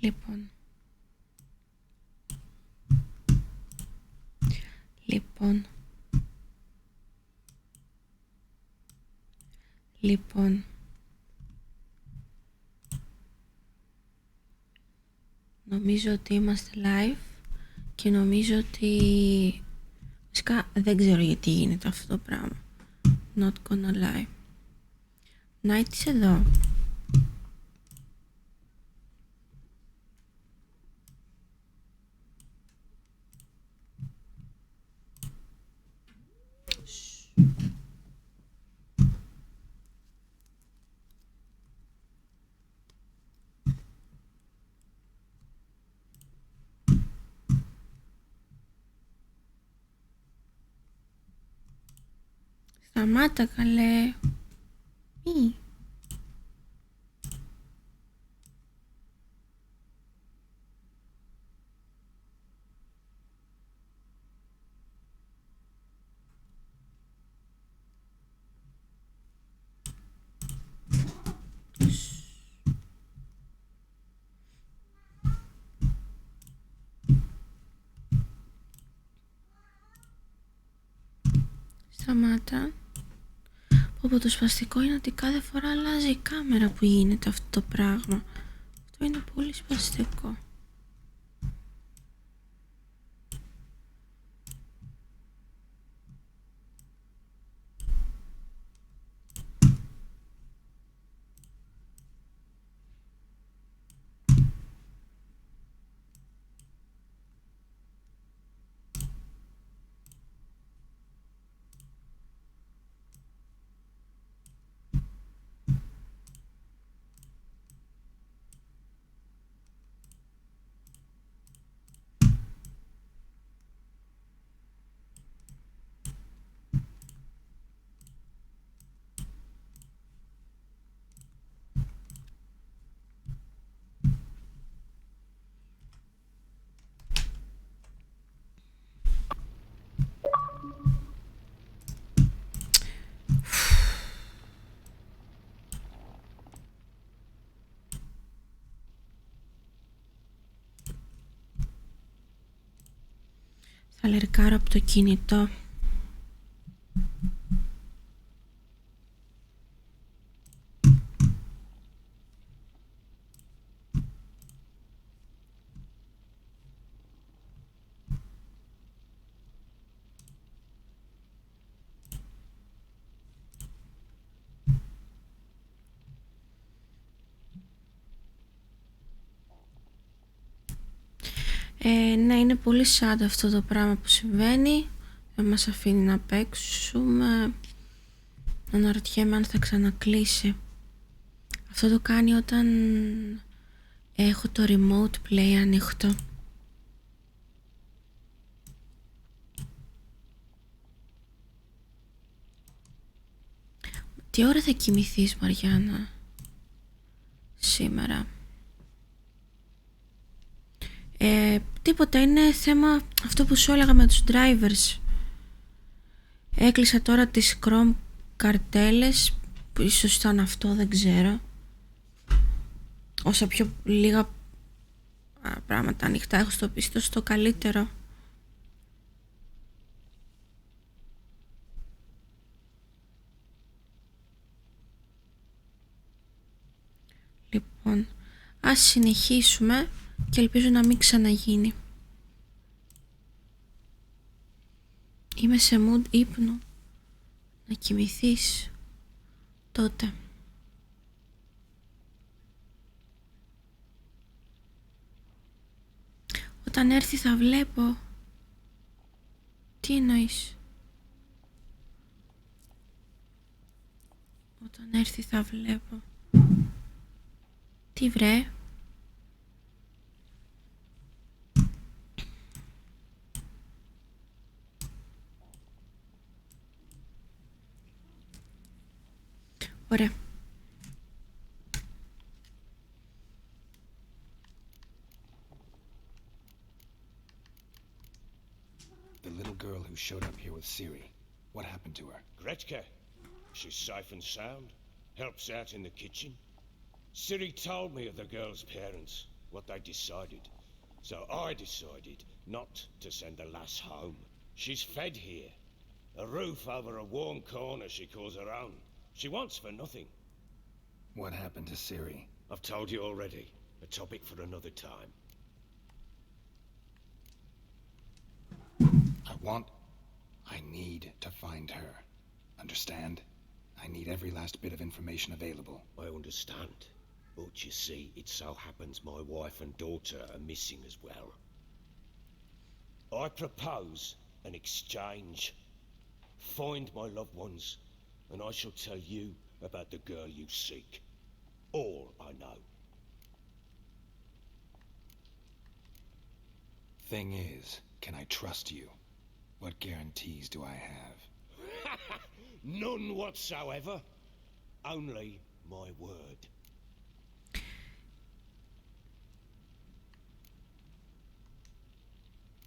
Λοιπόν. Λοιπόν. Λοιπόν. Νομίζω ότι είμαστε live και νομίζω ότι... Φυσικά δεν ξέρω γιατί γίνεται αυτό το πράγμα. Not gonna lie. Night είσαι εδώ. Σταμάτα καλέ. Μη. Σταμάτα. Πω το σπαστικό είναι ότι κάθε φορά αλλάζει η κάμερα που γίνεται αυτό το πράγμα. Αυτό είναι πολύ σπαστικό. Θα λερκάρω από το κινητό. Ναι, είναι πολύ sad αυτό το πράγμα που συμβαίνει. Δεν μας αφήνει να παίξουμε. Αναρωτιέμαι αν θα ξανακλείσει. Αυτό το κάνει όταν έχω το remote play ανοιχτό. Τι ώρα θα κοιμηθείς, Μαριάννα, σήμερα? Τίποτα, είναι θέμα αυτό που σου έλεγα με τους drivers. Έκλεισα τώρα τις Chrome καρτέλες, που ίσως ήταν αυτό, δεν ξέρω. Όσα πιο λίγα πράγματα ανοιχτά έχω στο PC, τόσο το καλύτερο. Λοιπόν, ας συνεχίσουμε και ελπίζω να μην ξαναγίνει. Είμαι σε mood ύπνου. Να κοιμηθείς τότε. Όταν έρθει θα βλέπω. Τι εννοείς? Όταν έρθει θα βλέπω. Τι βρε? Ωραία. The little girl who showed up here with Siri. What happened to her? Gretchen. She's safe and sound. Helps out in the kitchen. Siri told me of the girl's parents. what they decided. So I decided not to send the lass home. She's fed here. A roof over a warm corner she calls her own. She wants for nothing. What happened to Siri? I've told you already. A topic for another time. I need to find her. Understand? I need every last bit of information available. I understand. But you see, it so happens my wife and daughter are missing as well. I propose an exchange. Find my loved ones, and I shall tell you about the girl you seek. All I know. Thing is, can I trust you? What guarantees do I have? None whatsoever. Only my word.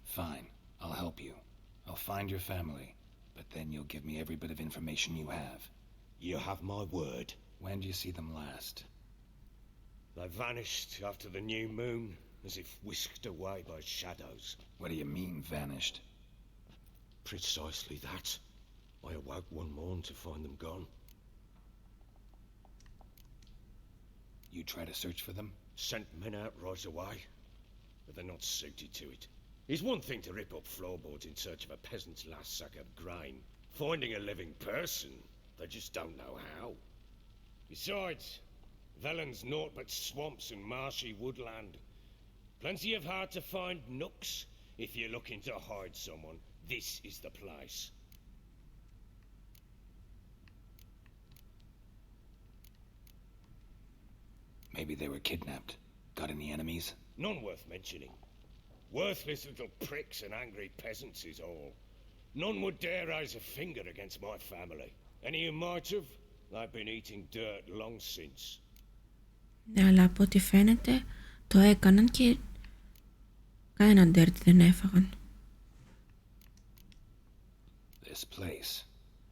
Fine, I'll help you. I'll find your family, but then you'll give me every bit of information you have. You have my word. When do you see them last? They vanished after the new moon, as if whisked away by shadows. What do you mean, vanished? Precisely that. I awoke one morn to find them gone. You try to search for them? Sent men out right away, but they're not suited to it. It's one thing to rip up floorboards in search of a peasant's last sack of grain. Finding a living person, they just don't know how. Besides, Velen's naught but swamps and marshy woodland. Plenty of hard-to-find nooks. If you're looking to hide someone, this is the place. Maybe they were kidnapped. Got any enemies? None worth mentioning. Worthless little pricks and angry peasants is all. None would dare raise a finger against my family. Any who might have, they've been eating dirt long since. Ναι, αλλά από ό,τι φαίνεται το έκαναν και κανένα dirt δεν έφαγαν. This place.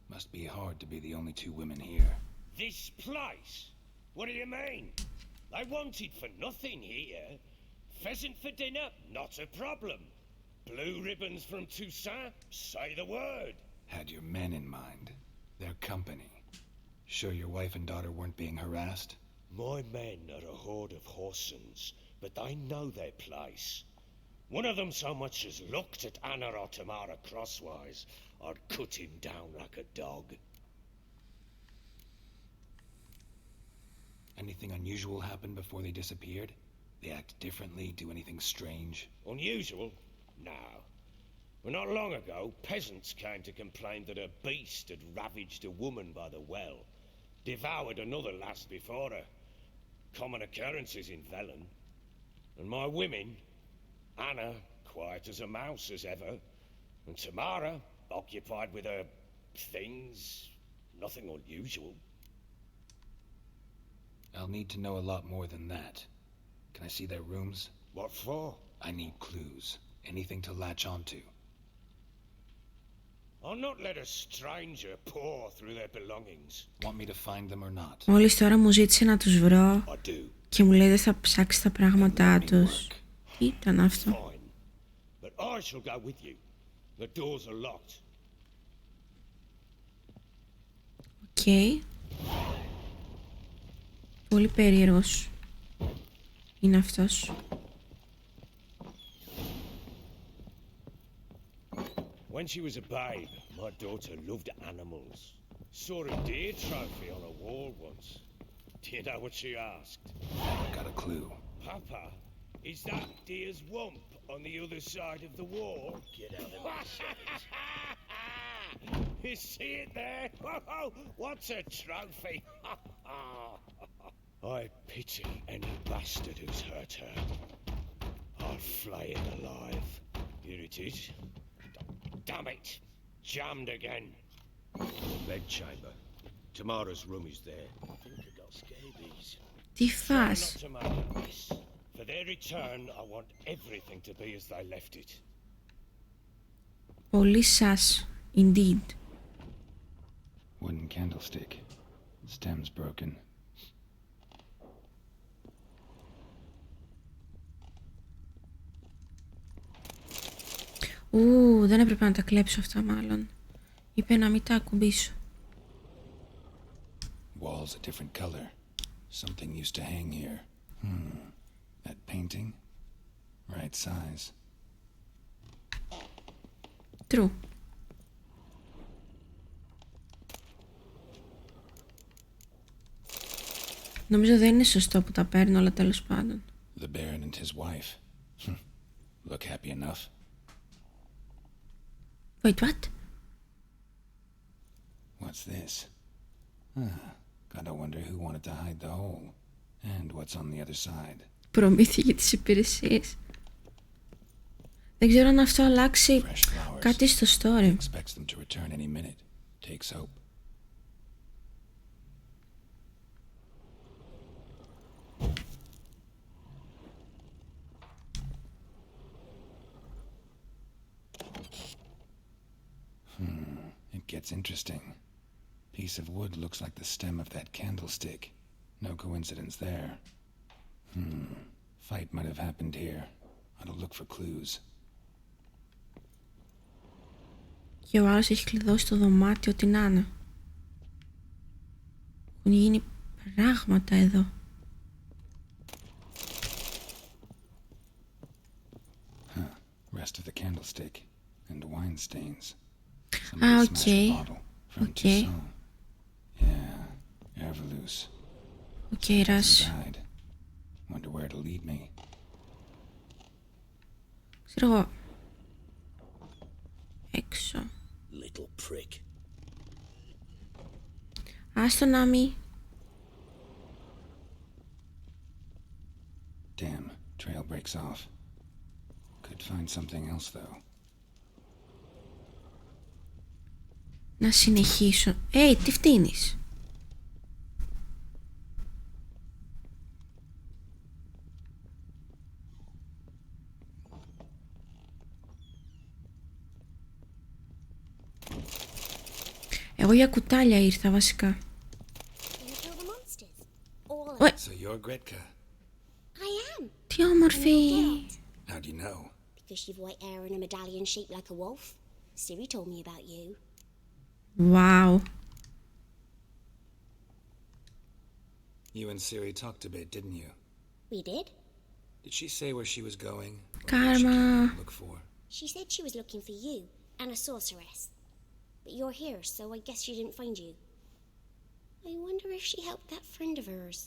Must be hard to be the only two women here. This place? What do you mean? They wanted for nothing here. Pheasant for dinner? Not a problem. Blue ribbons from Toussaint? Say the word. Had your men in mind. Their company. Sure your wife and daughter weren't being harassed? My men are a horde of Horsons, but they know their place. One of them so much as looked at Anna or Tamara crosswise, I'd cut him down like a dog. Anything unusual happen before they disappeared? They act differently, do anything strange? Unusual? No. Well, not long ago, peasants came to complain that a beast had ravaged a woman by the well. Devoured another lass before her. Common occurrences in Velen. And my women, Anna, quiet as a mouse as ever, and Tamara, occupied with her things, nothing unusual. I'll need to know a lot more than that. Can I see their rooms? What for? I need clues. Anything to latch onto. I'll not let a stranger pore through their belongings. Want me to find them or not? Μόλις τώρα μου ζήτησε να τους βρω I do. και μου λέει δεν θα ψάξει τα πράγματά τους. Ήταν αυτό. Fine. But I shall go with you. The doors are locked. Οκ. Πολύ περίεργος είναι αυτός. When she was a babe, my daughter loved animals. Saw a deer trophy on a wall once. Do you know what she asked? Got a clue. Papa, is that deer's wump on the other side of the wall? Get out of my sight. You see it there? Oh, what's a trophy? I pity any bastard who's hurt her. I'll flay it alive. Here it is. Damn it! Jammed again. Bedchamber. Tamara's room is there. I think I got scabies. Τι Try φας. not to make a mess. For their return, I want everything to be as they left it. Πολύ σας. Indeed. Wooden candlestick. Stem's broken. Δεν έπρεπε να τα κλέψω αυτά μάλλον. Είπε να μην τα ακουμπήσω. Walls a different color. Something used to hang here. That painting? Right size. True. Νομίζω δεν είναι σωστό που τα παίρνω, αλλά τέλος πάντων. The Baron and his wife. Look happy enough. Wait, what? What's this? Gotta wonder who wanted to hide the hole. And what's on the other side. Προμήθεια για τις υπηρεσίες. Δεν ξέρω αν αυτό αλλάξει κάτι στο story. Expects them to return any minute. Takes hope. It gets interesting. Piece of wood looks like the stem of that candlestick. No coincidence there. Fight might have happened here. I'll look for clues. Και ο άλλος έχει κλειδώσει το δωμάτιο την Άννα. Έχουν γίνει πράγματα εδώ. Rest of the candlestick and wine stains. Okay. Okay. Yeah, Ervelus. Okay, Russ. Died. Wonder where it'll lead me. Ξέρω εγώ. Έξω. Little prick. Άστο να μη. Damn, trail breaks off. Could find something else though. Να συνεχίσω. Τι φτύνεις? Εγώ για κουτάλια ήρθα βασικά. So you're Gretka. I am. Τι όμορφη. How do you know? Because you've white hair and a medallion shaped like a wolf. Siri told me about you. Wow. You and Siri talked a bit, didn't you? We did. Did she say where she was going? Karma. Look for. She said she was looking for you and a sorceress. But you're here, so I guess she didn't find you. I wonder if she helped that friend of hers.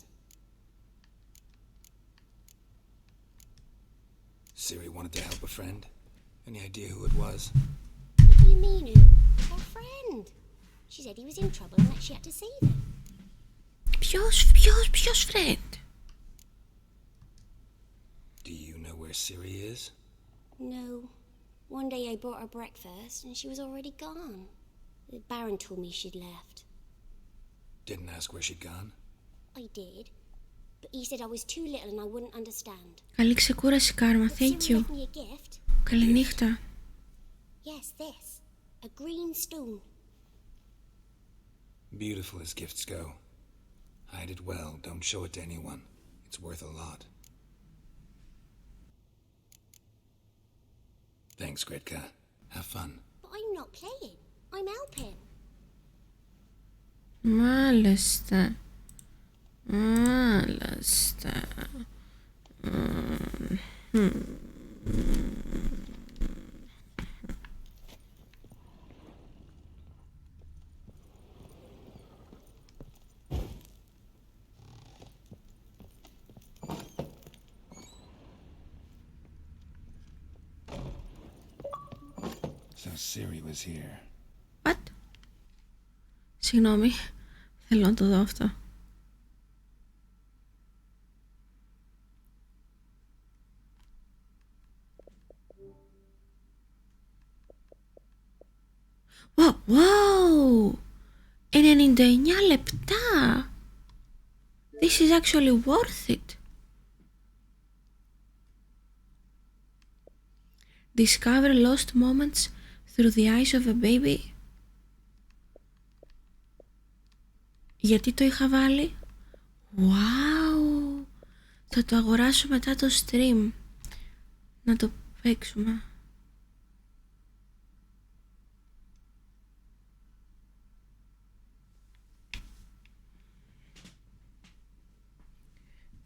Siri wanted to help a friend. Any idea who it was? What do you mean who? Her friend. She said he was in trouble and that she had to save him. Ποιος friend? Do you know where Siri is? No. One day I brought her breakfast and she was already gone. The Baron told me she'd left. Didn't ask where she'd gone? I did. But he said I was too little and I wouldn't understand. Καλή ξεκούραση, Κάρμα. But Thank Siri you. left me a gift. Καληνύχτα. Yes, this. A green stone. Beautiful as gifts go. Hide it well. Don't show it to anyone. It's worth a lot. Thanks, Gretka. Have fun. But I'm not playing. I'm helping. Μάλιστα. So Siri was here. What? Συγγνώμη. Θέλω να το δω αυτό. Wow! 99 λεπτά! This is actually worth it. Discover lost moments through the eyes of a baby. Γιατί το είχα βάλει? Wow! Θα το αγοράσω μετά το stream. Να το παίξουμε.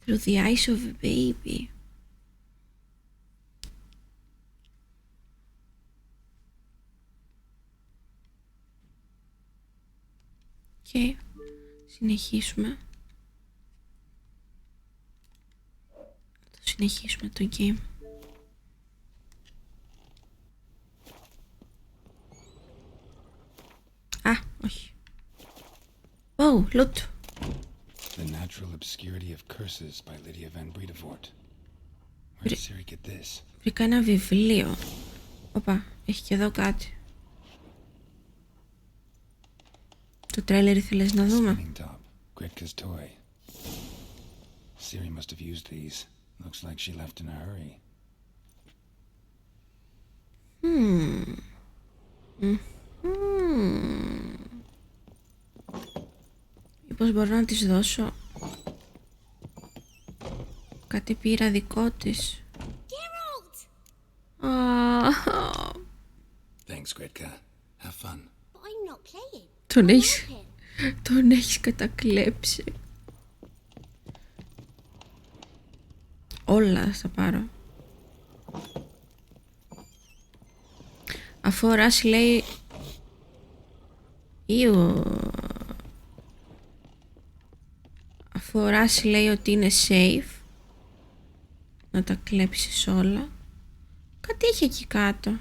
Through the eyes of a baby. Και συνεχίσουμε. Θα συνεχίσουμε το game. Α, όχι. Oh, loot. The Natural Obscurity of Curses by Lydia van Bredevoort. Where did Siri get this? Βρήκα ένα βιβλίο. Οπα, έχει και εδώ κάτι. Το τρέλερ ήθελες να δούμε? Spinning top, Gretka's toy. Siri must have used these. Looks like she left in a hurry. Μήπως μπορώ να της δώσω κάτι πήρα δικό της? Geralt! Thanks, Gretka. Have fun. But I'm not playing. Τον έχεις κατακλέψει. Όλα θα πάρω. Αφού ο Ράς λέει αφού ο Ράς λέει ότι είναι safe να τα κλέψεις όλα. Κάτι είχε εκεί κάτω.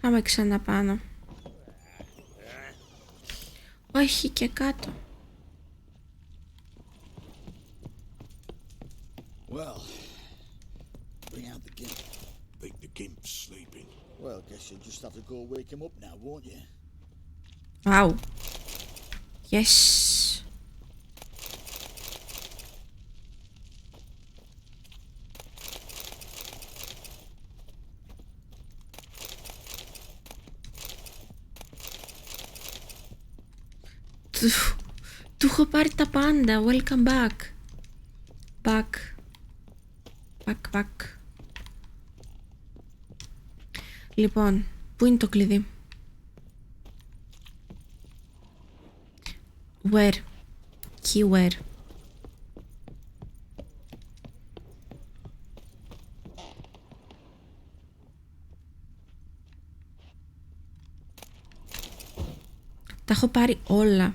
Πάμε ξανά πάνω. Όχι και κάτω. Well, bring out the gimp. Think the gimp's sleeping. Well, guess you'll just have to go wake him up now, won't you? Wow. Yes. Του έχω πάρει τα πάντα. Welcome back. Back. Λοιπόν, πού είναι το κλειδί? Where? Key where? Τα έχω πάρει όλα.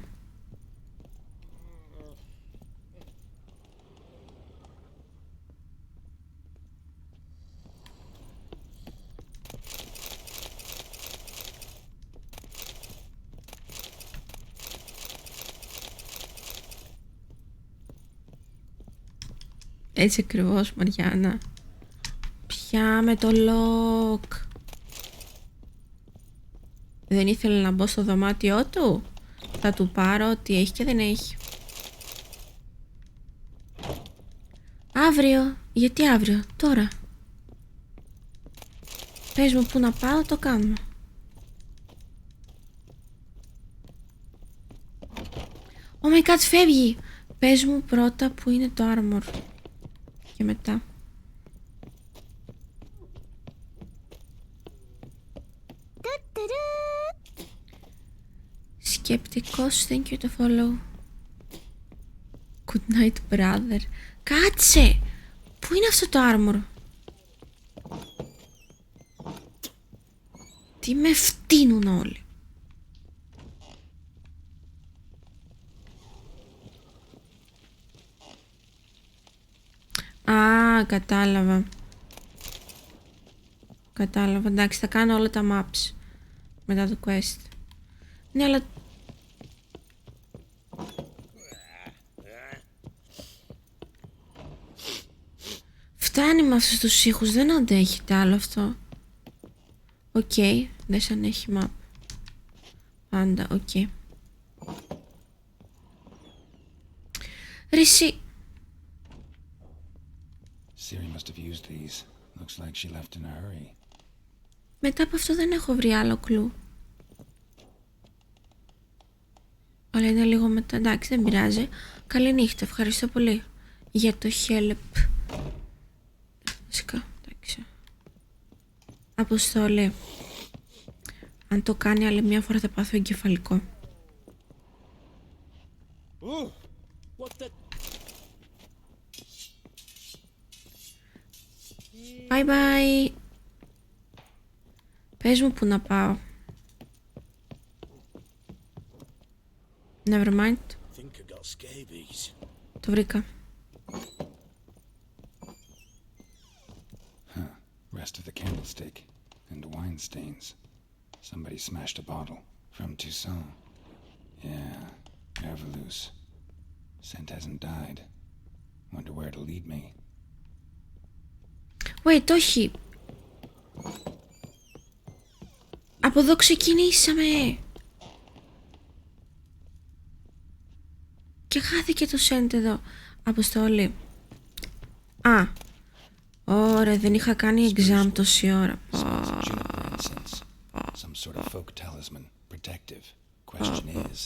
Έτσι ακριβώς, Μαριάννα. Πιάμε το lock. Δεν ήθελε να μπω στο δωμάτιό του? Θα του πάρω ό,τι έχει και δεν έχει. Αύριο. Γιατί αύριο? Τώρα. Πες μου που να πάω, το κάνουμε. Oh my god, φεύγει. Πες μου πρώτα που είναι το armor. Και μετά. Σκεπτικός, thank you to follow. Good night, brother. Κάτσε! Πού είναι αυτό το armor? Τι με φτύνουν όλοι. Α, κατάλαβα. Εντάξει, θα κάνω όλα τα maps μετά το quest. Ναι, αλλά... Φτάνει με αυτούς τους ήχους, δεν αντέχεται άλλο αυτό. Οκ, δεν σαν έχει map. Πάντα, οκ. Ρισί. Siri must have used these. Looks like she left in a hurry. Μετά από αυτό δεν έχω βρει άλλο κλου. Αλλά είναι λίγο μετά. Εντάξει, δεν πειράζει. Καληνύχτα, ευχαριστώ πολύ για το help. Φυσικά, εντάξει. Αποστολή. Αν το κάνει άλλη μια φορά θα πάθω εγκεφαλικό. What the? Bye bye. Πες μου που να πάω. Never mind. Think I got scabies. Το βρήκα. Rest of the candlestick and wine stains. Somebody smashed a bottle from Toussaint. Yeah, Herveloos. Scent hasn't died. Wonder where it'll lead me. Wait, όχι. Από εδώ ξεκινήσαμε. Και χάθηκε το σέντ εδώ. Αποστόλη. Α. Ωραία, δεν είχα κάνει exam τόση ώρα. Some sort of folk talisman, protective. Question is,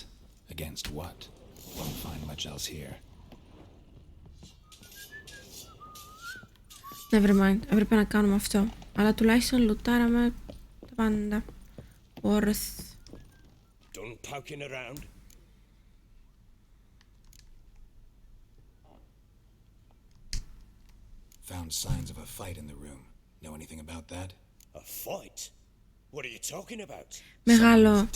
against what? Won't find much else here. Never mind, έπρεπε να κάνουμε αυτό. Αλλά τουλάχιστον λουτάραμε τα πάντα. Worth. Done poking around? Found signs of a fight in the room. Know anything about that? A fight? What are you talking about? Μεγάλο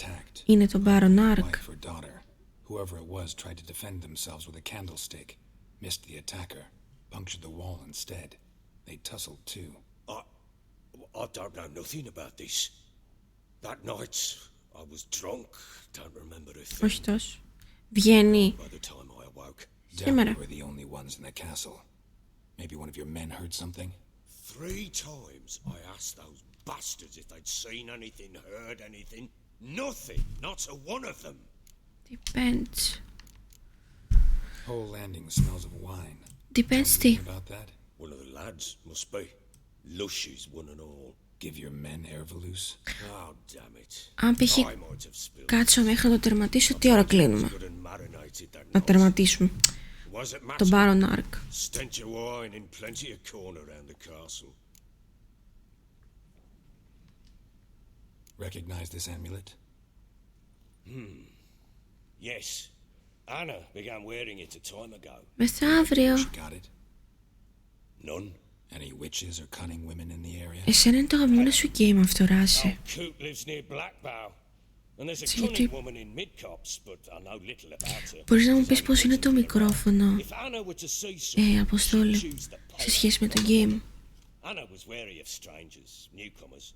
είναι το Baron Ark. Wife or daughter. Whoever it was tried to defend themselves with a candlestick. Missed the attacker. Punctured the wall instead. They tussled too. I don't know nothing about this. That night, I was drunk. Don't remember a thing. Όχι τόσο. Βγαίνει By the time I awoke, σήμερα. We're the only ones in the castle. Maybe one of your men heard something? 3 times I asked those bastards if they'd seen anything, heard anything. Nothing. Not a one of them. Depends. Whole landing smells of wine. Depends τι. About that? One of the lads, must be. Lushes, one and all. Give your men Herveloos. Oh, damn it. Αν π.χ. I might have spilled. κάτσω μέχρι να το τερματίσω, τι ώρα κλείνουμε. Good and marinated that Να night. τερματίσουμε Was it το matter? Baron Ark. Stench of wine in plenty of corn around the castle. Recognize this amulet? Yes. Anna began wearing it a time ago. Μεθαύριο. She got it? None. Any witches or cunning women in the area? Εσένα είναι το αγαπημένο σου game αυτό, Ράσε. Coop lives near Blackbow. And there's a See, cunning you- woman in Midcops, but I know little about her. Μπορείς να μου πεις πώς είναι το μικρόφωνο, If Anna were to see something, Αποστόλη, she'd choose the σε pair. σχέση με το game. Anna was wary of strangers, newcomers.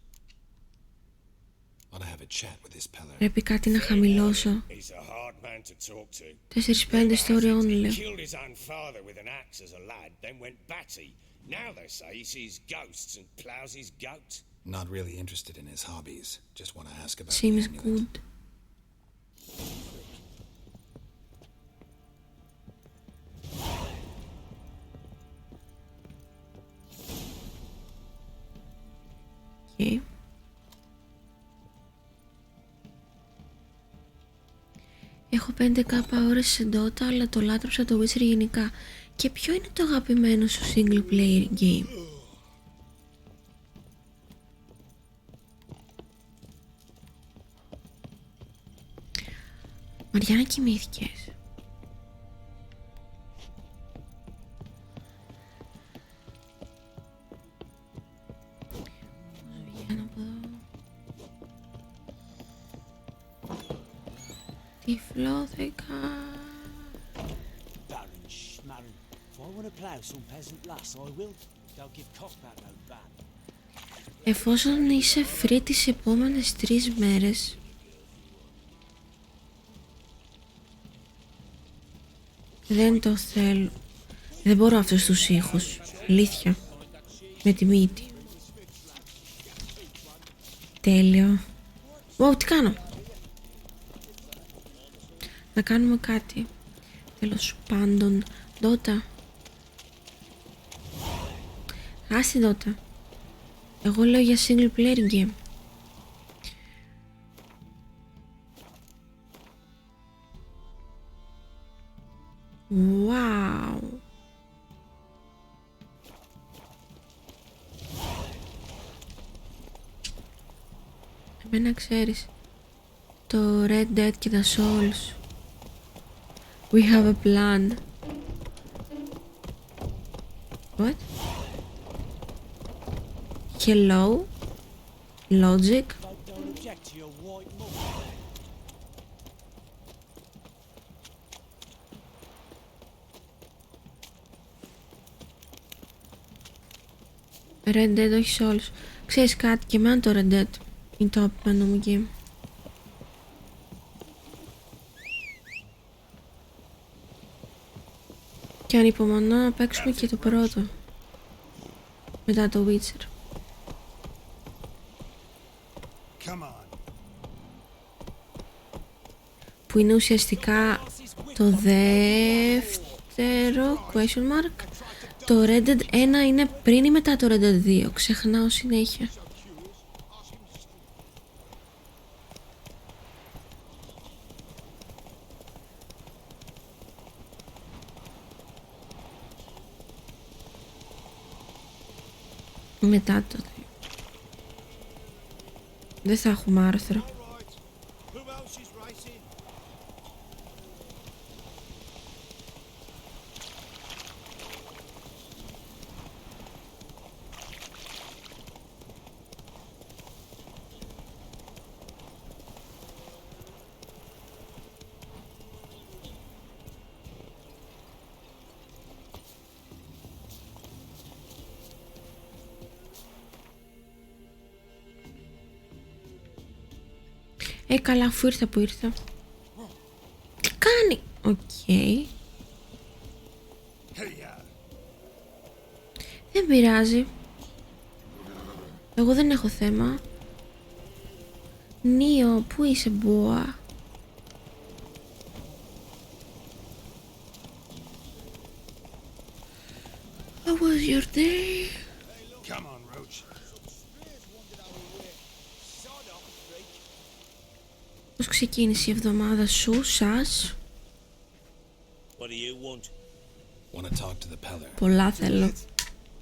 Ought to have a chat with this Peller. Πρέπει κάτι να χαμηλώσω. He's a hard man to talk to. 4-5 story only. Killed his own father with an axe as a lad, then went batty. Now they say he sees ghosts and plows his goat. Not really interested in his hobbies. Just want to ask about the Seems amulet. good. Okay. Έχω 5k ώρες σε Dota, αλλά το λάτρεψα το Witcher γενικά. Και ποιο είναι το αγαπημένο σου single player game? Μαριάννα, κοιμήθηκες? Πώς βγαίνω από εδώ? Τυφλώθηκα. Baron Schmarren. If I want to plough some peasant lass, I will. They'll give cock that no ban. Εφόσον είσαι free τις επόμενες 3 μέρες, δεν το θέλω. Δεν μπορώ αυτούς τους ήχους. Αλήθεια. Με τη μύτη. Τέλειο. Wow, τι κάνω? Να κάνουμε κάτι. Τέλος πάντων. Dota. Άσε Dota. Εγώ λέω για single player game. Wow. να ξέρεις. Το Red Dead και τα Souls. We have a plan. What? Hello? Logic? Don't object to your white mug. Red Dead όχι σε όλους. Ξέρεις κάτι, και εμένα το Red Dead είναι το αγαπημένο μου game. Και ανυπομονώ να παίξουμε και το πρώτο. Μετά το Witcher. Come on. Που είναι ουσιαστικά το δεύτερο question mark. Το Red Dead 1 είναι πριν ή μετά το Red Dead 2. Ξεχνάω συνέχεια. Μετά το 2. Δεν θα έχουμε άρθρο. Who else is racing? Καλά, αφού ήρθα που ήρθα. Τι κάνει? Οκ. Δεν πειράζει. Εγώ δεν έχω θέμα. Νίο, πού είσαι Μποa? How was your day? Come on, Roach. Πώς ξεκίνησε η εβδομάδα σου, σας? What do you want? Want to talk to the Peller. Πολλά θέλω.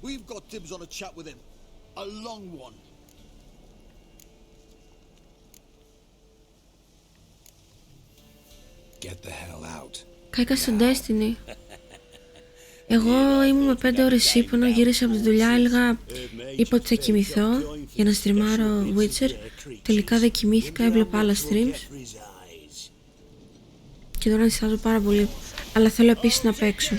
We've got dibs on a chat with him. A long one. Get the hell out. Κάηκα στο Destiny. Εγώ ήμουν με 5 ώρες ύπνο, γύρισα από τη δουλειά, έλεγα, είπα ότι θα κοιμηθώ για να στριμάρω Witcher. Τελικά δεν κοιμήθηκα, έβλεπα άλλα streams. Και τώρα διστάζω πάρα πολύ, αλλά θέλω επίσης να παίξω.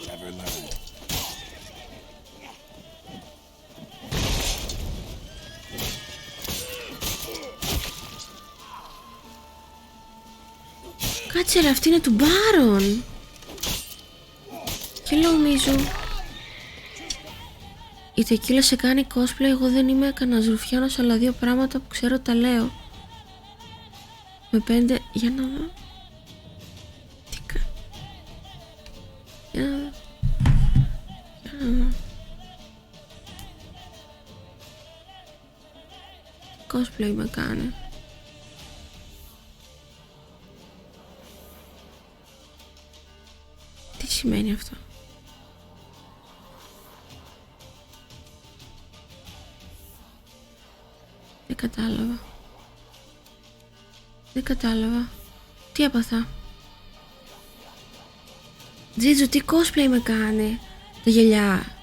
Never learn. Κάτσε ρε, αυτή είναι του Baron. Hello Μίζου. Η Τεκίλα σε κάνει cosplay, εγώ δεν είμαι κανένας ρουφιάνος, αλλά 2 πράγματα που ξέρω τα λέω. Με 5, για να δω. Τι κα... Για να δω. Για να δω. Τι cosplay με κάνει? Τι σημαίνει αυτό? Δεν κατάλαβα. Δεν κατάλαβα. Τι έπαθα? Τζίτζου, τι cosplay με κάνει? Τα γυαλιά.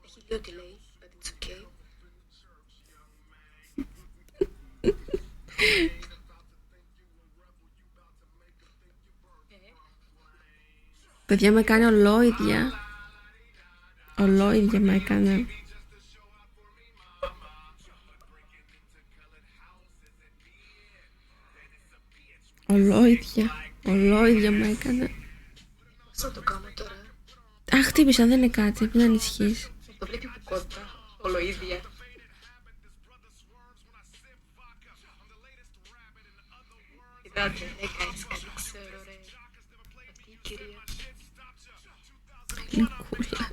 Έχει λίγο delay, but it's okay. Παιδιά, με κάνει ολόιδια. Ολόιδια με έκανε. Ολόιδια. Ολόιδια με έκανε. Πώς θα το κάνω τώρα? Αχ, χτύπησα, δεν είναι κάτι, μην ανησυχείς. Το βλέπει που κοντά, ολοίδια. Κοιτάτε, δεν κάνεις κάτι, ξέρω ρε. Αυτή η κυρία. Γλυκούλα.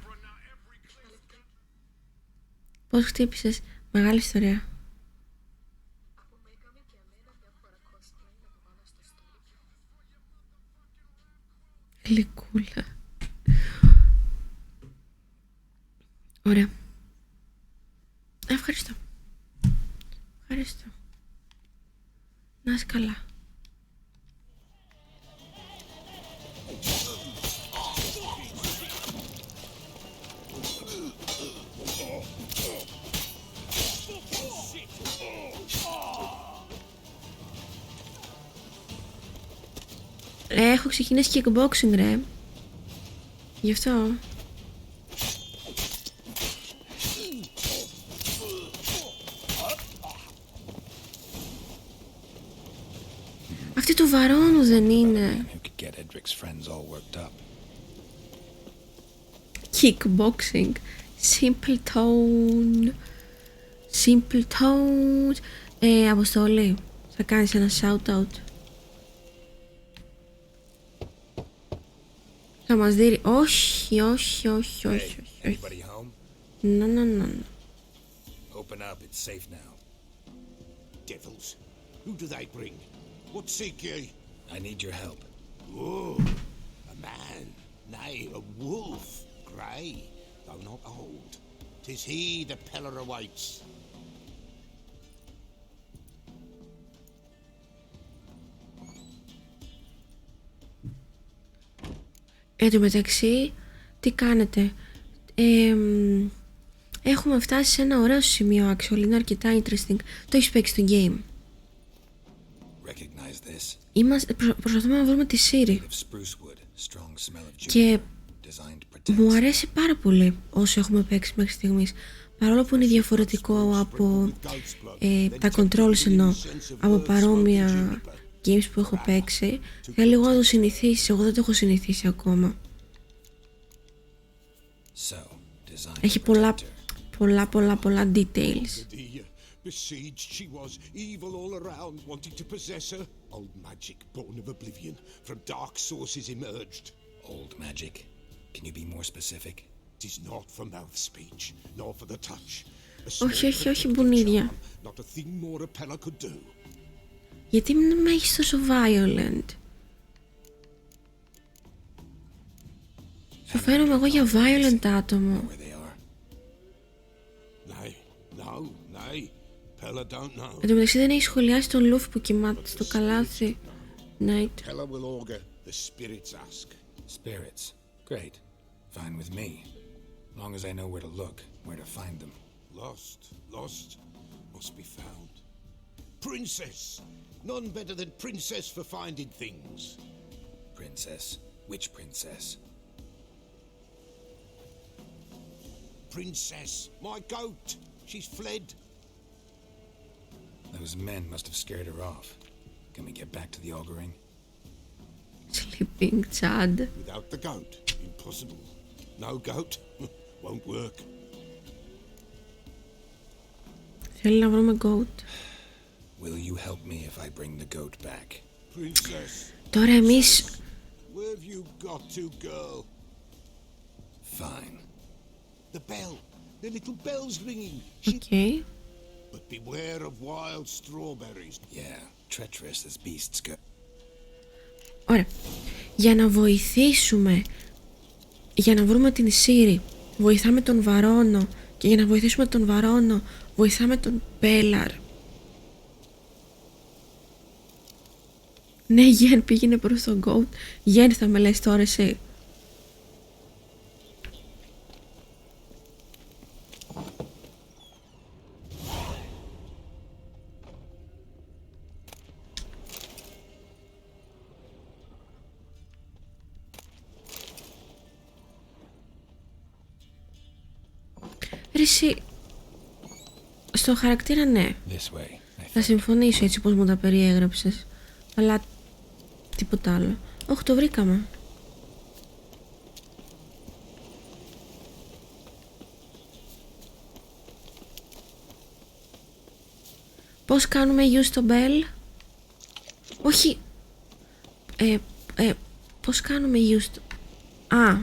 Πώς χτύπησες? Μεγάλη ιστορία. Από μου έκαμε και αμένα διάφορα cosplay να το βάλω στο story. Γλυκούλα. Ωραία. Ευχαριστώ. Ευχαριστώ. Να είσαι καλά. Έχω ξεκινήσει kickboxing ρε. Γι' αυτό. Αυτή του Βαρώνου δεν είναι? Who could get Edric's friends all worked up? Kickboxing. Simple tone. Simple tone. Αποστολή. Θα κάνεις ένα shout out. Θα μας δει. Όχι, όχι, όχι, όχι, όχι. Anybody home? No. Open up, it's safe now. Devils. Who do they bring? What seek ye? I need your help. Oh, a man. Nay, a wolf. Grey, though not old. 'Tis he the Peller awaits. Εν τω μεταξύ, τι κάνετε? Έχουμε φτάσει σε ένα ωραίο σημείο, actually, είναι αρκετά interesting. Το έχεις παίξει στο game. Recognize this? Προσπαθούμε να βρούμε τη Siri. Of spruce wood, strong smell of Και juniper, designed to μου protect. αρέσει πάρα πολύ όσο έχουμε παίξει μέχρι στιγμής. Παρόλο που είναι διαφορετικό από τα controls, εννοώ, από παρόμοια games που έχω παίξει, θέλω λίγο να το συνηθίσεις. Εγώ δεν το έχω συνηθίσει ακόμα. So, designed Έχει to πολλά details. Besieged she was, evil all around, wanting to possess her. Old magic, born of oblivion, from dark sources emerged. Old magic. Can you be more specific? 'Tis not for mouth speech, nor for the touch. Όχι, όχι, όχι, μπουνίδια. Not a thing more a Peller could do. Γιατί μην με έχεις τόσο violent? Σου φαίνομαι εγώ για violent άτομο. Where they are? Nay, no, nay. Peller don't know. Εν τω μεταξύ δεν έχει σχολιάσει τον Λούφι που κοιμάται στο καλάθι. Night. Peller will augur, the spirits ask. Spirits. Great. Fine with me. Long as I know where to look, where to find them. Lost, must be found. Princess! None better than Princess for finding things. Princess. Which princess? Princess, my goat! She's fled. Those men must have scared her off. Can we get back to the auguring? Sleeping Chad. Without the goat, impossible. No goat, won't work. Θέλει να βρούμε goat. Will you help me if I bring the goat back? Princess, Τώρα εμείς... where have you got to, girl? Fine. The bell, the little bell's ringing. Οκ. But beware of wild strawberries. Yeah, treacherous as beasts go. Ωραία. Για να βοηθήσουμε, για να βρούμε την Siri, βοηθάμε τον Βαρώνο. Και για να βοηθήσουμε τον Βαρώνο, βοηθάμε τον Πέλαρ. Ναι, Γεν, πήγαινε προς τον Goat. Γεν, θα με λες τώρα εσύ. Ρε εσύ, στο χαρακτήρα ναι, This way, I θα think. συμφωνήσω έτσι πως μου τα περιέγραψες. Αλλά τίποτα άλλο. Όχι, το βρήκαμε. Πώς κάνουμε use το bell? Όχι. Πώς κάνουμε use το... Α.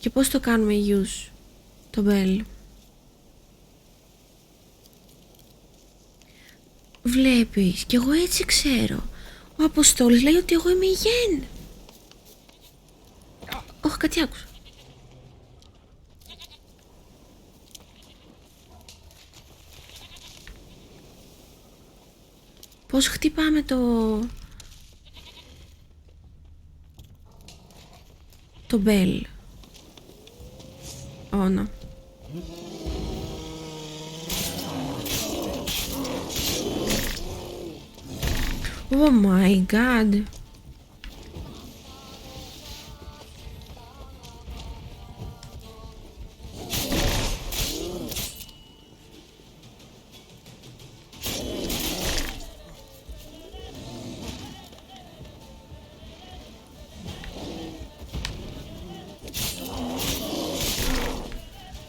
Και πώς το κάνουμε use το bell? Βλέπεις, κι εγώ έτσι ξέρω. Ο Αποστόλης λέει ότι εγώ είμαι η Γεν. Όχι, κάτι άκουσα. Πώς χτυπάμε το bell? Όνα. Oh my god.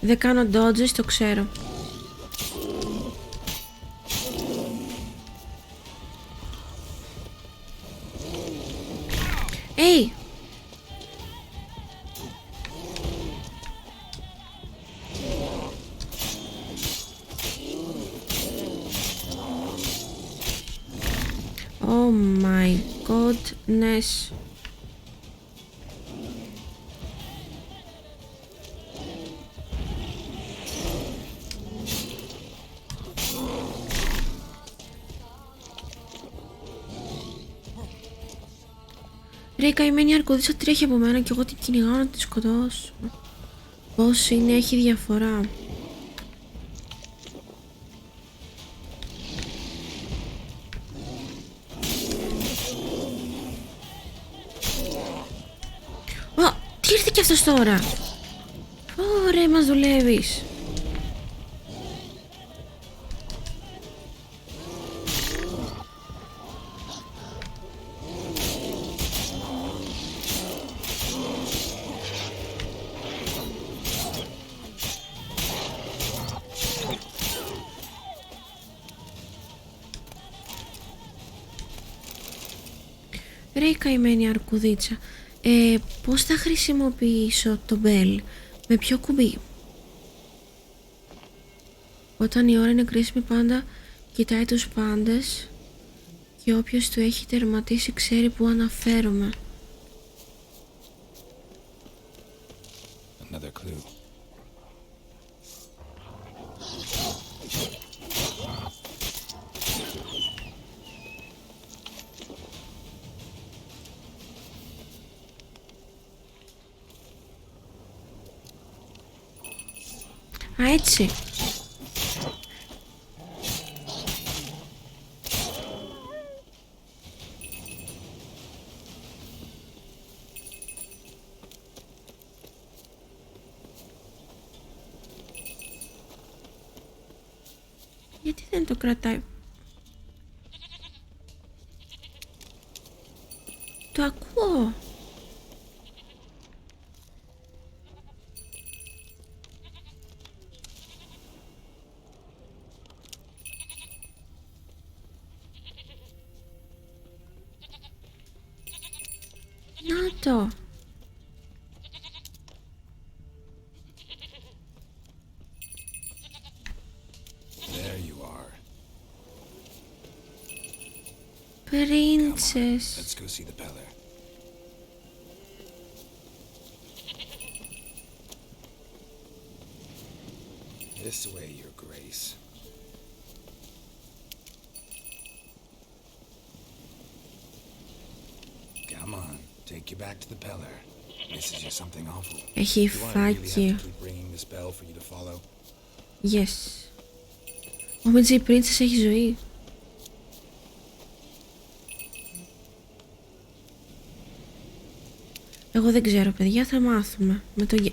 Δεν κάνω dodges, το ξέρω. Hey! Oh my goodness. Ρε, η καημένη αρκουδίτσα τρέχει από μένα και εγώ την κυνηγάω να τη σκοτώσω. Πώς είναι, έχει διαφορά. Ω, τι ήρθε κι αυτός τώρα? Ωραία, μας δουλεύεις. Ρε, η καημένη αρκουδίτσα. Πώς θα χρησιμοποιήσω το bell? Με ποιο κουμπί? Όταν η ώρα είναι κρίσιμη πάντα κοιτάει τους πάντες και όποιος του έχει τερματίσει ξέρει που αναφέρομαι. Another clue. Α, έτσι. Γιατί δεν το κρατάει? Το ακούω. Να το. There you are. Princess. Let's go see the Peller. This way, Your Grace. Come on, take you back to the Peller. Misses you something awful. Έχει Do I really have φάκη. to keep ringing this bell for you to follow? Yes. Όμως η Princess έχει ζωή. Εγώ δεν ξέρω, παιδιά, θα μάθουμε. Με το... Where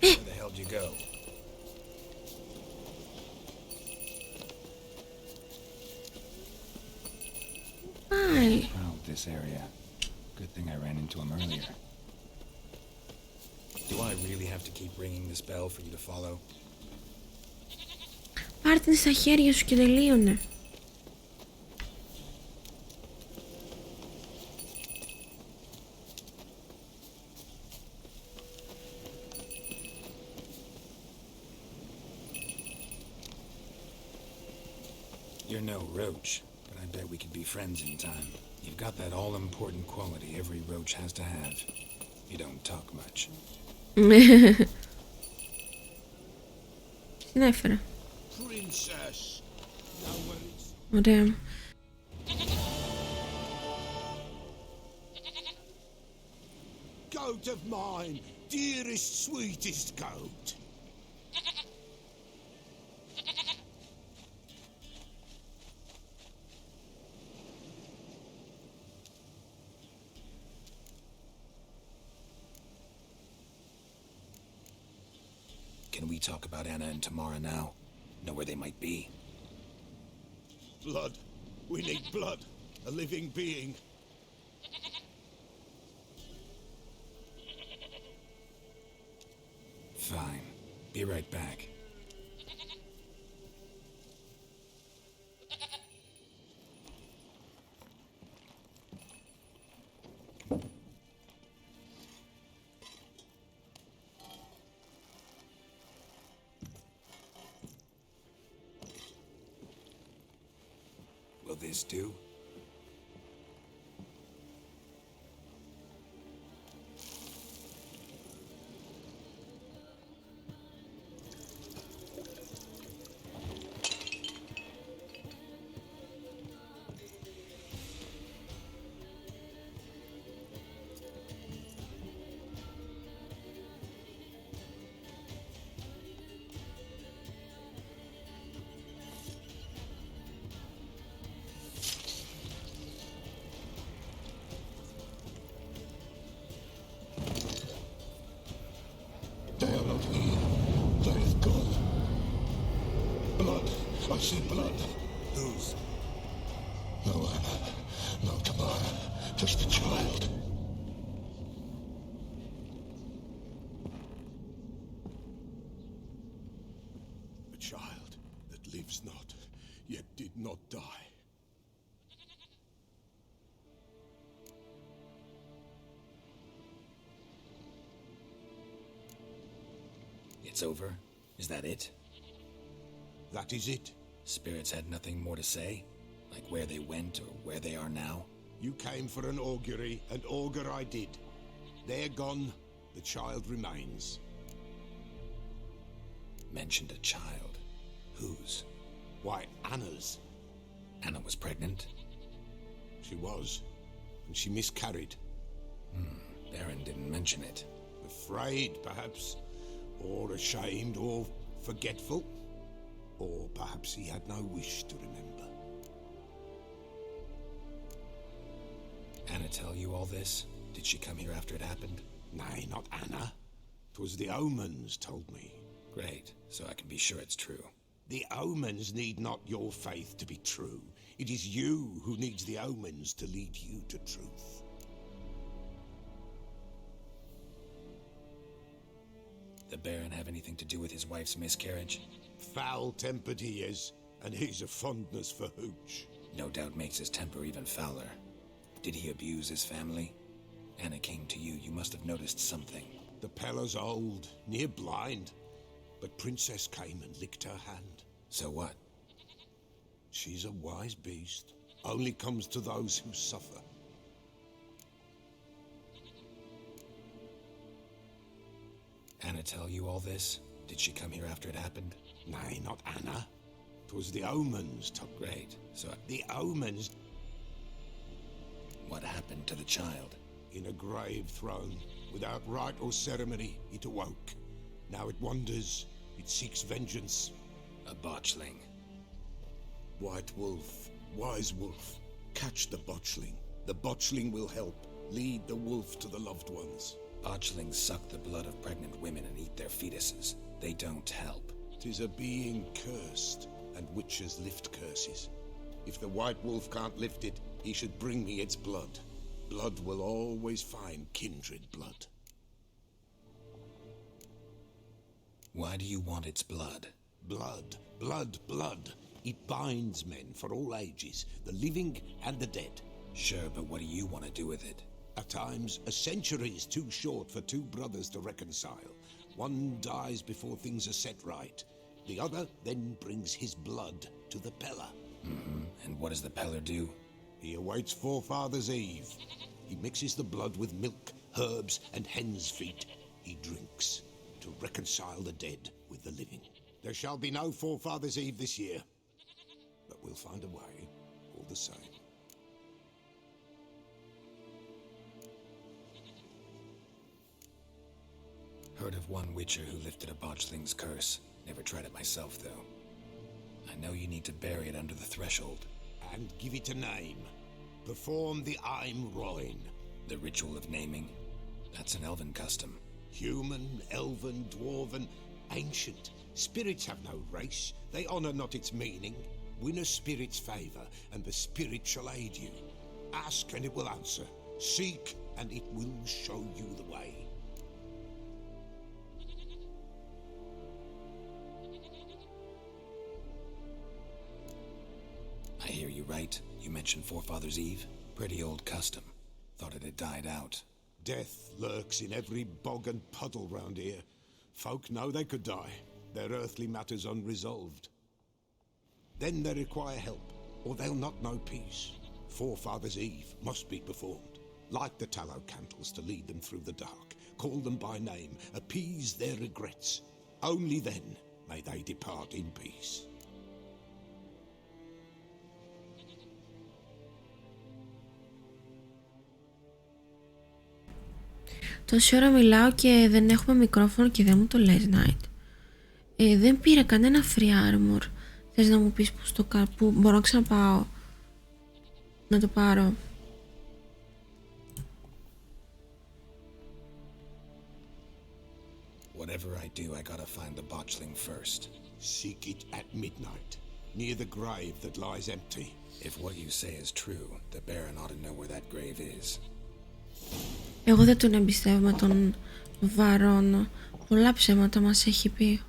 the hell did you go? Πάει. Prowled this area. Good thing I ran into him earlier. I really have to keep ringing this bell for you to follow? Πάρ' την στα χέρια σου και τελείωνε. You're no roach, but I bet we could be friends in time. You've got that all-important quality every roach has to have. You don't talk much. Την έφερα. Princess. No worries. Ωραία. Goat of mine, dearest, sweetest goat. Can we talk about Anna and Tamara now? Know where they might be? Blood. We need blood. A living being. Fine. Be right back. Will this do? They are not here. They have gone. Blood. I see blood. Whose? No Anna. No Tamara. Just the child. A child that lives not, yet did not die. It's over? Is that it? That is it. Spirits had nothing more to say? Like where they went or where they are now? You came for an augury, and augur I did. They're gone. The child remains. Mentioned a child. Whose? Why, Anna's. Anna was pregnant? She was. And she miscarried. Baron didn't mention it. Afraid, perhaps. Or ashamed, or forgetful. Or perhaps he had no wish to remember. Anna tell you all this? Did she come here after it happened? Nay, not Anna. 'Twas the omens told me. Great, so I can be sure it's true. The omens need not your faith to be true. It is you who needs the omens to lead you to truth. The Baron have anything to do with his wife's miscarriage? Foul-tempered he is, and he's a fondness for hooch. No doubt makes his temper even fouler. Did he abuse his family? Anna came to you, you must have noticed something. The Pella's old, near blind, but Princess came and licked her hand. So what? She's a wise beast. Only comes to those who suffer. Anna tell you all this? Did she come here after it happened? Nay, not Anna. 'Twas the omens took. Great, so The omens what happened to the child? in a grave thrown. Without rite or ceremony, it awoke. Now it wanders. It seeks vengeance. A botchling. White wolf, wise wolf, catch the botchling. The botchling will help. Lead the wolf to the loved ones. Botchlings suck the blood of pregnant women and eat their fetuses. They don't help. 'Tis a being cursed, and witches lift curses. If the white wolf can't lift it, he should bring me its blood. Blood will always find kindred blood. Why do you want its blood? Blood, blood, blood. It binds men for all ages, the living and the dead. Sure, but what do you want to do with it? At times, a century is too short for two brothers to reconcile. One dies before things are set right. The other then brings his blood to the Peller. Mm-hmm. And what does the Peller do? He awaits Forefather's Eve. He mixes the blood with milk, herbs, and hen's feet. He drinks to reconcile the dead with the living. There shall be no Forefather's Eve this year. But we'll find a way, all the same. Heard of one witcher who lifted a botchling's curse. Never tried it myself, though. I know you need to bury it under the threshold. And give it a name. Perform the Aim Roin. The ritual of naming? That's an elven custom. Human, elven, dwarven, ancient. Spirits have no race. They honor not its meaning. Win a spirit's favor, and the spirit shall aid you. Ask, and it will answer. Seek, and it will show you the way. I hear you right. You mentioned Forefather's Eve? Pretty old custom. Thought it had died out. Death lurks in every bog and puddle round here. Folk know they could die, their earthly matters unresolved. Then they require help, or they'll not know peace. Forefather's Eve must be performed. Light the tallow candles to lead them through the dark. Call them by name, appease their regrets. Only then may they depart in peace. Τόση ώρα μιλάω και δεν έχουμε μικρόφωνο και δεν μου το λες, Night. Δεν πήρα κανένα free armor. Θες να μου πεις που μπορώ να ξαναπάω να το πάρω? Whatever I do, I gotta find the botchling first. Seek it at midnight, near the grave that lies empty. If what you say is true, the Baron ought to know where that grave is. Εγώ δεν τον εμπιστεύομαι τον Βαρόνο. Πολλά ψέματα μας έχει πει.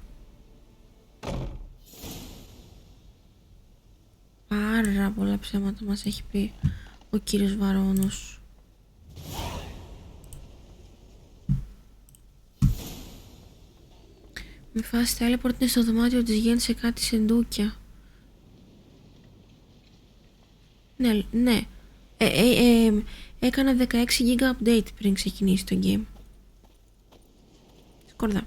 Πάρα πολλά ψέματα μας έχει πει ο κύριος Βαρόνος. Με φάση teleport είναι στο δωμάτιο της γέννησε κάτι σεντούκια. Ναι. Έκανα 16 GB update πριν ξεκινήσει το game. Σκόρδα.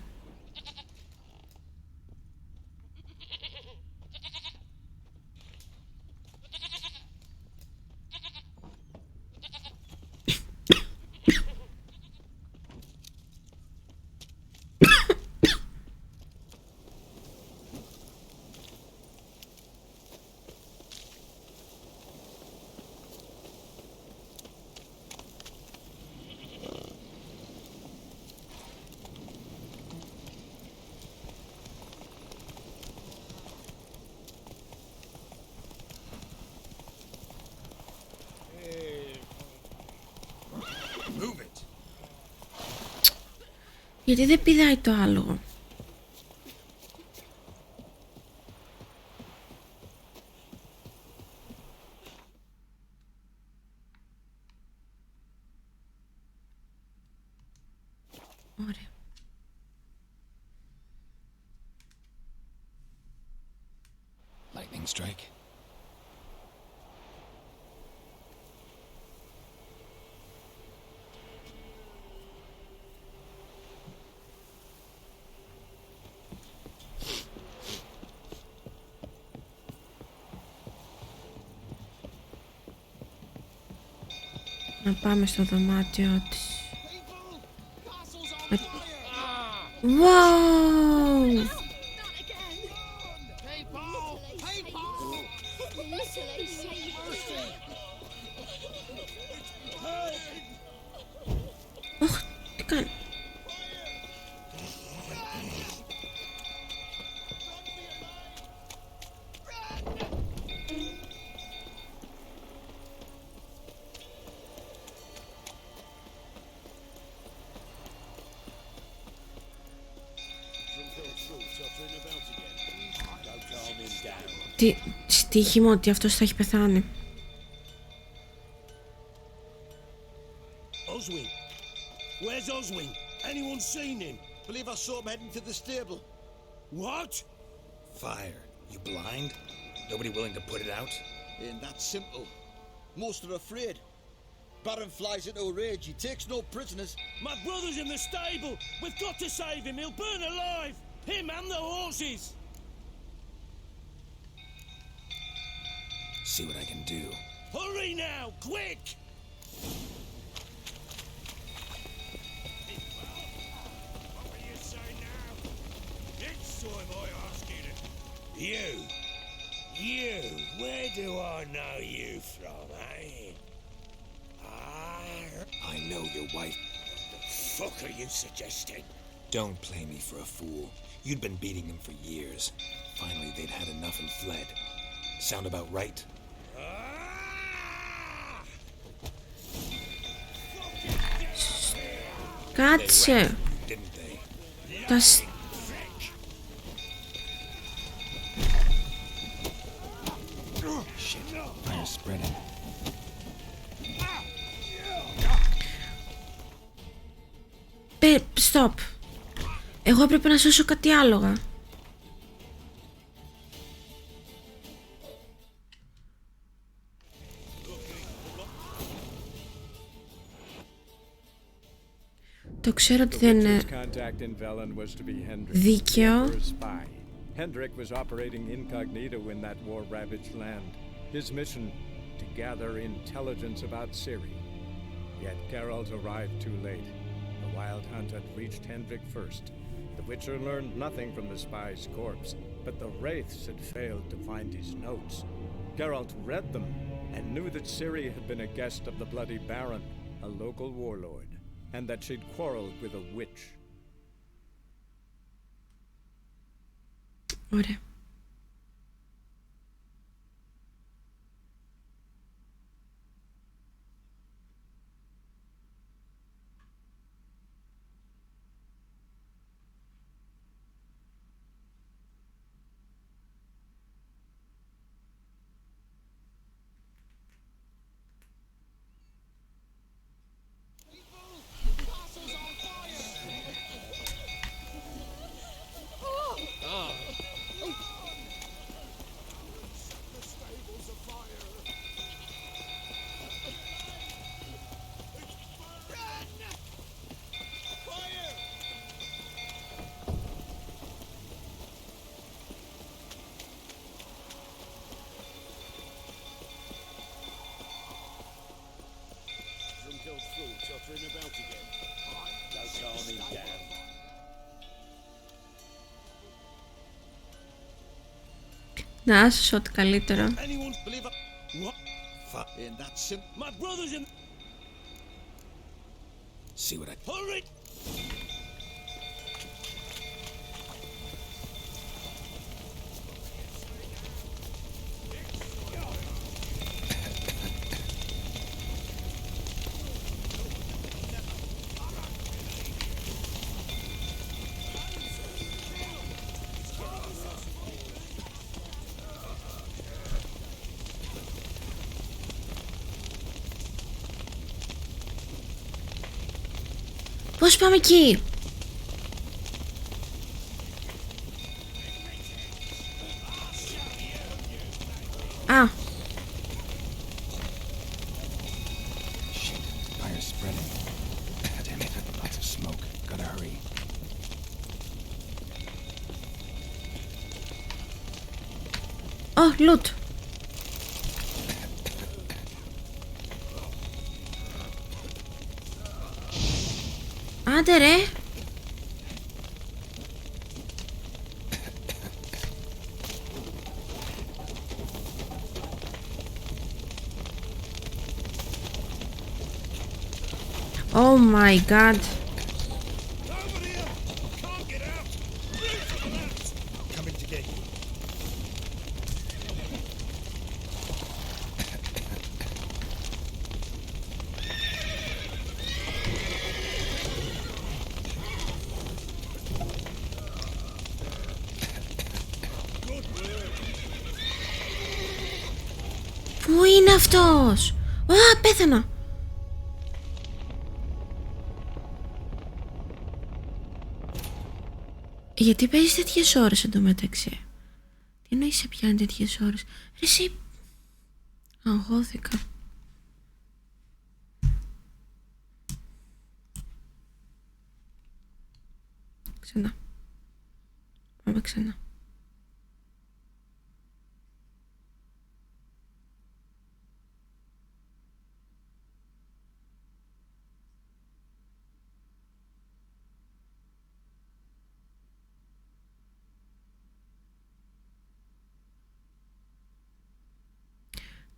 Γιατί δεν πηδάει το άλογο? Ωραία. Lightning strike? Να πάμε στο δωμάτιο της. Wow! Ωχ, τι κάνει? Τι στοίχημα ότι αυτός θα έχει πεθάνει. Oswin! Where's Oswin? Anyone seen him? Believe I saw him heading to the stable. What? Fire. You blind? Nobody willing to put it out? Ain't that simple. Most are afraid. Baron flies into a rage. He takes no prisoners. My brother's in the stable! We've got to save him! He'll burn alive! Him and the horses! See what I can do. Hurry now! Quick! What will you say now? Next time I ask you to... You! Where do I know you from, eh? I know your wife. The fuck are you suggesting? Don't play me for a fool. You'd been beating them for years. Finally, they'd had enough and fled. Sound about right? Κάτσε. Τα Fire's spreading. Stop. Εγώ έπρεπε να σώσω κάτι άλογα. Το ξέρω ότι δεν είναι δίκαιο. Hendrik was operating incognito in that war-ravaged land. His mission, to gather intelligence about Ciri. Yet Geralt arrived too late. The Wild Hunt had reached Hendrik first. The Witcher learned nothing from the spy's corpse, but the Wraiths had failed to find his notes. Geralt read them and knew that Ciri had been a guest of the Bloody Baron, a local warlord, and that she'd quarreled with a witch. Ωραία. Να άσω ό,τι καλύτερο. See what I... Hurry! Πώς πάμε εκεί? Α. Fire's spreading. Damn it, lots of smoke. Gotta hurry. Oh, loot. Άντε ρε. Oh my god. Coming to get you. Πού είναι αυτός? Α, πέθανα. Γιατί παίζεις τέτοιες ώρες εντωμεταξύ? Τι εννοείς σε πιάνει τέτοιες ώρες? Ρε εσύ... Αγχώθηκα. Ξανά. Πάμε ξανά.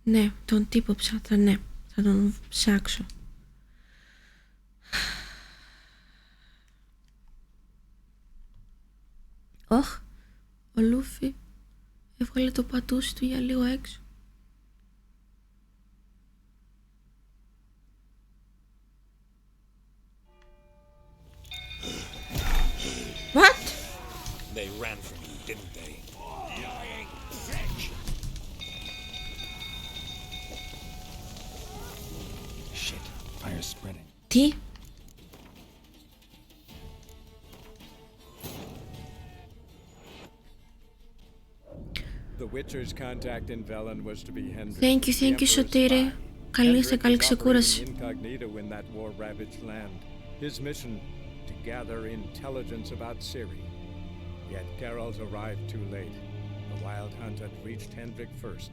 Ναι, τον τύπο ψάχτα, ναι. Θα τον ψάξω. Όχ, ο Λούφι έβγαλε το πατούσι του για λίγο έξω. What? They ran from you, didn't they? Lying prick! Shit, fire's spreading. Τι? The Witcher's contact in Velen was to be Hendrik. Thank you, Σωτήρη. Καλή είστε, καλή ξεκούραση. Incognito in that war-ravaged land. His mission to gather intelligence about Ciri. Yet Geralt arrived too late. The Wild Hunt had reached Hendrik first.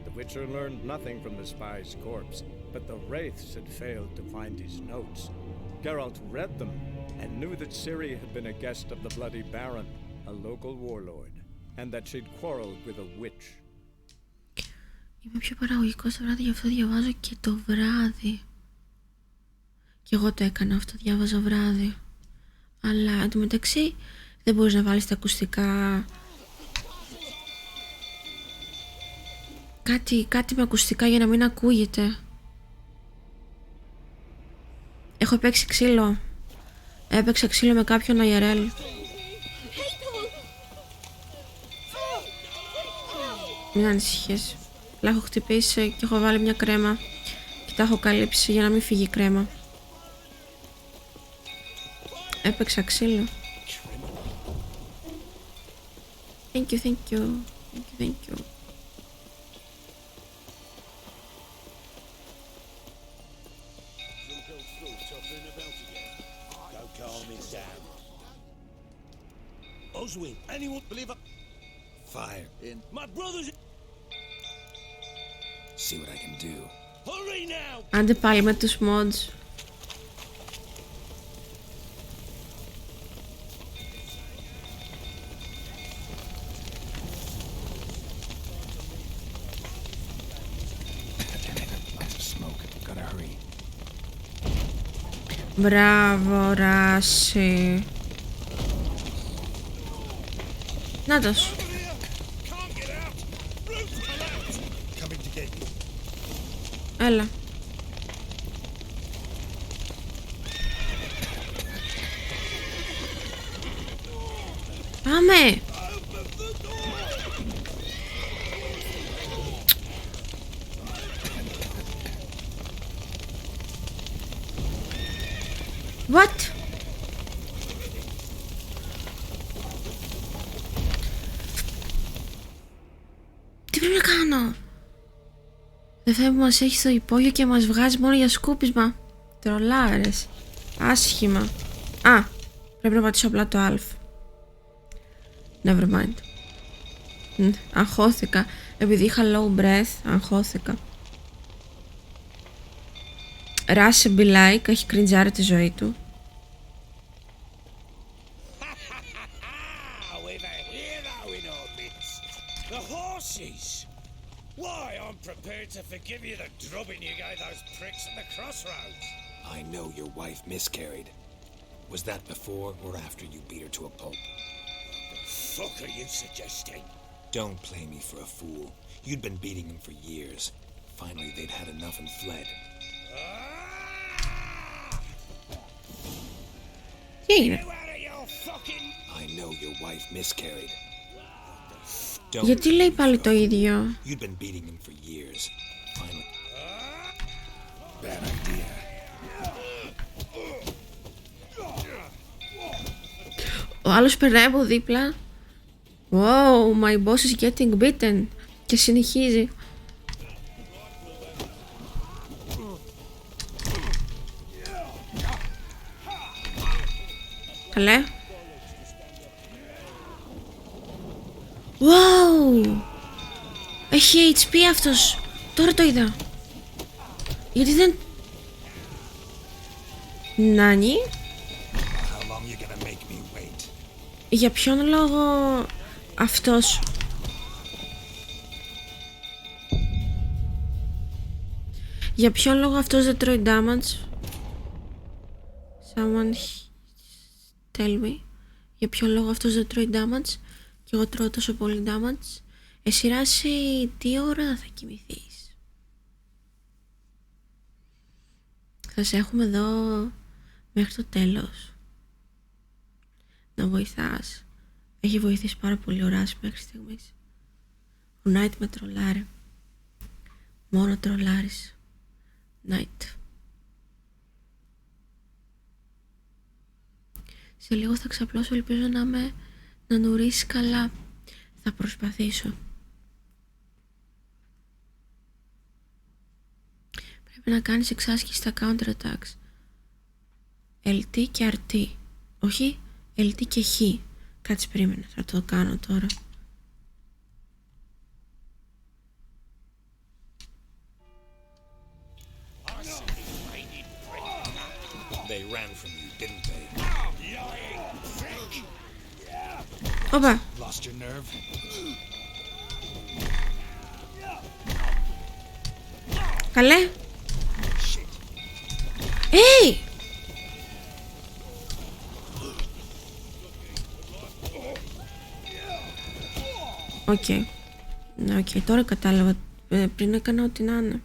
The Witcher learned nothing from the spy's corpse, but the Wraiths had failed to find his notes. Geralt read them and knew that Ciri had been a guest of the Bloody Baron, a local warlord, and that she'd quarreled with a witch. Είμαι πιο παραγωγικός το βράδυ, γι' αυτό διαβάζω και το βράδυ. Και εγώ το έκανα αυτό, διάβαζα βράδυ. Αλλά εντωμεταξύ δεν μπορείς να βάλεις τα ακουστικά. Κάτι με ακουστικά για να μην ακούγεται. Έχω παίξει ξύλο. Έπαιξα ξύλο με κάποιον IRL. Μην ανησυχείς. Αλλά έχω χτυπήσει και έχω βάλει μια κρέμα και τα έχω καλύψει για να μην φύγει η κρέμα. Έπαιξα ξύλο. Thank you. Oswin, anyone believe it? Fire. In my brother's. See what I can do. Hurry now! Άντε πάλι με τους mods. Μπράβο, Ράση. Νάτος. Έλα. Πάμε. What? Τι πρέπει να κάνω? Δεν θα μας έχει στο υπόγειο και μας βγάζει μόνο για σκούπισμα. Τρολάρες. Άσχημα. Α, πρέπει να πατήσω απλά το α. Never mind. Αγχώθηκα. Επειδή είχα low breath, αγχώθηκα. Ράσε μπιλάικ, έχει κριντζάρει τη ζωή του. Why, I'm prepared to forgive you the drubbing you gave those pricks at the crossroads. I know your wife miscarried. Was that before or after you beat her to a pulp? What the fuck are you suggesting? Don't play me for a fool. You'd been beating them for years. Finally, they'd had enough and fled. I know your wife miscarried. Γιατί λέει πάλι το ίδιο? You'd been beating them for years. finally... Bad idea. Ο άλλος περνάει από δίπλα. Wow, my boss is getting beaten. Και συνεχίζει. Καλέ. Wow. Έχει HP αυτός. Τώρα το είδα. Γιατί δεν... Νάνι. Για ποιον λόγο αυτός... Για ποιον λόγο αυτός δεν τρώει damage? Someone tell me. Για ποιον λόγο αυτός δεν τρώει damage και εγώ τρώω τόσο πολύ damage? Εσύ Ράση, τι ώρα θα κοιμηθείς? Θα σε έχουμε εδώ μέχρι το τέλος. Να βοηθάς. Έχει βοηθήσει πάρα πολύ ο Ράση μέχρι στιγμής. Ο Knight με τρολάρει. Μόνο τρολάρεις. Knight. Σε λίγο θα ξαπλώσω, ελπίζω να νουρίσεις καλά. Θα προσπαθήσω. Πρέπει να κάνεις εξάσκηση στα counter attacks. LT και RT. Όχι, LT και H. Κάτσε περίμενε, θα το κάνω τώρα. They ran from you, didn't they? Όπα. Lost your nerve? Καλέ. Hey! Οκ, τώρα κατάλαβα. Πριν έκανα ό,τι να είναι.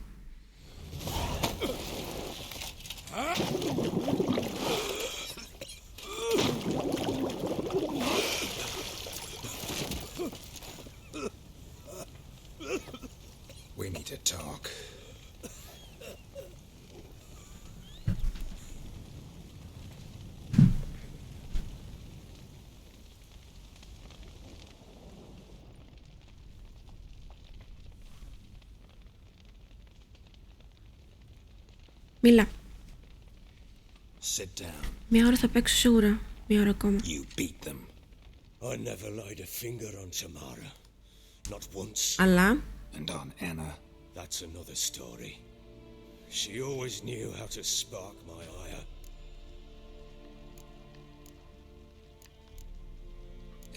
We need to talk. Μίλα. Sit down. Μια ώρα θα παίξω σίγουρα. Μια ώρα ακόμα. You beat them. I never laid a finger on Tamara. Not once. Αλλά... And on Anna. That's another story. She always knew how to spark my ire.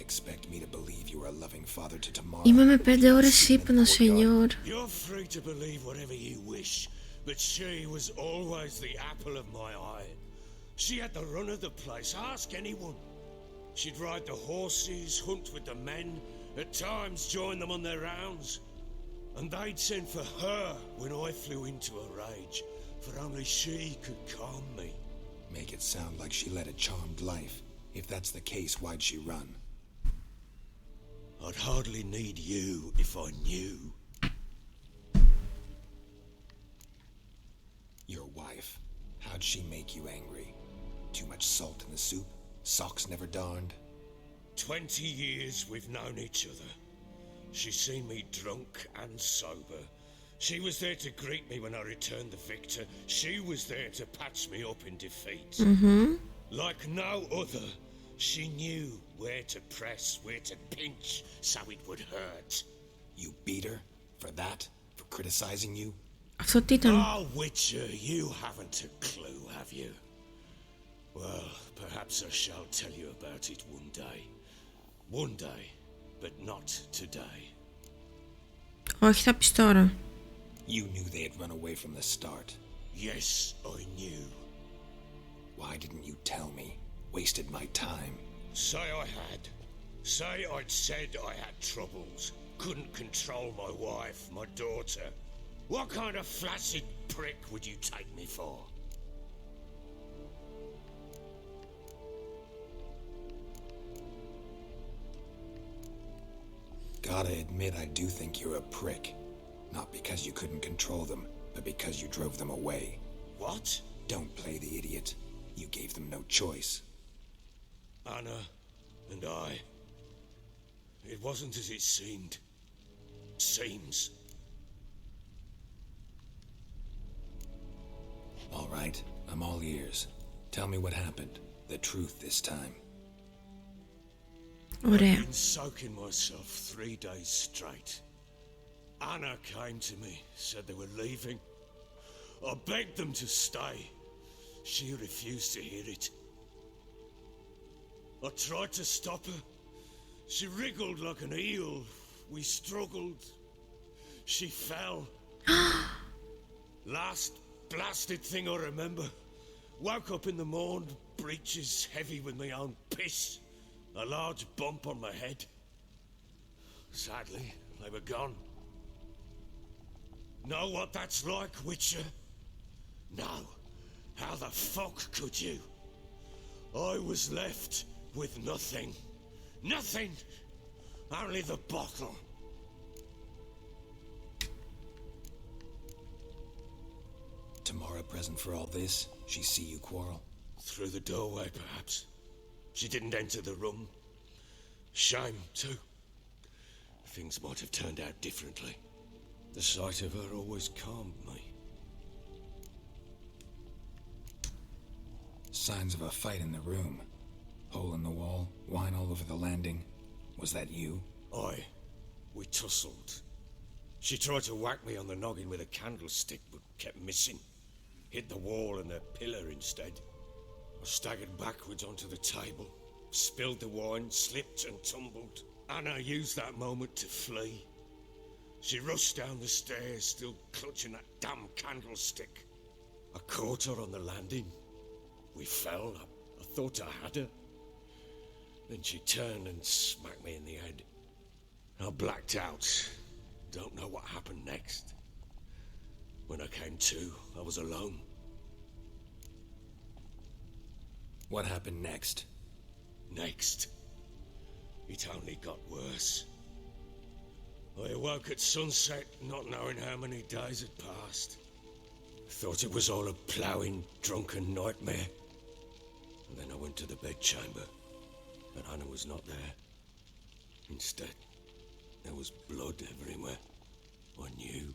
Expect me to believe you are a loving father to Tamara. Είμαι με 5 ώρες ύπνο, σενιόρ. You're free to believe whatever you wish, but she was always the apple of my eye. She had the run of the place, ask anyone. She'd ride the horses, hunt with the men, at times join them on their rounds. And they'd send for her when I flew into a rage, for only she could calm me. Make it sound like she led a charmed life. If that's the case, why'd she run? I'd hardly need you if I knew. Your wife. How'd she make you angry? Too much salt in the soup? Socks never darned? 20 years we've known each other. She's seen me drunk and sober. She was there to greet me when I returned the victor. She was there to patch me up in defeat. Like no other, she knew where to press, where to pinch, so it would hurt. You beat her? For that? For criticizing you? Αυτό τι ήταν? Oh, Witcher, you haven't a clue, have you? Well, perhaps I shall tell you about it one day. One day, but not today. Όχι, θα πεις τώρα. You knew they had run away from the start. Yes, I knew. Why didn't you tell me? Wasted my time. Say I had. Say I'd said I had troubles. Couldn't control my wife, my daughter. What kind of flaccid prick would you take me for? Gotta admit, I do think you're a prick. Not because you couldn't control them, but because you drove them away. What? Don't play the idiot. You gave them no choice. Anna and I. It wasn't as it seemed. Seems. All right, I'm all ears. Tell me what happened. The truth this time. Ωραία. I've been soaking myself 3 days straight. Anna came to me, said they were leaving. I begged them to stay. She refused to hear it. I tried to stop her. She wriggled like an eel. We struggled. She fell. Last blasted thing I remember. Woke up in the morn, breeches heavy with my own piss. A large bump on my head. Sadly, they were gone. Know what that's like, Witcher? No. How the fuck could you? I was left with nothing. Nothing! Only the bottle. Tamara present for all this? She see you quarrel? Through the doorway, perhaps. She didn't enter the room. Shame, too. Things might have turned out differently. The sight of her always calmed me. Signs of a fight in the room. Hole in the wall, wine all over the landing. Was that you? Aye. We tussled. She tried to whack me on the noggin with a candlestick, but kept missing. Hit the wall and a pillar instead. I staggered backwards onto the table, spilled the wine, slipped and tumbled. Anna used that moment to flee. She rushed down the stairs, still clutching that damn candlestick. I caught her on the landing. We fell. I thought I had her. Then she turned and smacked me in the head. I blacked out. Don't know what happened next. When I came to, I was alone. What happened next? Next? It only got worse. I awoke at sunset, not knowing how many days had passed. Thought it was all a ploughing, drunken nightmare. And then I went to the bedchamber, but Anna was not there. Instead, there was blood everywhere. I knew.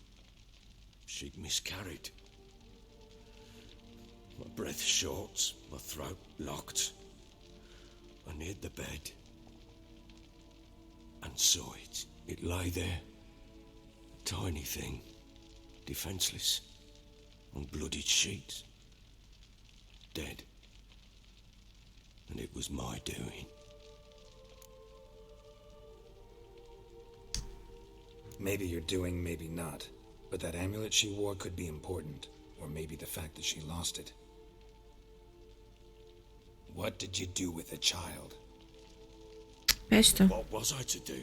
She'd miscarried. My breath short, my throat locked. I neared the bed and saw it. It lay there, a tiny thing, defenseless, on bloodied sheets, dead. And it was my doing. Maybe you're doing, maybe not. But that amulet she wore could be important. Or maybe the fact that she lost it. What did you do with the child? What was I to do?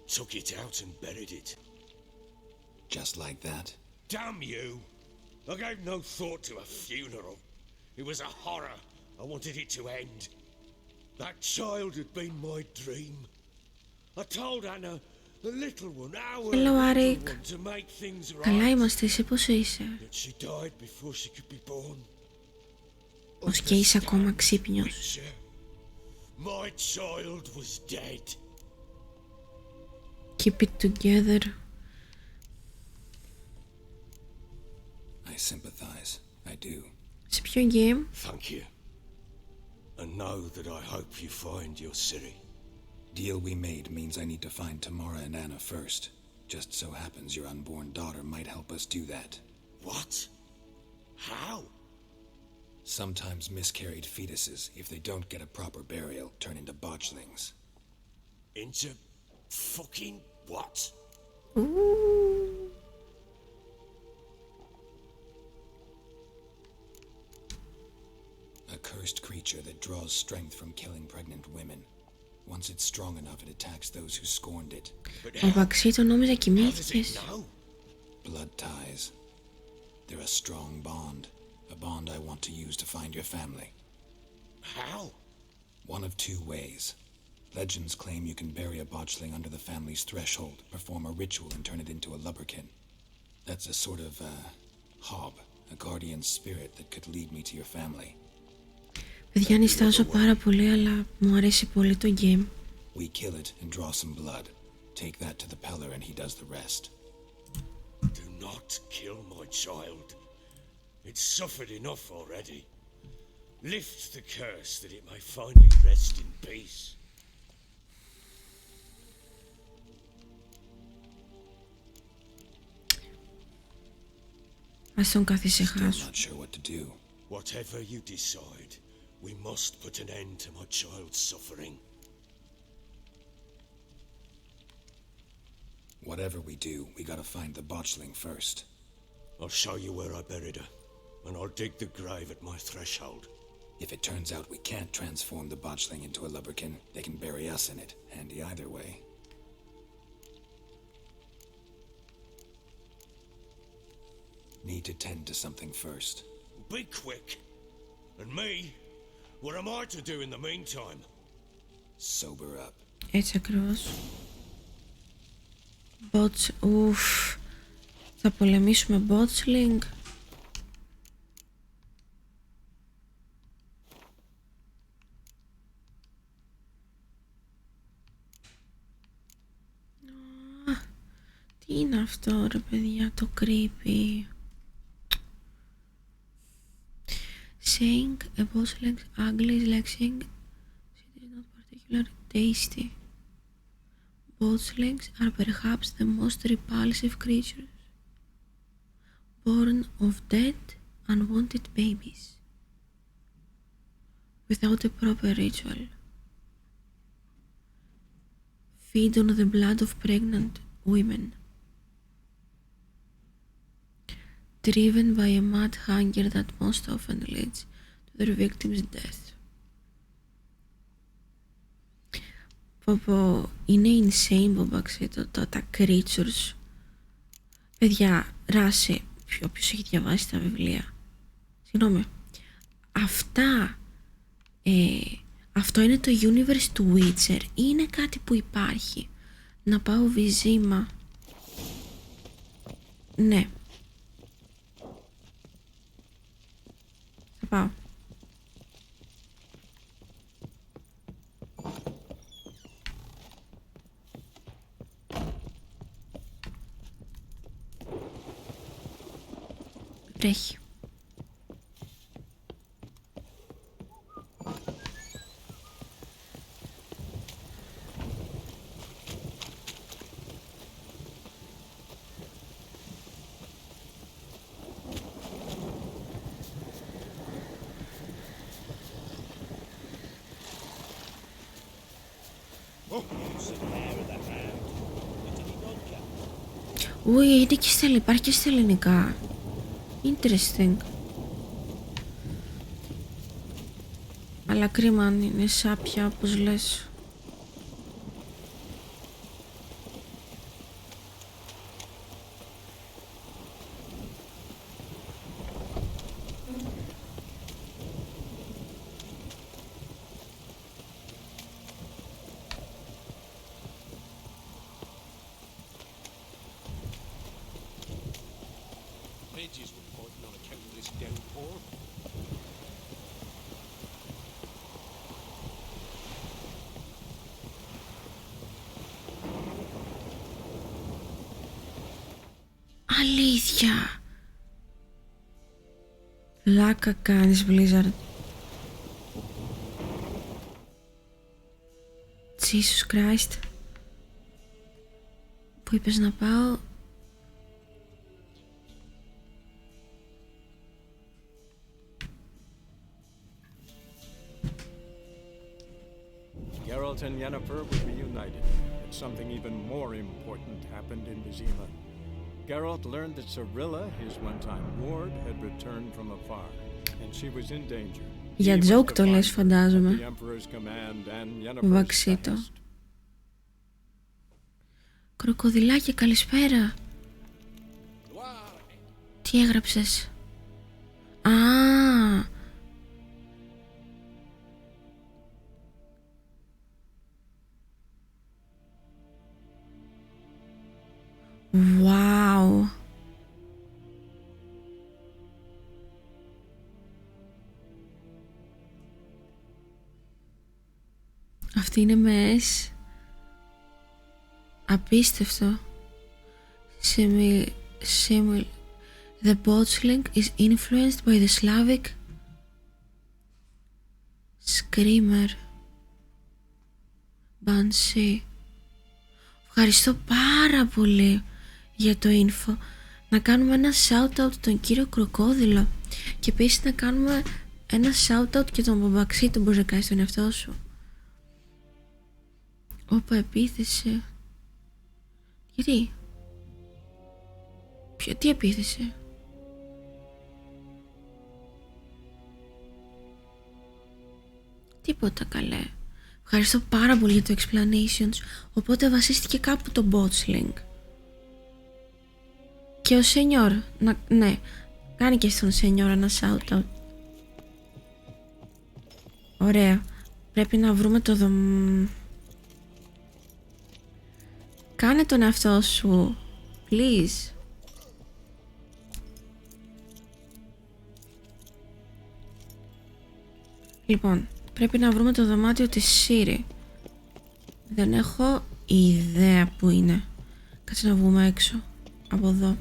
Took it out and buried it. Just like that? Damn you! I gave no thought to a funeral. It was a horror. I wanted it to end. That child had been my dream. I told Anna, the little one, our Hello, little Arik. one, to make things right. Καλά είμαστε, εσύ πώς είσαι? But she died before she could be born. Ως και είσαι ακόμα ξύπνιος. My child was dead. Keep it together. I sympathize. I do. Σε ποιο game? Thank you. And know that I hope you find your Ciri. Deal we made means I need to find Tamara and Anna first. Just so happens your unborn daughter might help us do that. What? How? Sometimes miscarried fetuses, if they don't get a proper burial, turn into botchlings. Into fucking what? Ooh. A cursed creature that draws strength from killing pregnant women. Once it's strong enough, it attacks those who scorned it. Ο Βαξί το νόμιζα κοιμήθηκες. Blood ties. They're a strong bond. A bond I want to use to find your family. How? One of two ways. Legends claim you can bury a botchling under the family's threshold, perform a ritual and turn it into a lubberkin. That's a sort of, hob, a guardian spirit that could lead me to your family. Παιδιά, νιστάζω πάρα πολύ, αλλά μου αρέσει πολύ το game. We kill it and draw some blood. Take that to the Peller and he does the rest. Do not kill my child. It's suffered enough already. Lift the curse that it may finally rest in peace. Ας τον καθησυχάσω. Not sure what to do. Whatever you decide, we must put an end to my child's suffering. Whatever we do, we gotta find the botchling first. I'll show you where I buried her, and I'll dig the grave at my threshold. If it turns out we can't transform the botchling into a lubberkin, they can bury us in it. Handy either way. Need to tend to something first. Be quick. And me? What am I to do in the meantime? Sober up. Έτσι ακριβώς. Ουφ. Θα πολεμήσουμε botchling. Τι είναι αυτό ρε παιδιά, το creepy. Saying a botchling's ugly is like saying it is not particularly tasty. Botchlings are perhaps the most repulsive creatures, born of dead, unwanted babies, without a proper ritual. Feed on the blood of pregnant women, driven by a mad hunger that most often leads to their victims' death. Είναι insane Μπομπαξί τα creatures. Παιδιά, Ράσε, όποιος έχει διαβάσει τα βιβλία, συγγνώμη, αυτό είναι το universe του Witcher ή είναι κάτι που υπάρχει? Να πάω βυζίμα. Ναι, θα πάω. Βρέχει. Ουι, είναι και υπάρχει και στα ελληνικά. Interesting. Αλλά κρίμα αν είναι σάπια, όπως λες. Pages reporting on account of this downpour. Αλήθεια. Λάκα κάνεις, Blizzard. Jesus Christ. Που είπες να πάω? Geralt and Yennefer would be united, but something even more important happened in Vizima. Geralt learned that Cirilla, his one-time ward, had returned from afar, and she was in danger. Για τζόκ το λες, φαντάζομαι. Βαξίτο. Κροκοδιλάκι, καλησπέρα. Τι έγραψες? Α, Wow. Αυτή είναι με S. Απίστευτο. The botchling is influenced by the Slavic screamer Banshee. Ευχαριστώ πάρα πολύ για το info. Να κάνουμε ένα shout-out τον κύριο Κροκόδιλο και επίσης να κάνουμε ένα shout-out και τον Μπομπαξί, τον μπορείς να κάνεις τον εαυτό σου. Όπα, επίθεση. Γιατί? Τι επίθεση? Τίποτα, καλέ. Ευχαριστώ πάρα πολύ για το explanations. Οπότε βασίστηκε κάπου το botchling. Και ο Σενιόρ, ναι, κάνει και στον Σενιόρ ένα shout-out. Ωραία. Πρέπει να βρούμε το Κάνε τον εαυτό σου, please. Λοιπόν, πρέπει να βρούμε το δωμάτιο της Σύρι. Δεν έχω ιδέα που είναι. Κάτσε να βγούμε έξω από εδώ.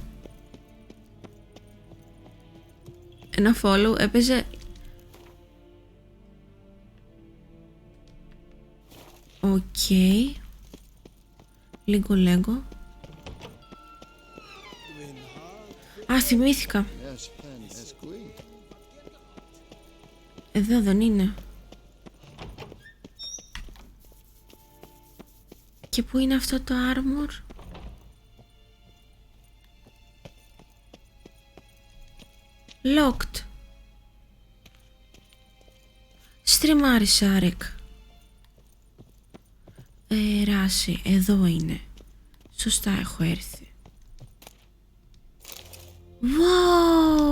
Ένα follow έπαιζε. Οκ. Λίγο. Α, θυμήθηκα. Εδώ δεν είναι? Και πού είναι αυτό το armor? Locked. Στριμάρι Σάρεκ. Ράση, εδώ είναι. Σωστά έχω έρθει. Wow!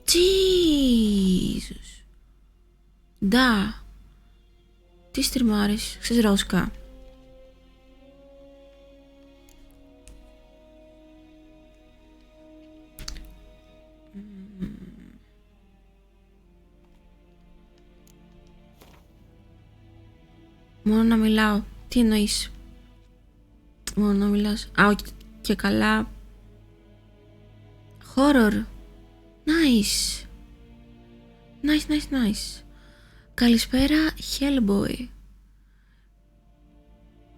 Jesus. Ντα. Τι στριμάρεις, ξέρεις ρώσικα? Μόνο να μιλάω. Τι εννοείς? Μόνο να μιλάς? Α, όχι, και καλά. Horror. Nice. Nice. Καλησπέρα, Hellboy.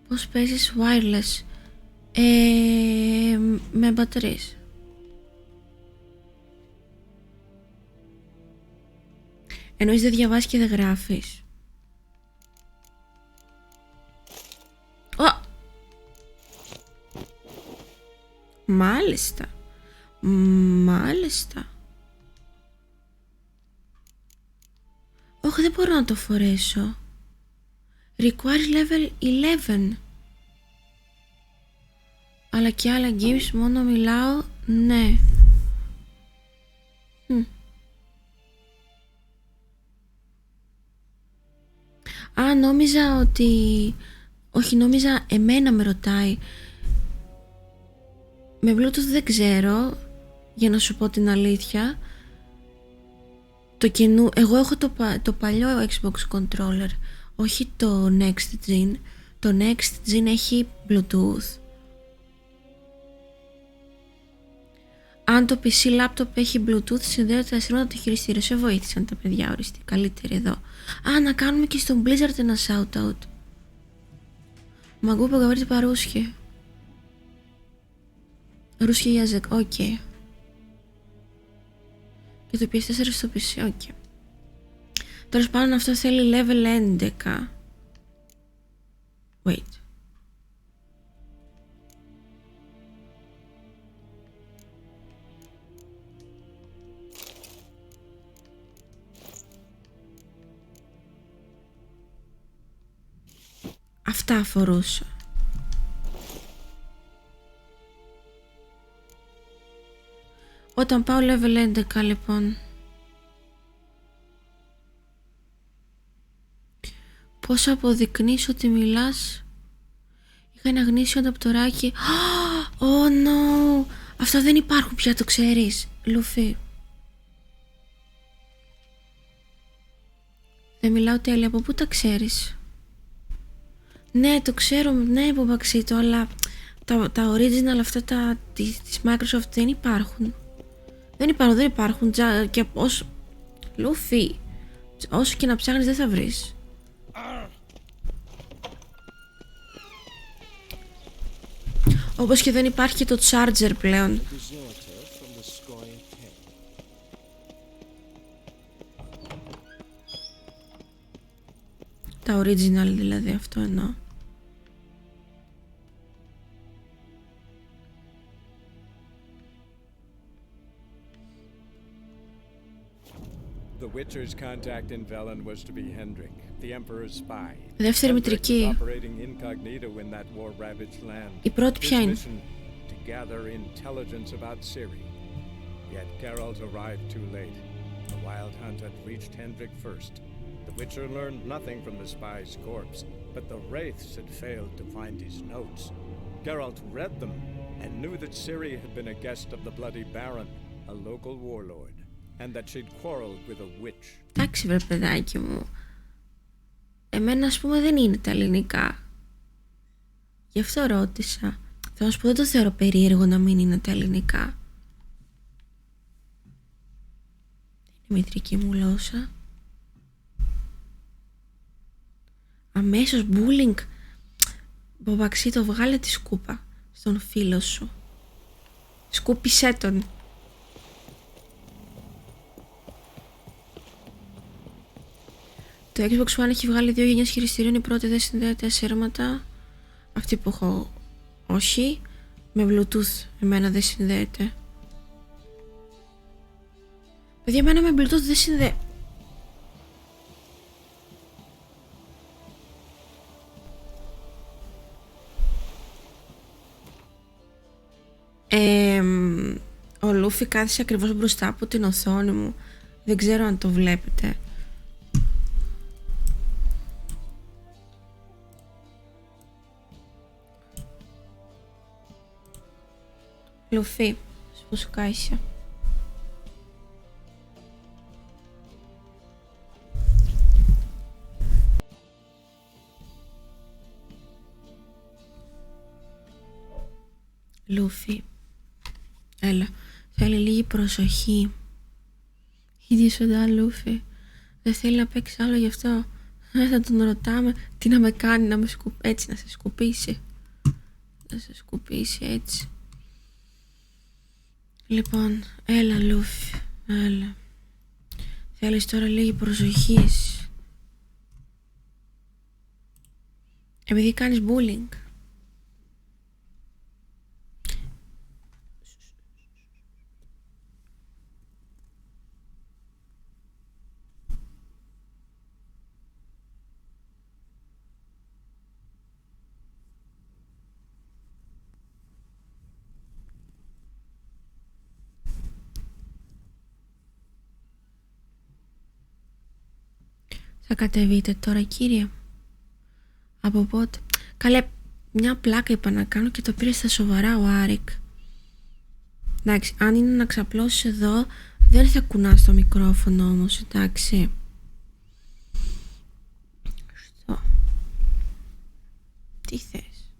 Πώς παίζεις wireless? Με μπαταρίες. Εννοείς δεν διαβάζεις και δεν γράφεις? Μάλιστα. Όχι, δεν μπορώ να το φορέσω. Requires level 11. Αλλά και άλλα games μόνο μιλάω, ναι. Α, νόμιζα ότι... Όχι, νόμιζα εμένα με ρωτάει. Με Bluetooth δεν ξέρω, για να σου πω την αλήθεια. Εγώ έχω το παλιό Xbox controller, όχι το Next Gen. Το Next Gen έχει Bluetooth. Αν το PC laptop έχει Bluetooth, συνδέεται ασύρματα το χειριστήριο. Σε βοήθησαν τα παιδιά, οριστεί. Καλύτερη εδώ. Α, να κάνουμε και στον Blizzard ένα shout-out. Могу поговорить по-русски. Ρούσικη язык, οκ. Και το PS4 στο PC, οκ. Τέλος πάντων, αυτό θέλει level 11. Wait. Αυτά αφορούσα. Όταν πάω level 11 λοιπόν. Πώς αποδεικνύεις ότι μιλάς? Είχα ένα γνήσιο ανταπτοράκι. Oh no! Αυτά δεν υπάρχουν πια, το ξέρεις, Λούφι. Δεν μιλάω τέλεια, από πού τα ξέρεις? Ναι, το ξέρω, ναι, Μπομπαξίτο, αλλά τα original αυτά της Microsoft δεν υπάρχουν. Δεν υπάρχουν, και όσο... Λούφι, όσο και να ψάχνεις δεν θα βρεις. Όπως και δεν υπάρχει και το charger πλέον. Τα original δηλαδή, αυτό εννοώ. The Witcher's contact in Velen was to be Hendrik, the Emperor's spy. Δεύτερη μητρική. Operating incognito in that war-ravaged land. Η πρώτη ποια είναι? To gather intelligence about Ciri. Yet Geralt arrived too late. The Wild Hunt had reached Hendrik first. The Witcher learned nothing from the spy's corpse, but the Wraiths had failed to find his notes. Geralt read them and knew that Ciri had been a guest of the Bloody Baron, a local warlord, and that she'd quarreled with a witch. Εντάξει βρε παιδάκι μου. Εμένα ας πούμε δεν είναι τα ελληνικά. Γι' αυτό ρώτησα. Θα σου πω, δεν το θεωρώ περίεργο να μην είναι τα ελληνικά. Είναι η μητρική μου γλώσσα. Αμέσως bullying. Μπομπαξίτο, βγάλε τη σκούπα στον φίλο σου. Σκούπισέ τον. Το Xbox One έχει βγάλει 2 γενιές χειριστηρίων. Η πρώτη δεν συνδέεται ασύρματα. Αυτή που έχω όχι. Με Bluetooth εμένα δεν συνδέεται. Παιδιά, εμένα με Bluetooth δεν συνδέεται. Ο Λούφι κάθισε ακριβώς μπροστά από την οθόνη μου. Δεν ξέρω αν το βλέπετε. Λούφι, σπουσκάισε. Λούφι, έλα, θέλει λίγη προσοχή. Ίδιος Λούφι, δεν θέλει να παίξει άλλο, γι' αυτό θα τον ρωτάμε τι να με κάνει, να με έτσι, να σε σκουπίσει. Να σε σκουπίσει έτσι. Λοιπόν, έλα Λούφι, έλα. Θέλεις τώρα λίγη προσοχή. Επειδή κάνεις bullying. Θα κατεβείτε τώρα, κύριε? Από πότε? Καλέ, μια πλάκα είπα να κάνω και το πήρε στα σοβαρά ο Άρικ. Εντάξει, αν είναι να ξαπλώσεις εδώ, δεν θα κουνάς το μικρόφωνο όμως, εντάξει. Στο. Τι θες?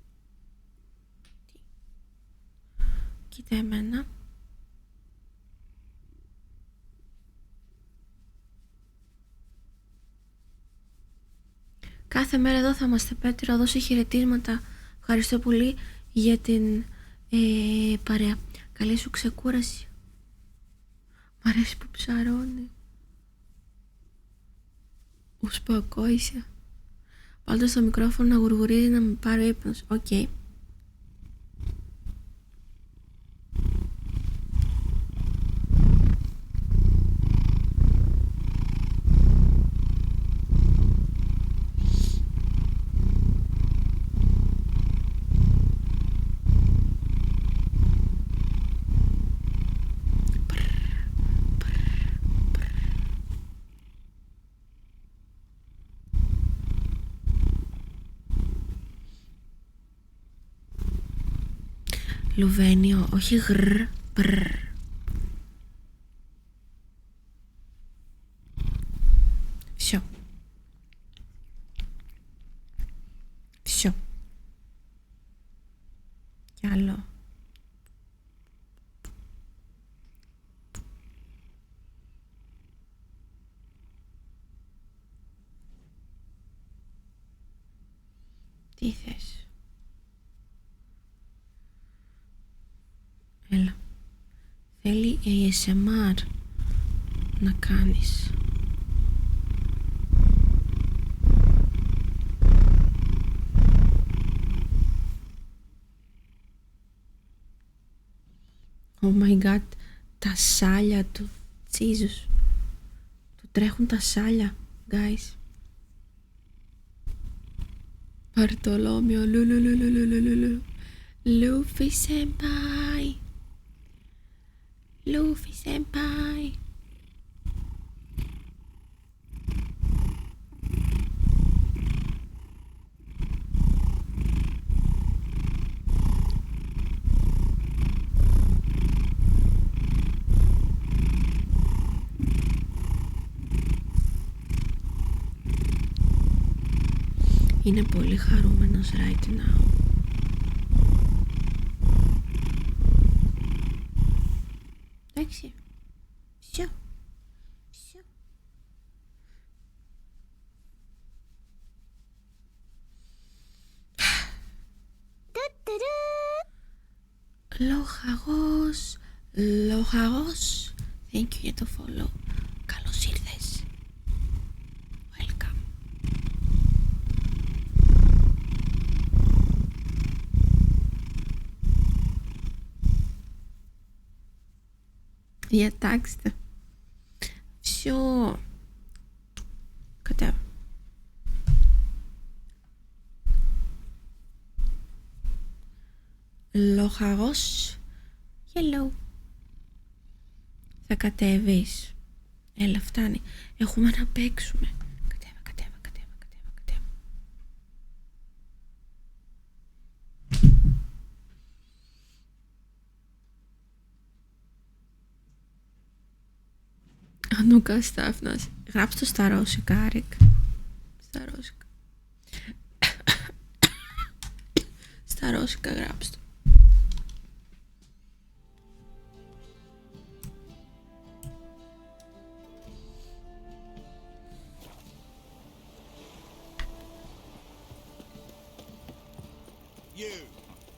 Κοίτα εμένα. Κάθε μέρα εδώ θα είμαστε, Πέτρο, δώσε χαιρετίσματα. Ευχαριστώ πολύ για την παρέα. Καλή σου ξεκούραση. Μ' αρέσει που ψαρώνει. Ουσποκόησε. Βάλτε στο μικρόφωνο να γουργουρίζει, να με πάρει ο ύπνος. Οκ. Λουβένιο, όχι γρ, πρ. Всё. Всё. Κι άλλο. Τι θες? Έλα. Θέλει ASMR να κάνεις. Oh my god, τα σάλια του. Jesus. Του τρέχουν τα σάλια, guys. Μπαρτολόμιο, λουλουλουλουλουλουλου. Λούφι σενπάι. Λούφι σενπάι. Είναι πολύ χαρούμενος right now. Εντάξει. Всё. Всё. Λοχαγός. Λοχαγός. Thank you για το follow. Καλώς ήρθες. Welcome. Διατάξτε. Всё. Κατέβα. Λοχαγός. Hello. Θα κατέβεις. Έλα, φτάνει. Έχουμε να παίξουμε. Κατέβα, κατέβα, κατέβα, κατέβα, κατέβα. Ανούκα Στάφνας. Γράψτε το στα ρώσικα, Άρικ. Στα ρώσικα. Στα ρώσικα γράψτε. You,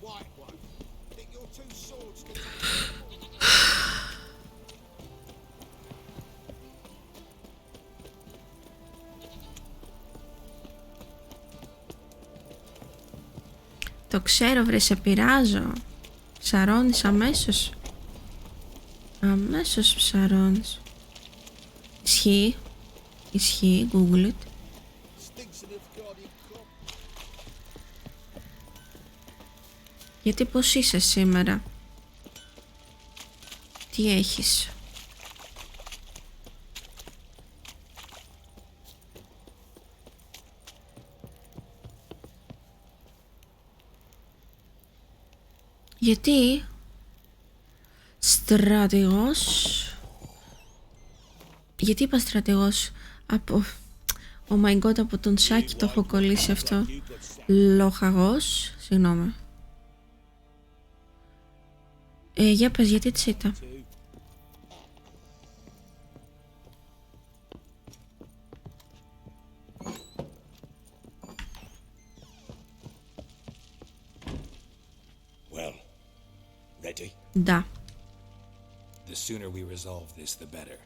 white one, think your two swords can Το ξέρω, βρε, σε πειράζω. Ψαρώνεις αμέσως. Αμέσως ψαρώνεις. Ισχύει. Ισχύει, Google it. Γιατί πώς είσαι σήμερα? Τι έχεις? Γιατί? Στρατηγός. Γιατί είπα στρατηγός? Από... Oh my god, από τον Σάκη το έχω κολλήσει αυτό. Λοχαγός. Συγγνώμη. Για πες, γιατί της ήταν? Well, ready? Да. The sooner we resolve this, the better.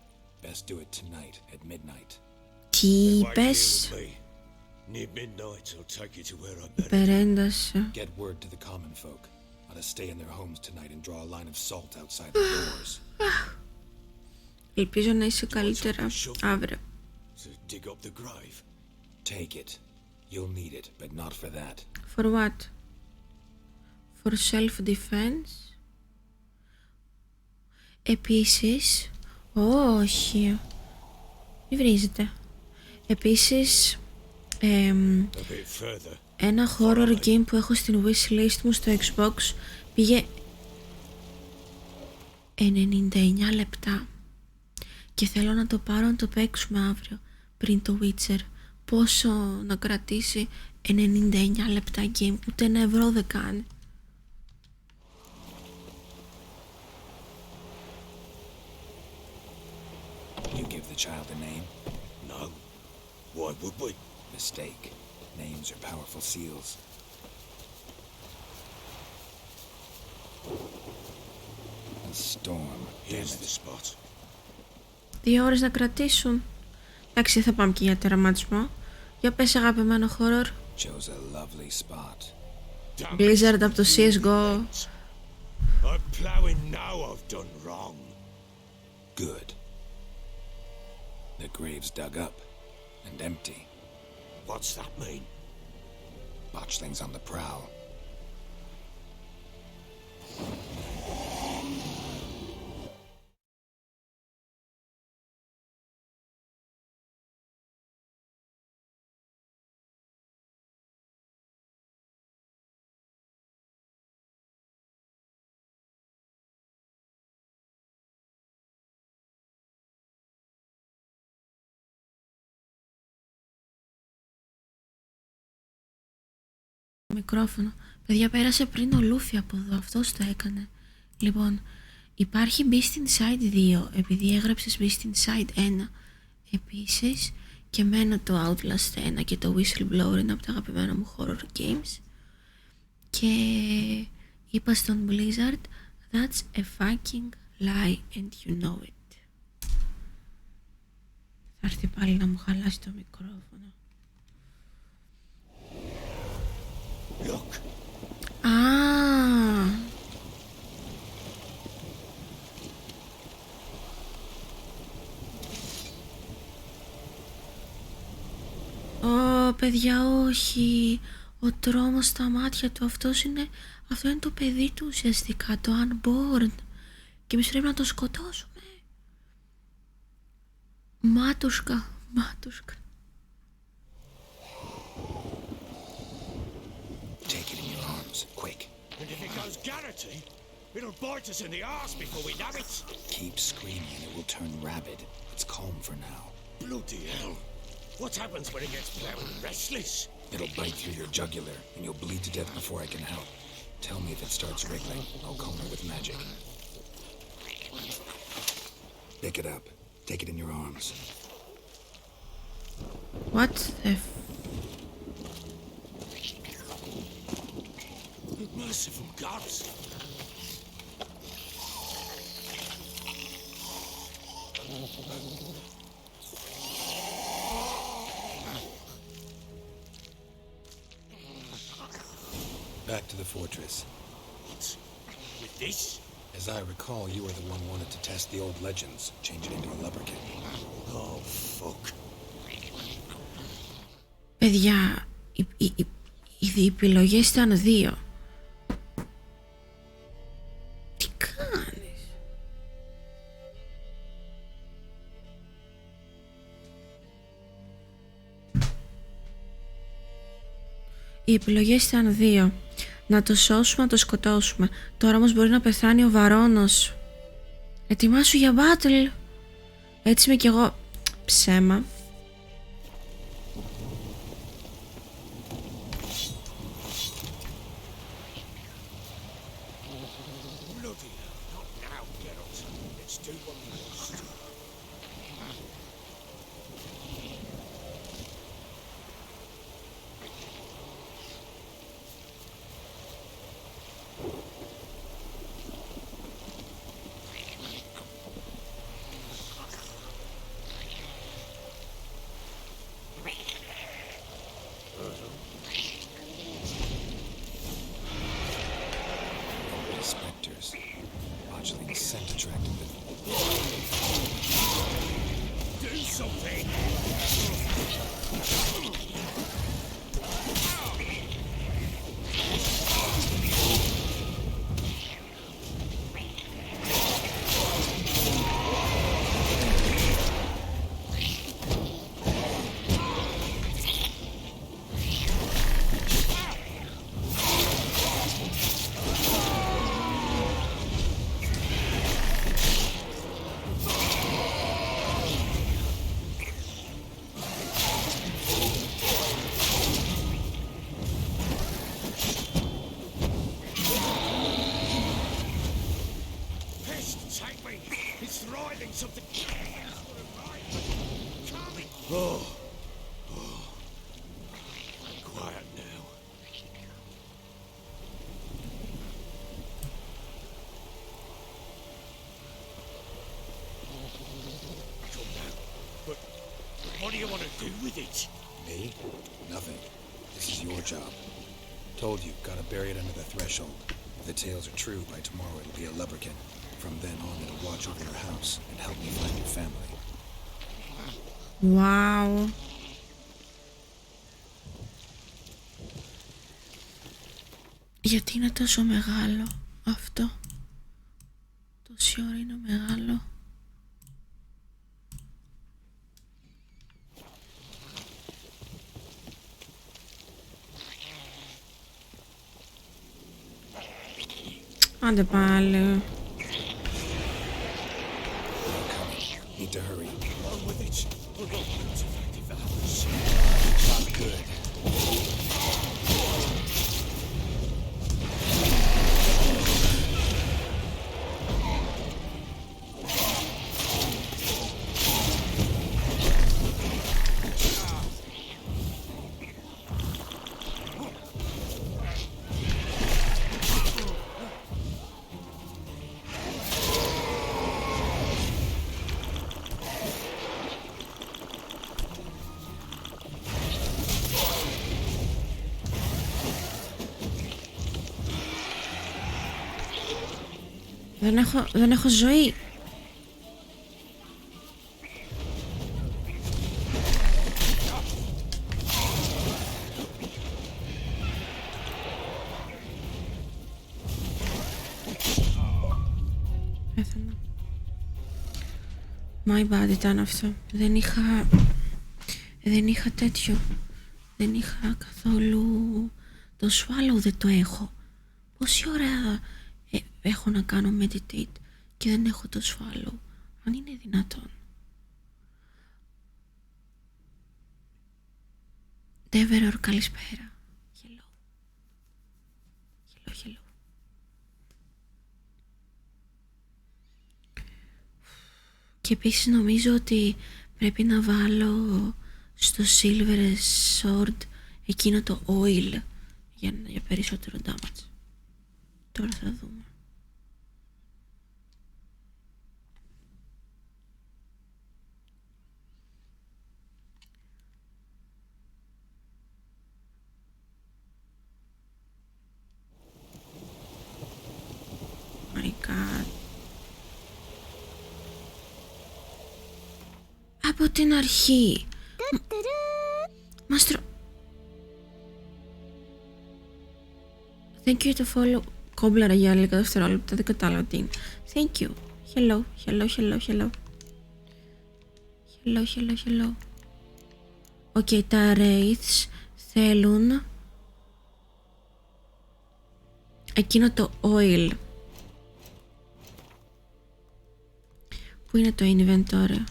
Best do it tonight at midnight. Τι είπες? Near midnight, I'll take you to where I better. Περέντασε. Get word to the common folk. Ought to stay in their homes tonight and draw a line of salt outside the doors. Ελπίζω να είσαι καλύτερα αύριο. To dig up the grave. Take it. You'll need it, but not for that. For what? For self-defense? Επίσης, όχι, μη βρίζετε. Επίσης, ένα horror game που έχω στην wishlist μου στο Xbox πήγε 99 λεπτά και θέλω να το πάρω να το παίξουμε αύριο πριν το Witcher. Πόσο να κρατήσει 99 λεπτά game, ούτε €1 δεν κάνει. You give the child a name? No. Why would we? Mistake. Names are powerful seals. A storm. Here's the spot. 2 ώρες να κρατήσουν. Εντάξει, θα πάμε και για τερματισμό. Για πες αγαπημένο horror. Chose a lovely spot. Blizzard από το CSGO. I'm plowing now I've done wrong. Good. The grave's dug up and empty. What's that mean? Botchling's on the prowl. Μικρόφωνο. Παιδιά, πέρασε πριν ο Λούφι από εδώ. Αυτός το έκανε. Λοιπόν, υπάρχει Beast Inside 2, επειδή έγραψες Beast Inside 1 επίσης, και εμένα το Outlast 1 και το Whistleblower είναι από τα αγαπημένα μου horror games. Και είπα στον Blizzard, that's a fucking lie and you know it. Θα έρθει πάλι να μου χαλάσει το μικρόφωνο. Look. Ah. Παιδιά, όχι. Ο τρόμος στα μάτια του. Αυτό είναι το παιδί του ουσιαστικά, το Unborn. Και εμείς πρέπει να το σκοτώσουμε. Μάτουσκα. Take it in your arms, quick. And if it goes Garrity, it'll bite us in the arse before we know it. Keep screaming and it will turn rabid. It's calm for now. Bloody hell. What happens when it gets plowed and restless? It'll bite through your jugular and you'll bleed to death before I can help. Tell me if it starts wriggling. I'll calm it with magic. Pick it up. Take it in your arms. What the Merciful gods. Back to the fortress. What? With this? As I recall, you were the one wanted to test the old legends, change it into a lubberkin. Oh, fuck. Παιδιά, οι επιλογές ήταν 2. Τι κάνεις? Οι επιλογές ήταν 2. Να το σώσουμε, να το σκοτώσουμε. Τώρα όμως μπορεί να πεθάνει ο Βαρώνος. Ετοιμάσου για battle. Έτσι είμαι κι εγώ. Ψέμα. Quiet now. Come now. But what do you want to do with it? Me? Nothing. This is your job. Told you, gotta bury it under the threshold. If the tales are true, by tomorrow it'll be a lubberkin. From then on, it'll watch over your house and help me find your family. Wow. Γιατί είναι τόσο μεγάλο αυτό? Τόση ώρα είναι μεγάλο. Άντε πάλι. Need to hurry. On with it. We're not going to effective hours. Not good. Δεν έχω ζωή. Πέθανα. My bad ήταν αυτό. Δεν είχα τέτοιο. Δεν είχα καθόλου. Το swallow δεν το έχω. Πόση ώρα έχω να κάνω meditate και δεν έχω το swallow? Αν είναι δυνατόν. Deveror, καλησπέρα. Hello. Και επίσης νομίζω ότι πρέπει να βάλω στο Silver Sword εκείνο το oil για περισσότερο damage. Τώρα θα δούμε. My God. Από την αρχή. Μάστρο. Thank you to follow. Κόμπλαρα για λίγα δευτερόλεπτα, δεν κατάλαβα τι είναι. Thank you. Hello. Okay, τα wraiths θέλουν εκείνο το oil. Πού είναι το inventory?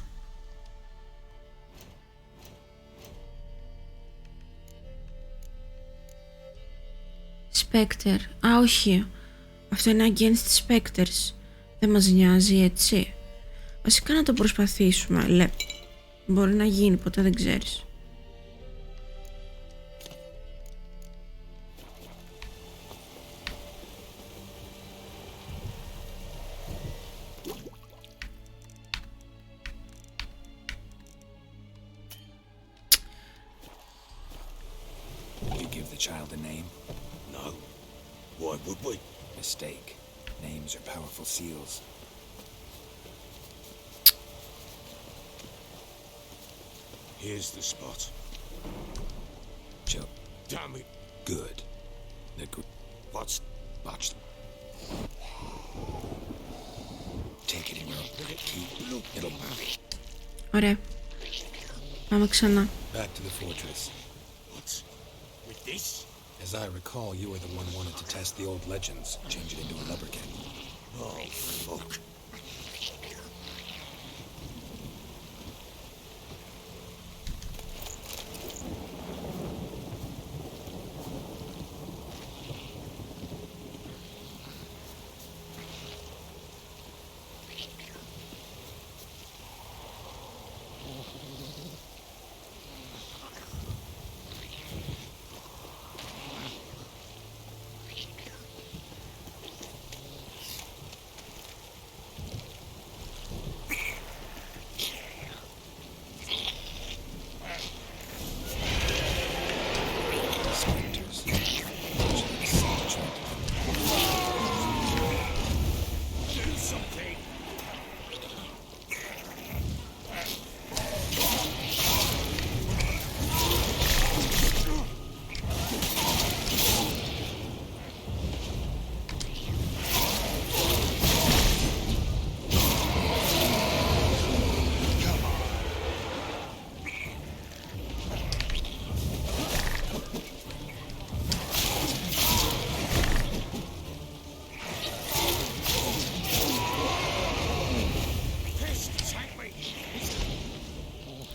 Spectre. Α, όχι. Αυτό είναι against specters. Δεν μας νοιάζει, έτσι. Βασικά να το προσπαθήσουμε. Μπορεί να γίνει, ποτέ δεν ξέρεις. Child a name? No. Why would we? Mistake. Names are powerful seals. Here's the spot. Joe. Damn it. Good. What's botched? Take it in your key. It'll move. Ωραία. Πάμε ξανά. Back to the fortress. This? As I recall, you were the one who wanted to test the old legends, change it into a lubberkin. Oh, fuck.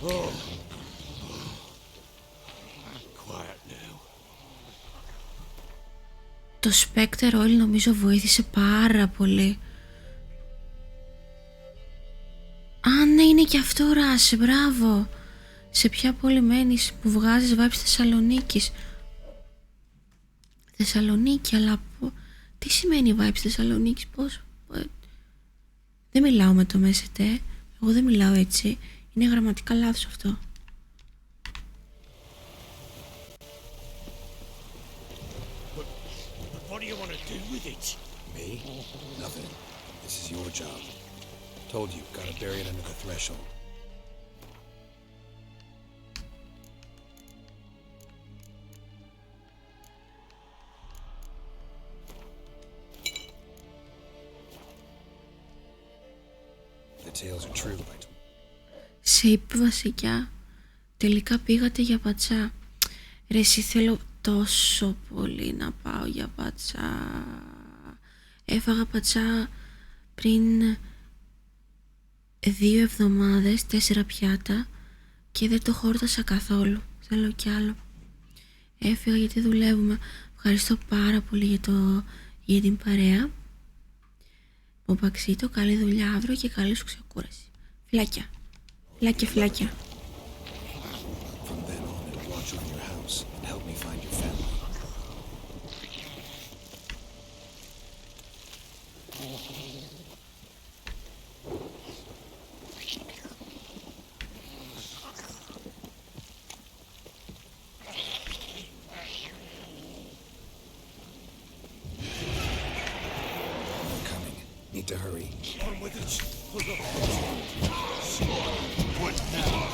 Oh. Quiet now. Το Spectre Oil νομίζω βοήθησε πάρα πολύ. Α, ναι, είναι και αυτό, Ράση, μπράβο. Σε ποια πόλη μένεις που βγάζεις vibes Θεσσαλονίκης? Θεσσαλονίκη, αλλά τι σημαίνει vibes Θεσσαλονίκης, πώς? Δεν μιλάω με το μέσετε, εγώ δεν μιλάω έτσι. Είναι γραμματικά λάθος αυτό. What do you want to do with it? Me? Nothing. This is your job. Told you, gotta bury it under the threshold. The tales are true, right? Σε είπε βασιλιά, τελικά πήγατε για πατσά. Ρε, εσύ θέλω τόσο πολύ να πάω για πατσά. Έφαγα πατσά πριν 2 εβδομάδες, 4 πιάτα και δεν το χόρτασα καθόλου. Θέλω κι άλλο. Έφυγα γιατί δουλεύουμε. Ευχαριστώ πάρα πολύ για την παρέα. Ποπαξίτο, καλή δουλειά αύριο και καλή σου ξεκούραση. Φυλάκια. Φυλάκια, φυλάκια. From then on, it'll watch over your house and help me find your family. I'm coming. Need to hurry. On with it. What now?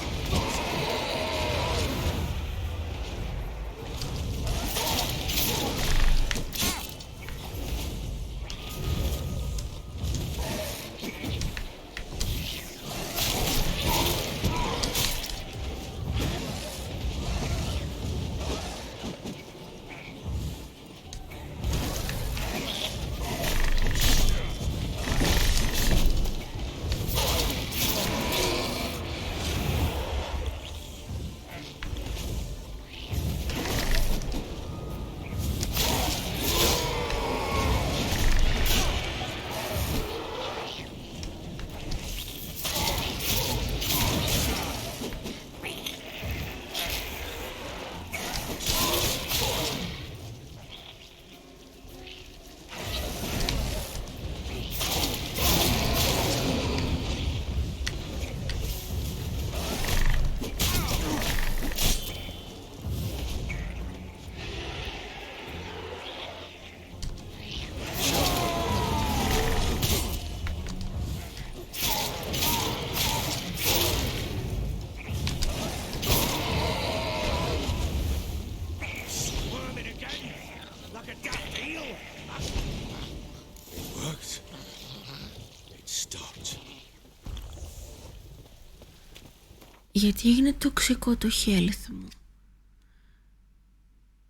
Γιατί έγινε τοξικό το health μου.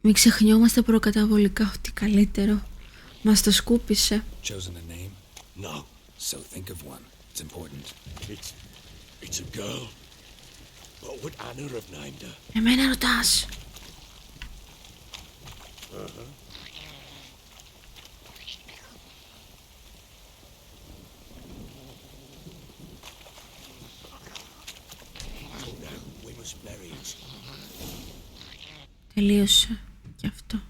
Μην ξεχνιόμαστε προκαταβολικά ότι καλύτερο. Μας το σκούπισε. Chosen a name? No. So think of one. It's important. It's a girl. What would Anna have named her? Εμένα ρωτάς. Τελείωσε κι αυτό.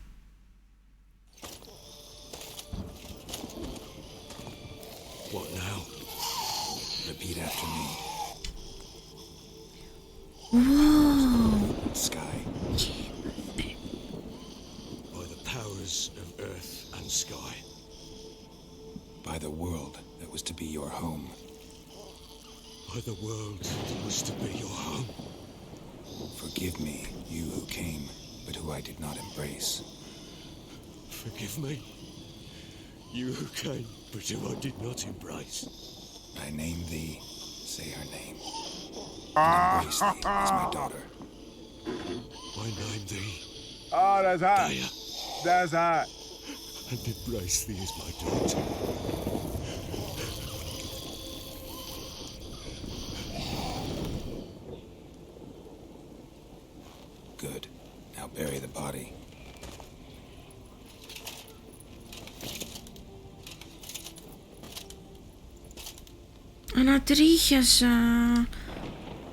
What now? Repeat after me. Whoa. Sky. By the powers of earth and sky. By the world that was to be your home. By the world that was to be your home. Forgive me, you who came, but who I did not embrace. Forgive me, you who came, but who I did not embrace. I name thee, say her name, and embrace thee as my daughter. I name thee. Oh, that's hot. Dea, That's hot. and embrace thee as my daughter. Good. Now bury the body. Ανατρίχιασα.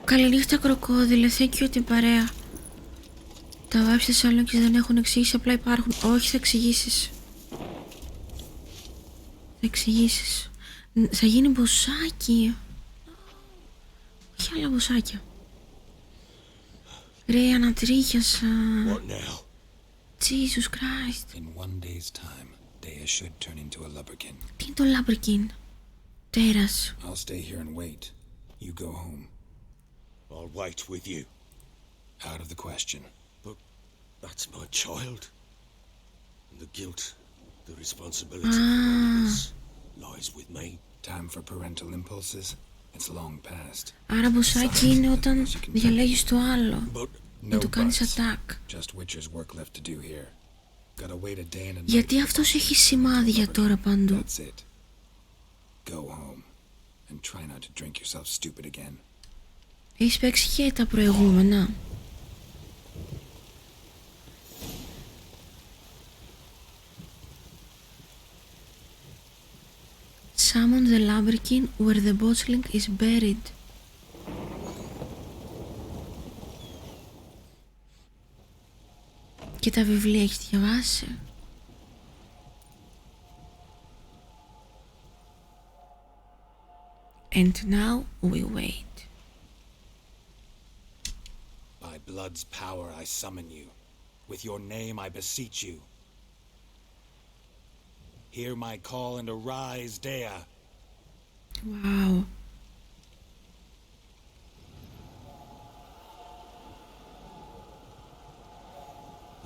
Καληνύχτα κροκόδιλε, thank you την παρέα. Τα vibes της Θεσσαλονίκης δεν έχουν εξήγηση, απλά υπάρχουν. Όχι, θα εξηγήσεις. Θα εξηγήσεις. Θα γίνει μποσάκι. Όχι άλλα μποσάκια. Ρε, ανατρίχιασα. What now? Jesus Christ. In one day's time, Dea should turn into a lubberkin. Τι είναι το λάμπρικιν? Τέρας. I'll stay here and wait. You go home. I'll wait with you. Out of the question. But that's my child. And the guilt, the responsibility for all this lies with me. Time for parental impulses? It's long past. Άρα μποσάκι είναι όταν διαλέγεις το άλλο. Να του κάνεις attack. Just Witcher's work left to do here. Gotta wait a day and a night. Γιατί αυτός έχει σημάδια τώρα παντού. That's it. Go home and try not to drink yourself stupid again. Έχεις παίξει και τα προηγούμενα. Summon the Lambrekin where the botchling is buried. Και τα βιβλία έχεις διαβάσει? And now we wait. By blood's power I summon you. With your name I beseech you. Hear my call and arise, Dea. Wow.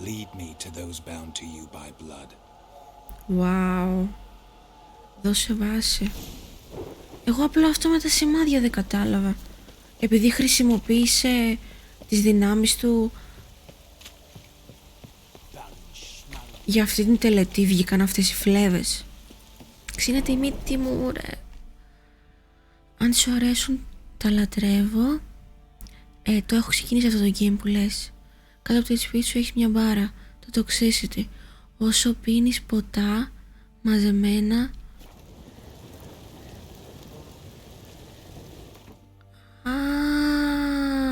Lead me to those bound to you by blood. Wow. Δώσε βάση. Εγώ απλά αυτό με τα σημάδια δεν κατάλαβα. Επειδή χρησιμοποίησε τις δυνάμεις του για αυτή την τελετή, βγήκαν αυτές οι φλέβες. Ξύνεται η μύτη μου, ρε. Αν σου αρέσουν, τα λατρεύω. Το έχω ξεκινήσει αυτό το game που λες. Κάτω από το HP σου έχεις μια μπάρα, το toxicity. Όσο πίνεις ποτά μαζεμένα,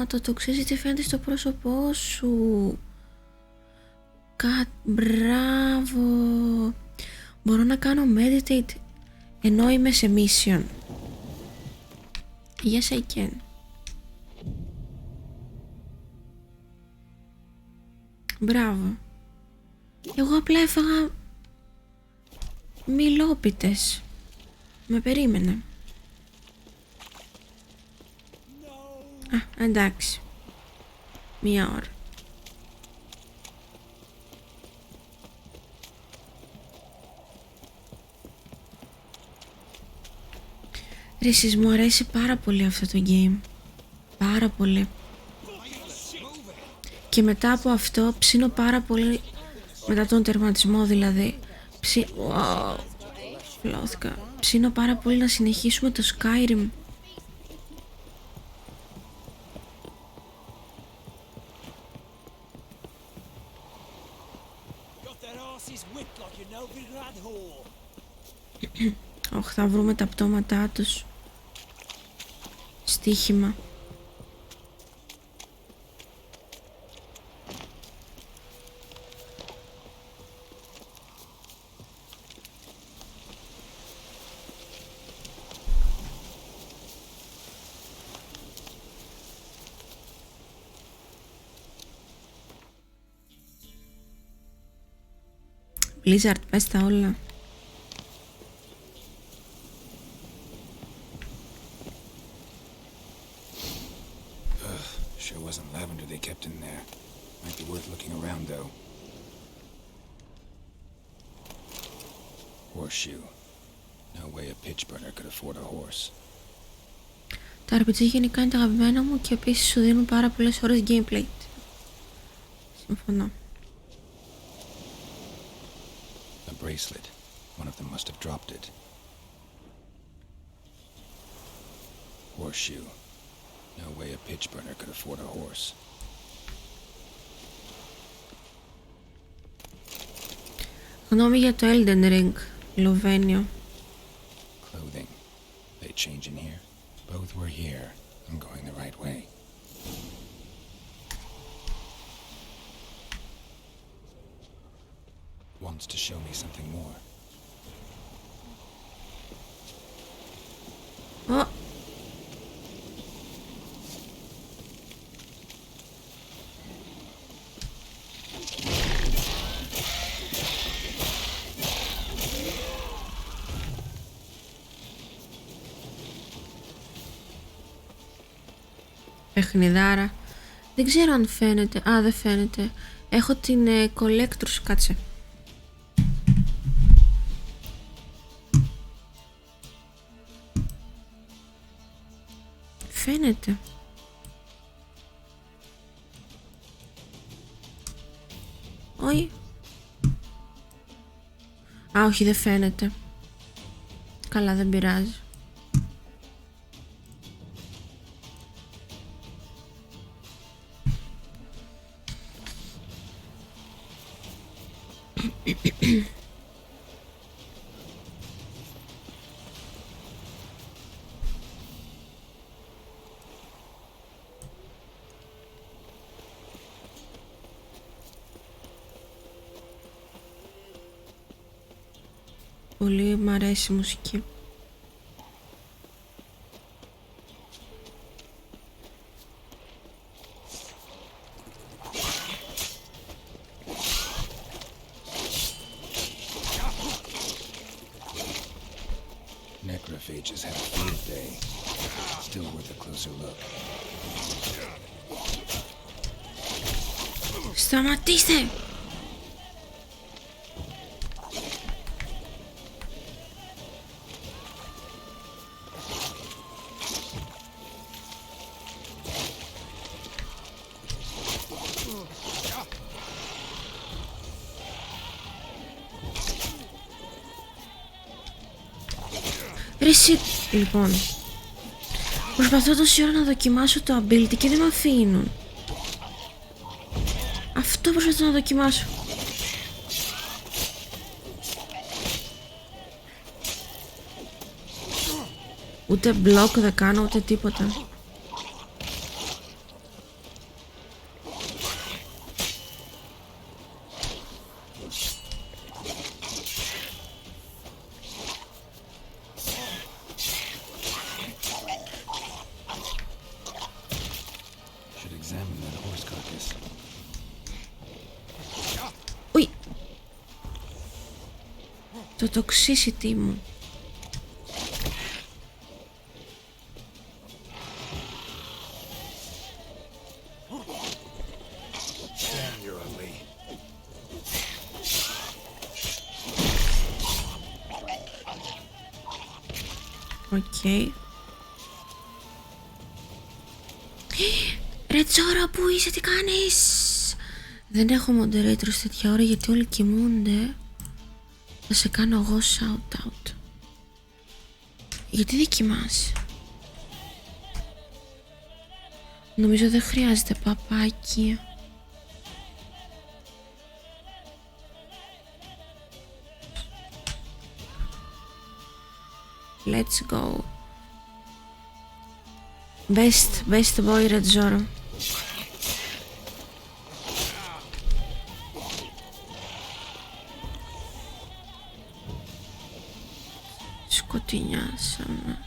το toxicity φαίνεται στο πρόσωπό σου. Μπράβο. Μπορώ να κάνω meditate ενώ είμαι σε mission. Yes, I can. Μπράβο. Εγώ απλά έφαγα μιλόπιτες. Με περίμενε. Εντάξει. Μία ώρα. Ρε, εσείς μου αρέσει πάρα πολύ αυτό το game. Πάρα πολύ. Και μετά από αυτό ψήνω πάρα πολύ. Μετά τον τερματισμό δηλαδή. Wow. Φλώθηκα. Ψήνω πάρα πολύ να συνεχίσουμε το Skyrim. Όχι, θα βρούμε τα πτώματά τους. Στοίχημα. Blizzard, πες τα όλα. Sure wasn't lavender they kept in there. Might be worth looking around though. Horseshoe. No way a pitch burner could afford a horse. Τα RPG γενικά είναι τα αγαπημένα μου και επίσης σου δίνουν πάρα πολλές ώρες gameplay. Συμφωνώ. A bracelet. One of them must have dropped it. Horseshoe. No way a pitch burner could afford a horse. Γνώμη για το Elden Ring, Λοβένιο. Clothing. They change in here. Both were here. I'm going the right way. Wants to show me something more. Oh. Παιχνιδάρα. Δεν ξέρω αν φαίνεται. Α, δεν φαίνεται. Έχω την Collector's, κάτσε. Φαίνεται. Όχι. Α, όχι, δεν φαίνεται. Καλά, δεν πειράζει. Πολύ μ' αρέσει η μουσική. Necrophages had a field day. Still worth a closer look. Σταματήστε! Ρε εσύ, λοιπόν, προσπαθώ τόση ώρα να δοκιμάσω το ability και δεν με αφήνουν. Αυτό προσπαθώ να δοκιμάσω. Ούτε block δεν κάνω, ούτε τίποτα. Το toxicity μου. Οκ. Ρε Τζόρα, πού είσαι, τι κάνεις? Δεν έχω moderators τέτοια ώρα γιατί όλοι κοιμούνται. Θα σε κάνω εγώ shout out. Γιατί δεν κοιμάσαι? Νομίζω δεν χρειάζεται παπάκι. Let's go. Best boy Red Zoro. Σκοτεινιάσαμε.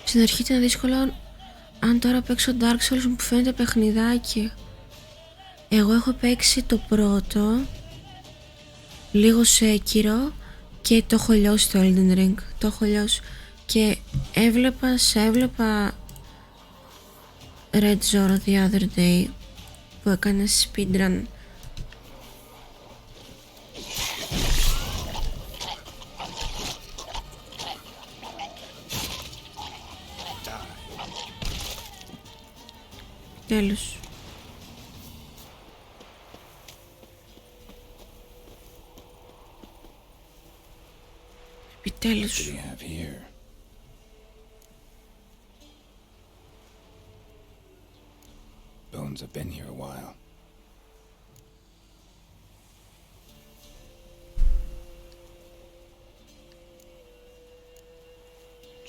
Στην αρχή ήταν δύσκολο. Αν τώρα παίξω Dark Souls μου φαίνεται παιχνιδάκι. Εγώ έχω παίξει το πρώτο, λίγο Sekiro, και το έχω λιώσει το Elden Ring. Το έχω λιώσει. Και έβλεπα Red Zoro the other day που έκανε speedrun. Τέλος. Επιτέλους. Bones have been here a while.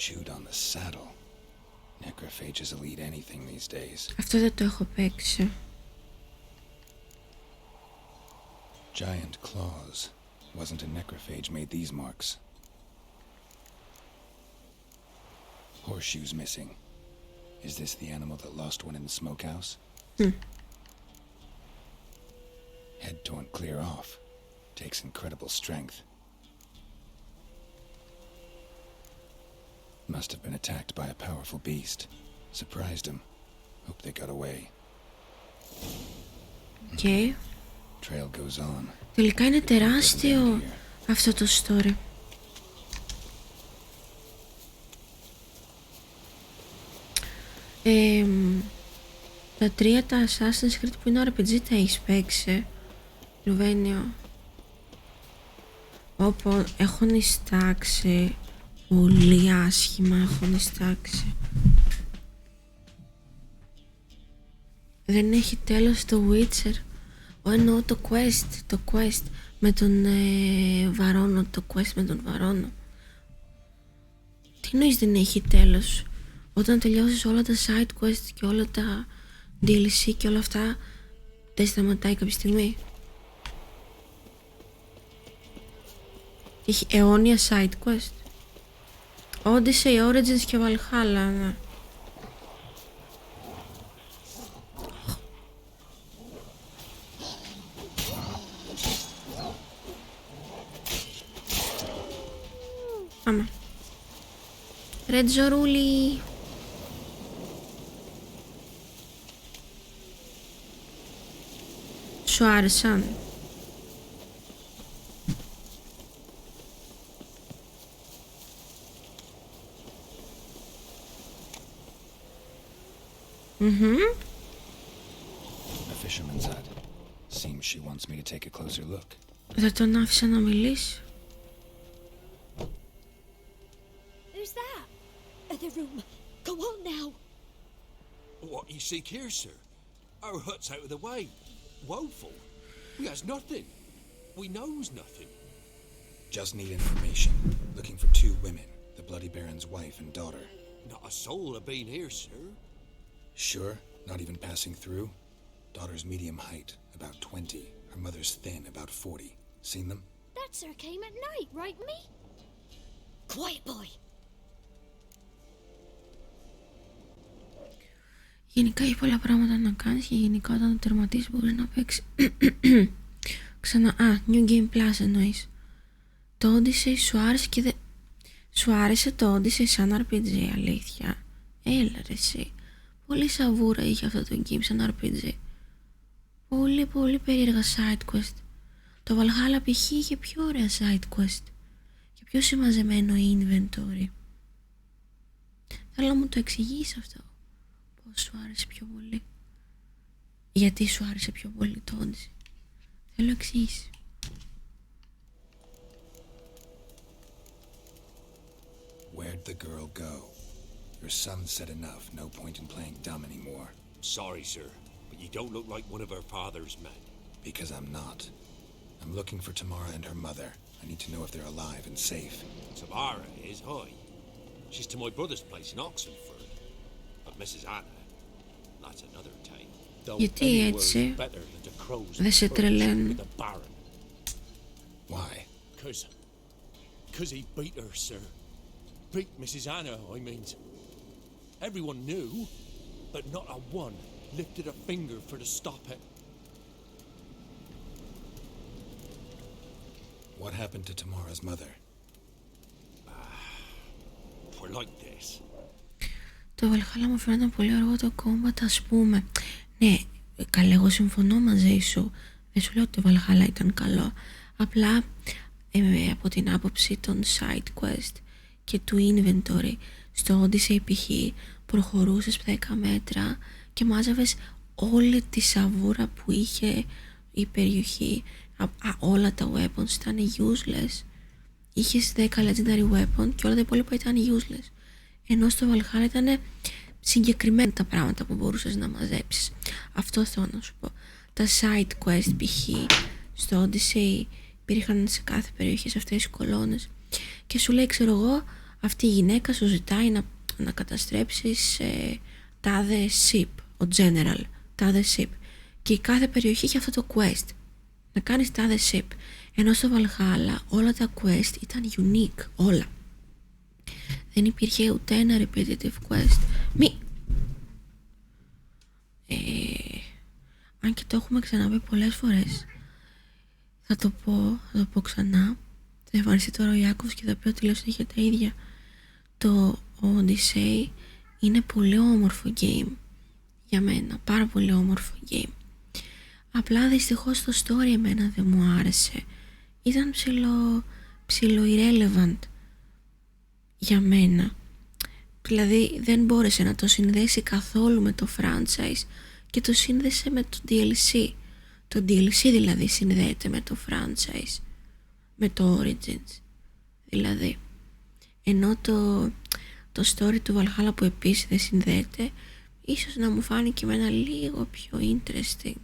chewed on the saddle. Necrophages will eat anything these days. Αυτό δεν το έχω παίξει. Giant claws. Wasn't a necrophage made these marks. Horseshoes missing. Is this the animal that lost one in the smokehouse? Head torn clear off. Takes incredible strength. Must have been attacked by a powerful beast. Surprised him. Hope they got away. Okay. Trail goes on. Τελικά είναι τεράστιο αυτό το story. Τα τρία τα Assassin's Creed που είναι RPG τα έχεις παίξει, Λουβένιο? Όπου έχω νηστάξει πολύ άσχημα, έχω νηστάξει. Δεν έχει τέλος το Witcher. Εννοώ το quest με τον Βαρόνο, το quest με τον Βαρόνο. Τι εννοείς δεν έχει τέλος? Όταν τελειώσεις όλα τα side quest και όλα τα DLC και όλα αυτά, δεν σταματάει κάποια στιγμή? Έχει αιώνια side quest. Odyssey, Origins και Valhalla, ναι. Πάμε. Ρε Τζορούλη. Σου άρεσαν? A fisherman's hut. Seems she wants me to take a closer look. Δεν τον άφησα να μιλήσει. Who's that? The room. Go on now. What you seek here, sir? Our hut's out of the way. Woeful. We has nothing. We knows nothing. Just need information. Looking for two women, the Bloody Baron's wife and daughter. Not a soul have been here, sir. Sure? Not even passing through? Daughter's medium height, about 20. Her mother's thin, about 40. Seen them? That sir came at night, right me? Quiet boy. Γενικά έχει πολλά πράγματα να κάνεις και γενικά όταν το τερματίσεις μπορείς να παίξεις ξανά. New Game Plus εννοείς. Το Odyssey σου άρεσε και δεν... Σου άρεσε το Odyssey σαν RPG, αλήθεια? Έλα ρε εσύ. Πολύ σαβούρα είχε αυτό το game σαν RPG. Πολύ πολύ περίεργα side quest. Το Valhalla π.χ. είχε πιο ωραία side quest και πιο συμμαζεμένο inventory. Θέλω να μου το εξηγείς αυτό. Πώς σου άρεσε πιο πολύ? Γιατί σου άρεσε πιο πολύ το Odyssey? Θέλω εξηγήσει. Where'd the girl go? Your son said enough. No point in playing dumb anymore. Sorry, sir, but you don't look like one of her father's men. Because I'm not. I'm looking for Tamara and her mother. I need to know if they're alive and safe. Tamara is, aye. She's to my brother's place in Oxenford. But Mrs. Anna, that's another tale. Γιατί έτσι δεν σε τρελαίνουν? Why? Because he beat her, sir. Beat Mrs. Anna, I mean. Everyone knew, but not a one lifted a finger for to stop it. What happened to Tamara's mother? We're like this. Το Valhalla μου φαίνεται πολύ αργό το combat, ας πούμε. Ναι, καλά, εγώ συμφωνώ μαζί σου. Δεν σου λέω ότι το Valhalla ήταν καλό. Απλά από την άποψη των side quest και του inventory, στο Odyssey π.χ. προχωρούσες 10 μέτρα και μάζαβες όλη τη σαβούρα που είχε η περιοχή. Όλα τα weapons ήταν useless. Είχες 10 legendary weapon και όλα τα υπόλοιπα ήταν useless. Ενώ στο Valhalla ήταν συγκεκριμένα τα πράγματα που μπορούσες να μαζέψεις. Αυτό θέλω να σου πω. Τα side quest π.χ. στο Odyssey υπήρχαν σε κάθε περιοχή σε αυτές τις κολόνες και σου λέει, ξέρω εγώ, αυτή η γυναίκα σου ζητάει να καταστρέψεις τάδε ship, ο general, τάδε ship, και η κάθε περιοχή έχει αυτό το quest, να κάνεις τάδε ship, ενώ στο Valhalla όλα τα quest ήταν unique, όλα. Δεν υπήρχε ούτε ένα repetitive quest. Αν και το έχουμε ξαναπεί πολλές φορές, θα το πω ξανά. Θα εμφανιστεί τώρα ο Ιάκωβος και θα πει ότι λέω συνέχεια τα ίδια. Το Odyssey είναι πολύ όμορφο game για μένα, πάρα πολύ όμορφο game. Απλά δυστυχώς το story εμένα δεν μου άρεσε. Ήταν ψηλο irrelevant για μένα. Δηλαδή δεν μπόρεσε να το συνδέσει καθόλου με το franchise και το σύνδεσε με το DLC. Το DLC δηλαδή συνδέεται με το franchise, με το Origins δηλαδή. Ενώ το story του Valhalla που επίσης δεν συνδέεται, ίσως να μου φάνηκε εμένα λίγο πιο interesting.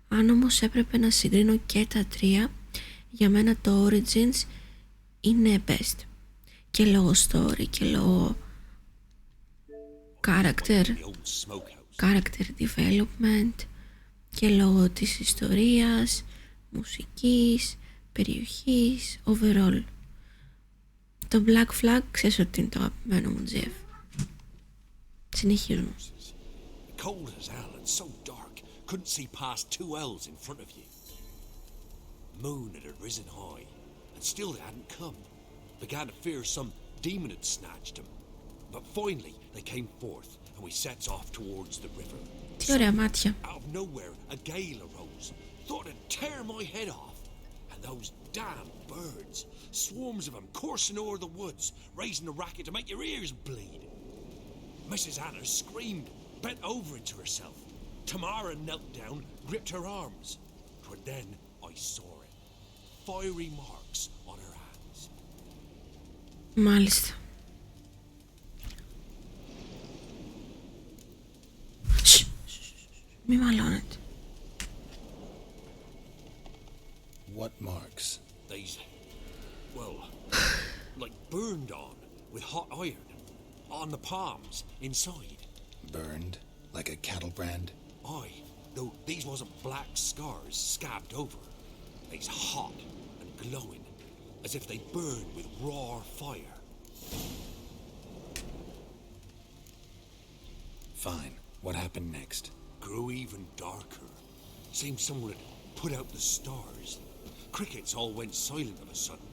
Αν όμως έπρεπε να συγκρίνω και τα τρία, για μένα το Origins είναι best. Και λόγω story και λόγω character development και λόγω της ιστορίας, μουσικής, περιοχής, overall. Το Black Flag ξέρεις ότι είναι το αγαπημένο μου, Jeff. Συνεχίζουμε. Cold as hell and so dark, couldn't see past 2 elves in front of you. Moon had risen high, and still they hadn't come. Began to fear some demon had snatched him. But finally they came forth, and we sets off towards the river. Τι ωραία μάτια. Out of nowhere, a gale arose. Thought it'd tear my head off. And those damn birds, swarms of them coursing over the woods, raising a racket to make your ears bleed. Mrs. Anna screamed, bent over into herself. Tamara knelt down, gripped her arms. But then I saw it. Fiery marks on her hands. Μάλιστα. Μη μαλώνετε. What marks? These, well, like burned on with hot iron. On the palms, inside. Burned? Like a cattle brand? Aye, though these wasn't black scars scabbed over. They's hot and glowing, as if they burned with raw fire. Fine. What happened next? Grew even darker. Seemed someone had put out the stars. Crickets all went silent of a sudden,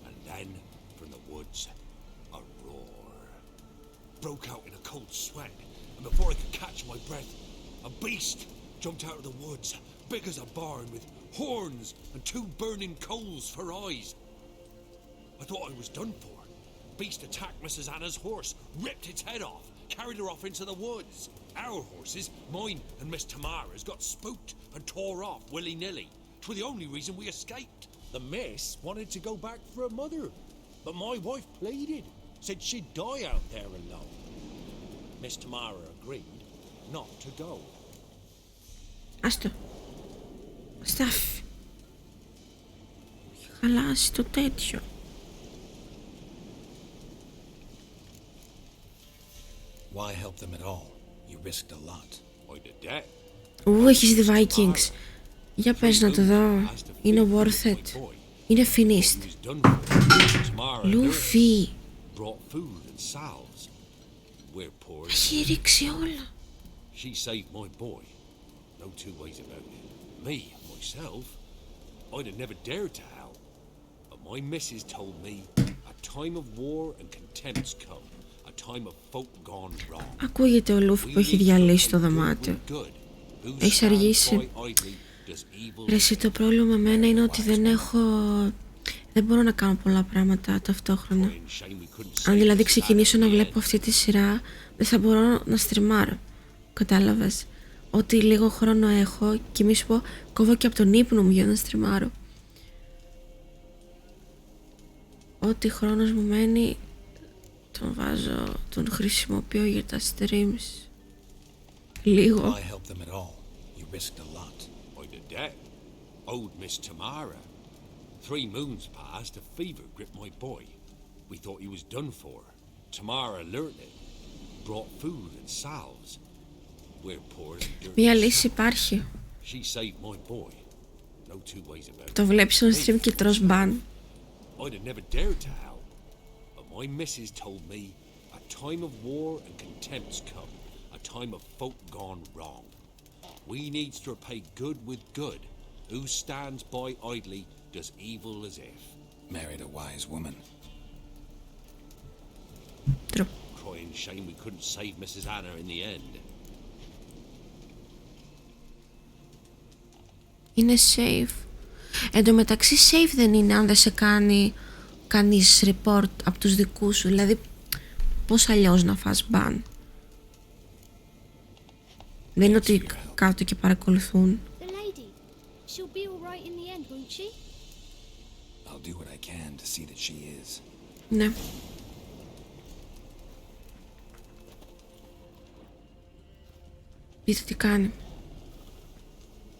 and then, from the woods, a roar. Broke out in a cold sweat, and before I could catch my breath, a beast jumped out of the woods, big as a barn, with horns and 2 burning coals for eyes. I thought I was done for. Beast attacked Mrs. Anna's horse, ripped its head off, carried her off into the woods. Our horses, mine and Miss Tamara's, got spooked and tore off willy-nilly. 'Twere the only reason we escaped. The miss wanted to go back for her mother, but my wife pleaded, said she'd die out there alone. Miss Tamara agreed not to go. Άστο. Στάφη. Έχει χαλάσει το τέτοιο. Why help them at all? You risked a lot. I did that. Ου, έχεις δει Vikings. Για πες να το δω. Είναι worth it. Είναι finished. Λούφι. Brought food and salves. We're poor. Έχει ρίξει όλα. She saved my boy. No two ways about it. Me, myself, I'd have never dared to help. But my missus told me a time of war and contempt's come. A time of folk gone wrong. Ακούγεται ο Λούφι που έχει διαλύσει το δωμάτιο. Έχεις αργήσει. Ρε εσύ, το πρόβλημα με μένα είναι ότι δεν μπορώ να κάνω πολλά πράγματα ταυτόχρονα. Αν δηλαδή ξεκινήσω να βλέπω αυτή τη σειρά, δεν θα μπορώ να στριμάρω. Κατάλαβες? Ότι λίγο χρόνο έχω και μη σου πω, κόβω και από τον ύπνο μου για να στριμάρω. Ό,τι χρόνος μου μένει τον χρησιμοποιώ για τα streams. Λίγο. Why help them at all? You risked a lot. I did that. Owed Miss Tamara. 3 moons passed, a fever gripped my boy. We thought he was done for. Tamara learned it. Brought food and salves. We're poor and dirty. Μια λύση υπάρχει. She saved my boy. No two ways about it. Το βλέπεις στο stream και τρως μπαν. I'd have never dared to help. But my missus told me a time of war and contempt's come. A time of folk gone wrong. We needs to repay good with good. Who stands by idly does evil as if. Married a wise woman. True. Crying shame we couldn't save Mrs. Anna in the end. Είναι safe. Εν τω μεταξύ safe δεν είναι αν δεν σε κάνει κανείς report από τους δικούς σου. Δηλαδή πώς αλλιώς να φας ban. Δεν είναι ότι κάτω και παρακολουθούν. The lady. She'll be all right in the end, won't she? I'll do what I can to see that she is. Ναι. Δείτε τι κάνει.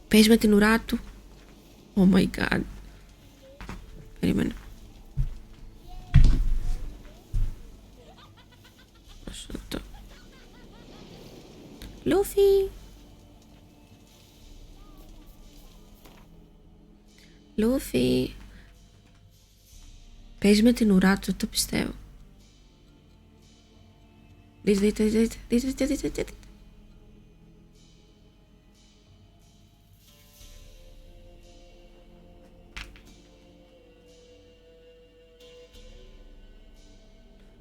Παίζει με την ουρά του. Oh my god. Περίμενε. Πώς να το... Λούφι. Λούφι. Παίζει με την ουρά του, το πιστεύω. Δείτε.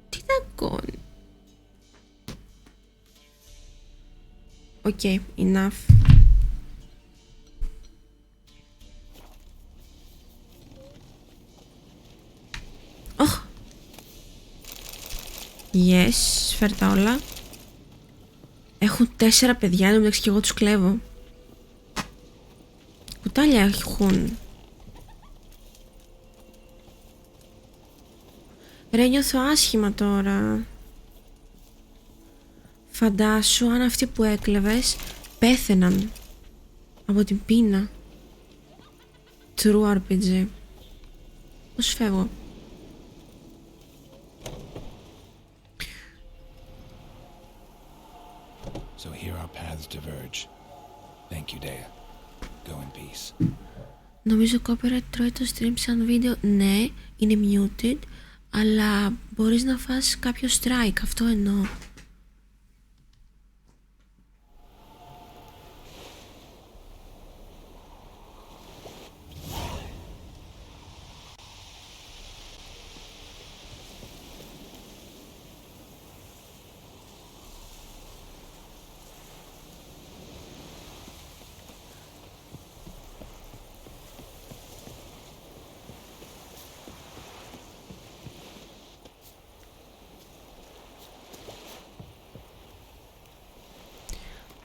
Τι να κάνει. Okay, enough. Oh. Yes, φέρ' τα όλα. Έχουν 4 παιδιά, εντάξει και εγώ τους κλέβω. Κουτάλια έχουν. Ρε, νιώθω άσχημα τώρα. Φαντάσου αν αυτοί που έκλεβες πέθαιναν από την πείνα. True RPG. Πώς φεύγω. So here our paths diverge. Thank you, Dea. Go in peace. Νομίζω copyright τρώει το stream σαν βίντεο. Ναι, είναι muted, αλλά μπορείς να φας κάποιο strike, αυτό εννοώ.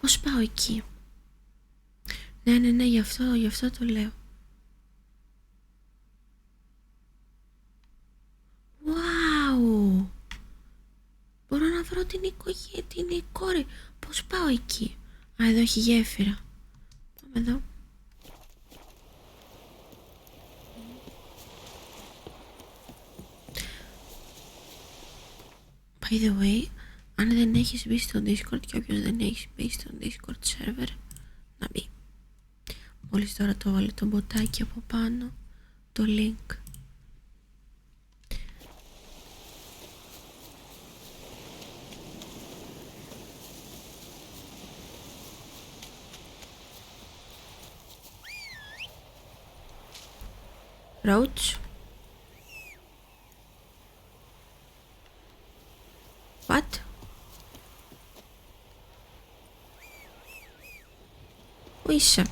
Πώς πάω εκεί. Ναι, γι' αυτό το λέω. Wow. Μπορώ να βρω την κόρη. Πώς πάω εκεί. Α, εδώ έχει γέφυρα. Πάμε εδώ. By the way, αν δεν έχεις μπει στο Discord και όποιος δεν έχει μπει στο Discord server, να μπει. Μόλις τώρα το βάλε το μποτάκι από πάνω, το link. Roach. What? Πού είσαι?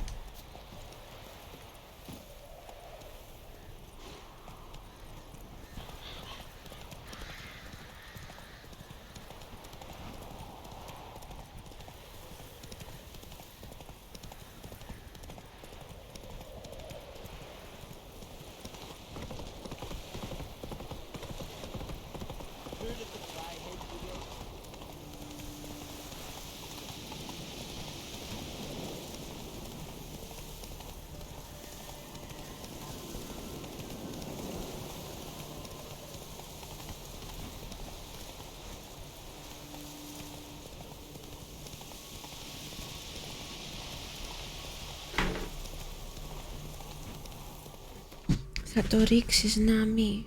Θα το ρίξεις, να μη.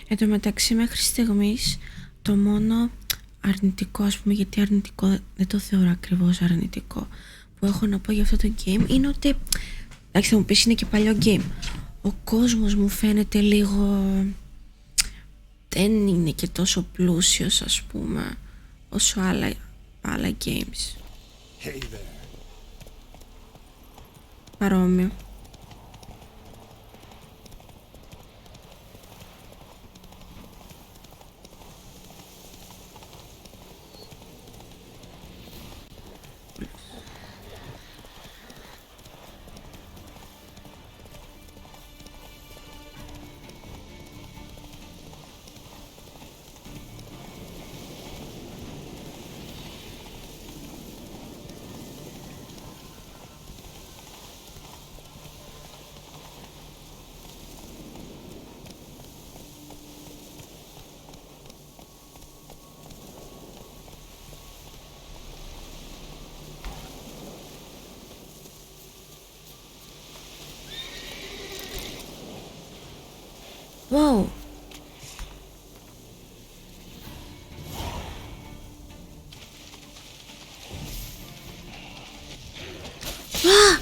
Εν τω μεταξύ μέχρι στιγμής το μόνο αρνητικό, ας πούμε, γιατί αρνητικό δεν το θεωρώ ακριβώς αρνητικό, που έχω να πω για αυτό το game είναι ότι, εντάξει, θα μου πεις είναι και παλιό game, ο κόσμος μου φαίνεται λίγο, δεν είναι και τόσο πλούσιος, ας πούμε, όσο άλλα games. Hey there. Παρόμοιο. Wow. Ah!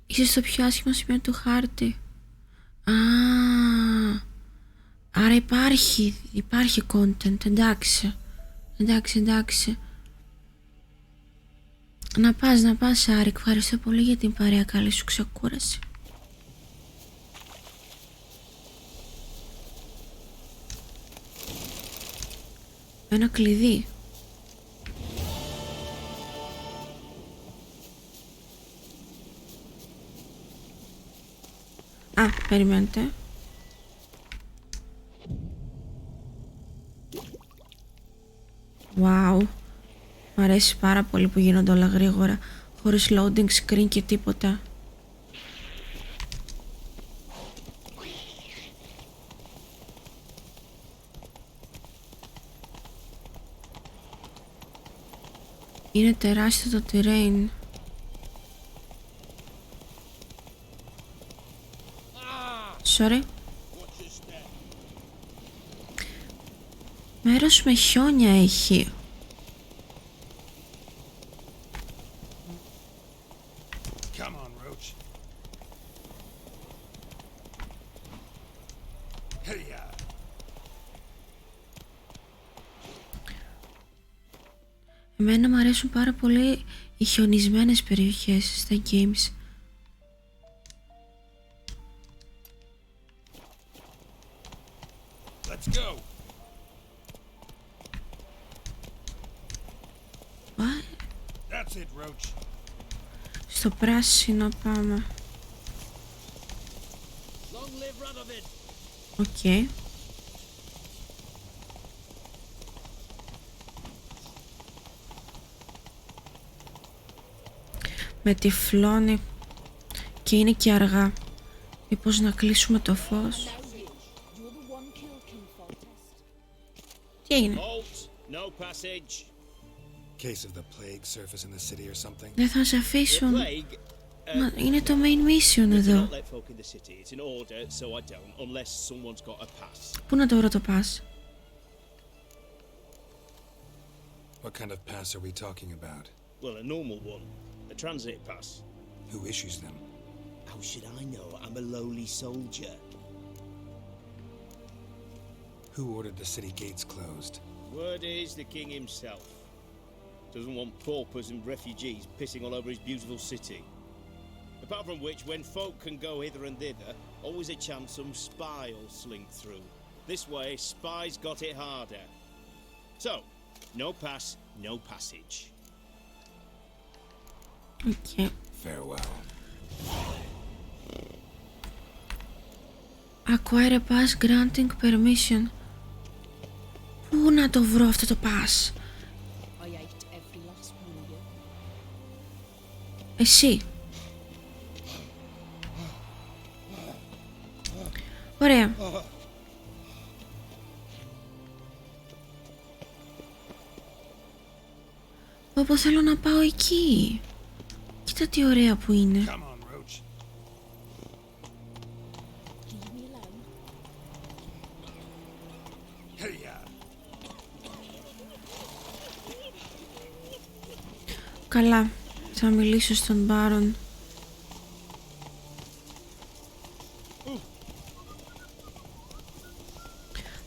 Είσαι στο πιο άσχημο σημείο του χάρτη. Άρα υπάρχει content. Εντάξει. Να πας Άρη, ευχαριστώ πολύ για την παρέα, καλή σου ξεκούραση. Ένα κλειδί. Περιμένετε. Wow. Μ' αρέσει πάρα πολύ που γίνονται όλα γρήγορα, χωρίς loading screen και τίποτα. Είναι τεράστιο το terrain. Sorry. Μέρος με χιόνια έχει. Come on, Roach. Hey-ya. Εμένα μου αρέσουν πάρα πολύ οι χιονισμένες περιοχές στα games. Let's go. What? That's it, Roach. Στο πράσινο πάμε. Long live Radovid. Οκ. Με τυφλώνει και είναι και αργά. Μήπως να κλείσουμε το φως? Τι έγινε? No passage. Case of the plague surface in the city or something. Δεν θα σε αφήσουν. Μα είναι το main mission εδώ. Πού να το βρω το pass? What kind of pass are we talking about? Well, a normal one. A transit pass. Who issues them? How should I know? I'm a lowly soldier. Who ordered the city gates closed? Word is the king himself. Doesn't want paupers and refugees pissing all over his beautiful city. Apart from which, when folk can go hither and thither, always a chance some spy will slink through. This way, spies got it harder. So, no pass, no passage. Okay. Farewell. Acquire a pass granting permission. Πού να το βρω αυτό το pass? Εσύ. Ωραία. Όπου θέλω να πάω εκεί. Κοίτα τι ωραία που είναι. Καλά, θα μιλήσω στον Μπάρον.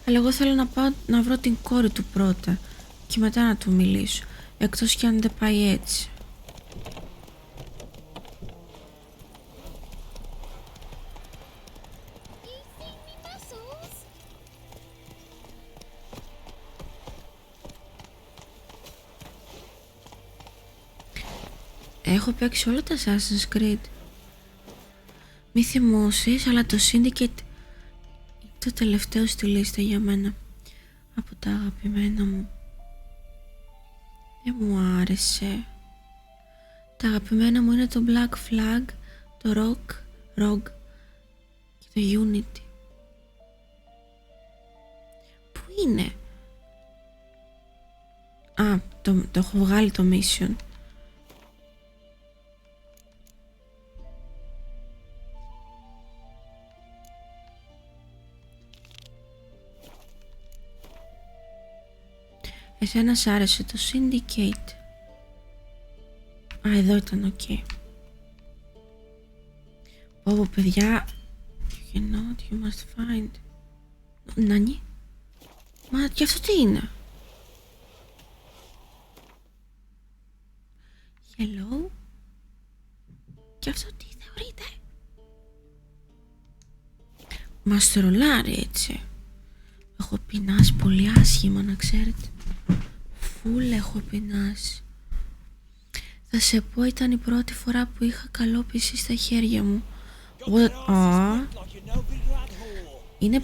Αλλά εγώ θέλω να πάω να βρω την κόρη του πρώτα και μετά να του μιλήσω, εκτός κι αν δεν πάει έτσι. Έχω παίξει όλα τα Assassin's Creed. Μη θυμώσεις, αλλά το Syndicate είναι το τελευταίο στη λίστα για μένα. Από τα αγαπημένα μου. Δεν μου άρεσε. Τα αγαπημένα μου είναι το Black Flag, το Rogue και το Unity. Πού είναι? Α, το έχω βγάλει το Mission. Εσένα σ' άρεσε το Syndicate? Α, εδώ ήταν, οκ. Πω, παιδιά. You cannot, you must find. Νάνι? Μα και αυτό τι είναι? Hello? Και αυτό τι θεωρείται? Μας τρολάρει έτσι. Έχω πεινάσει πολύ άσχημα, να ξέρετε. Φουλ έχω πεινάσει. Θα σε πω, ήταν η πρώτη φορά που είχα καλό PC στα χέρια μου. Είναι...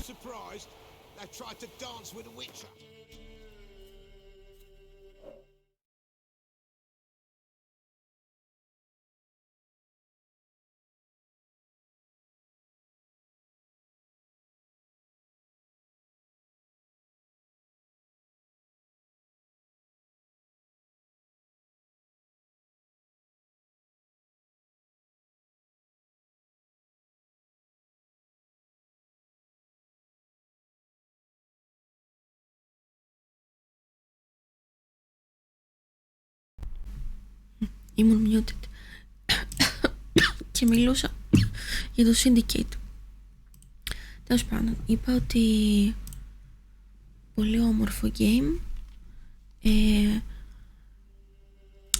Ήμουν muted και μιλούσα για το Syndicate. Τέλος πάντων, είπα ότι πολύ όμορφο game.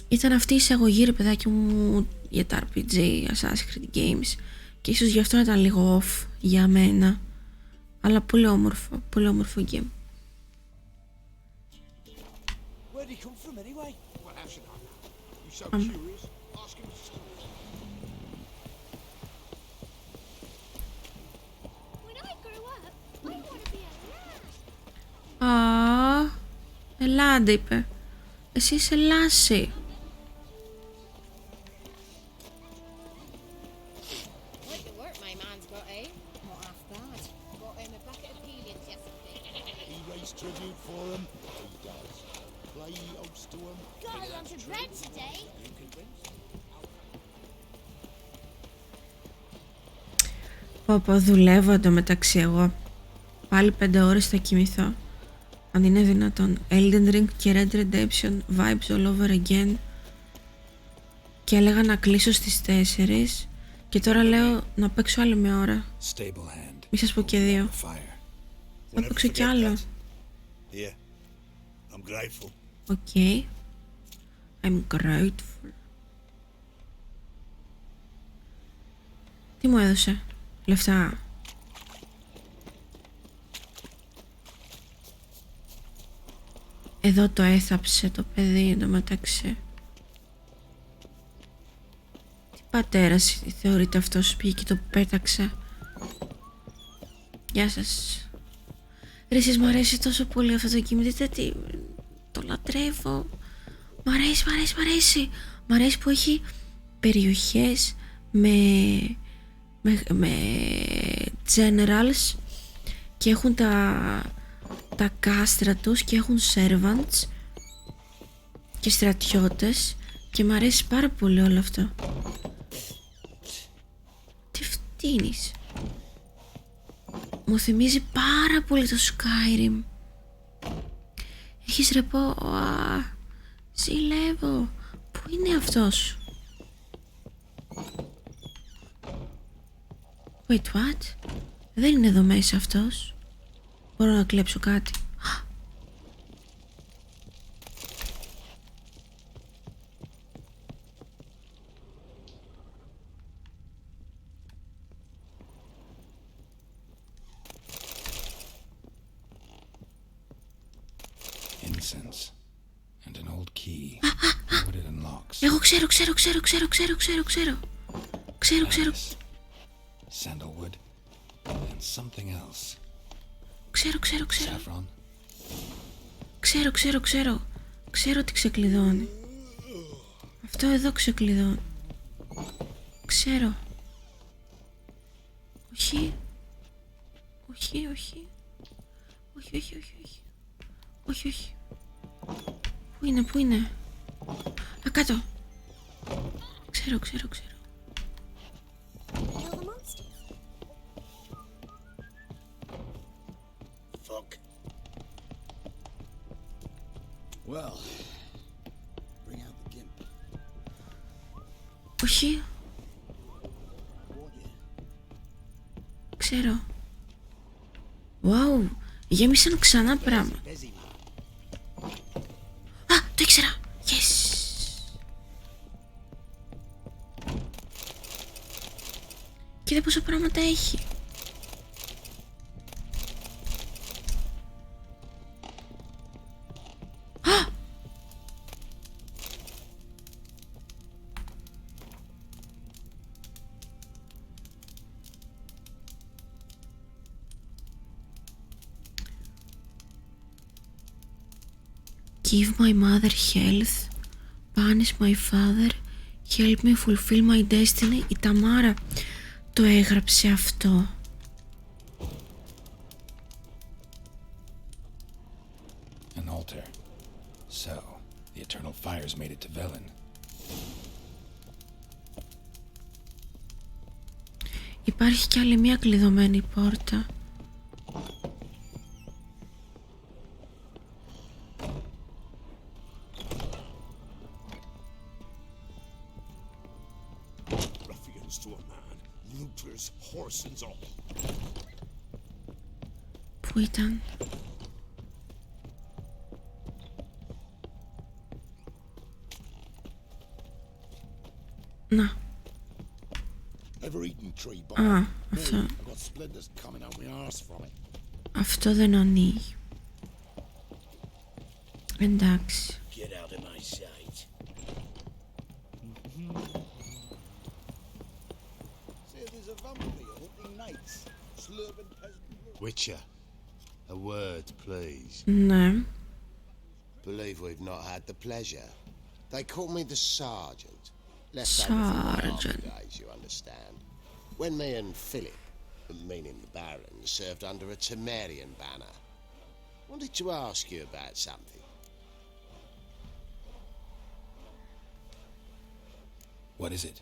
Ήταν αυτή η εισαγωγή, ρε παιδάκι μου, για τα RPG, Assassin's Creed Games, και ίσως γι' αυτό ήταν λίγο off για μένα, αλλά πολύ όμορφο game. Ελάντε, είπε. Εσύ είσαι Λάση. Πω, δουλεύω εντωμεταξύ εγώ. Πάλι 5 ώρες θα κοιμηθώ. Αν είναι δυνατόν. Elden Ring και Red Redemption vibes all over again. Και έλεγα να κλείσω στις 4 και τώρα λέω να παίξω άλλη μια ώρα. Μη σας πω και 2. Θα παίξω κι άλλο. Okay. I'm grateful. Τι μου έδωσε? Λεφτά. Εδώ το έθαψε το παιδί εντωμεταξύ. πατέρας θεωρείται αυτός που πήγε και το πέταξε. Γεια σας. Ρε εσείς, μ' αρέσει τόσο πολύ αυτό το κείμενο. Δείτε τι, το λατρεύω. Μ' αρέσει, μ' αρέσει, μ' αρέσει. Μ' αρέσει που έχει περιοχές με generals και έχουν τα κάστρα τους και έχουν servants και στρατιώτες και μ' αρέσει πάρα πολύ όλο αυτό. Τι φτύνεις? Μου θυμίζει πάρα πολύ το Skyrim. Έχεις ρεπό? Ζηλεύω. Πού είναι αυτός? Wait, what? Δεν είναι εδώ μέσα αυτός. Μπορώ να κλέψω κάτι? Incense and an old key. What it unlocks. Εγώ ξέρω. Sandalwood and something else. Ξέρω. Saffron. Ξέρω τι ξεκλειδώνει. Αυτό εδώ ξεκλειδώνει. Ξέρω. Όχι. Πού είναι? Α, κάτω. Ξέρω. Fuck. Well, bring out the gimp. Όχι. Ξέρω. Wow, γέμισαν ξανά πράγματα. Α, το ήξερα. Yes. Κοίτα πόσα πράγματα έχει. Give my mother health, punish my father, help me fulfill my destiny. Η Ταμάρα το έγραψε αυτό. An altar. So, the eternal fires made it to Velen. Υπάρχει κι άλλη μια κλειδωμένη πόρτα. Πού ήταν? Να. Α, αυτό. Αυτό δεν ανοίγει. Εντάξει. Witcher, a word, please. Ναι. Believe we've not had the pleasure. They call me the Sergeant. Sergeant. Days, you understand. When me and Philip, meaning the Baron, served under a Temerian banner. Wanted to ask you about something. What is it?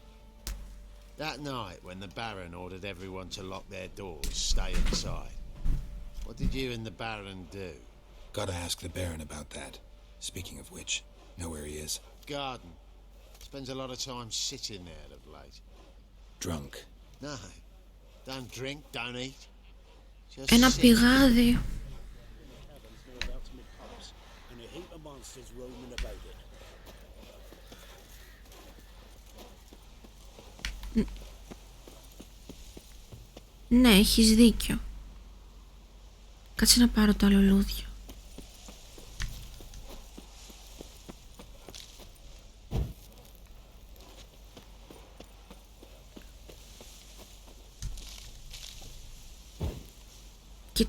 That night when the Baron ordered everyone to lock their doors, stay inside. What did you and the Baron do? Gotta ask the Baron about that. Speaking of which, know where he is? Garden. Spends a lot of time sitting there of late. Drunk. No. Don't drink, don't eat. Just Ένα sit. πηγάδι. Ναι, έχεις δίκιο. Κάτσε να πάρω το άλλο λούδιο.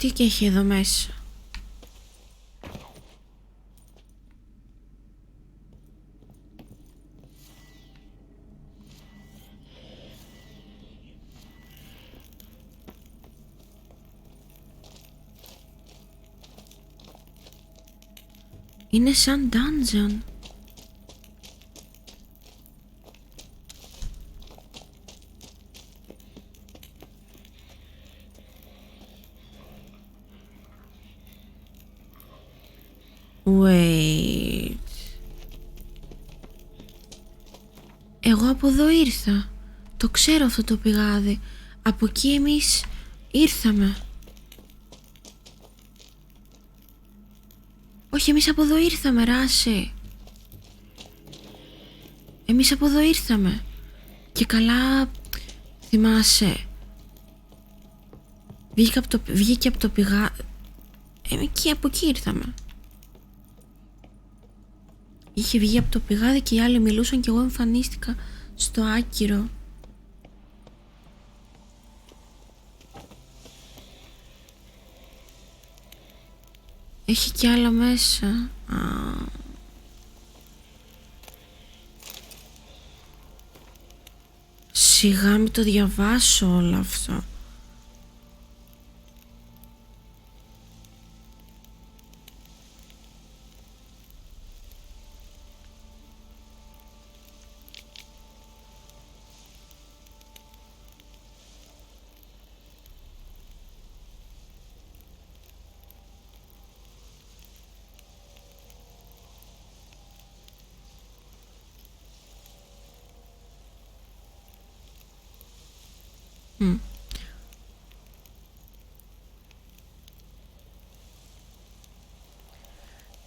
Τι και έχει εδώ μέσα? Είναι σαν dungeon. Wait. Εγώ από εδώ ήρθα. Το ξέρω αυτό το πηγάδι. Από εκεί εμείς ήρθαμε. Όχι, εμείς από εδώ ήρθαμε, Ράση. Εμείς από εδώ ήρθαμε. Και καλά θυμάσαι. Βγήκε από το πηγάδι. Από εκεί ήρθαμε. Είχε βγει από το πηγάδι και οι άλλοι μιλούσαν και εγώ εμφανίστηκα στο άκυρο. Έχει κι άλλα μέσα. Σιγά μην το διαβάσω όλο αυτό.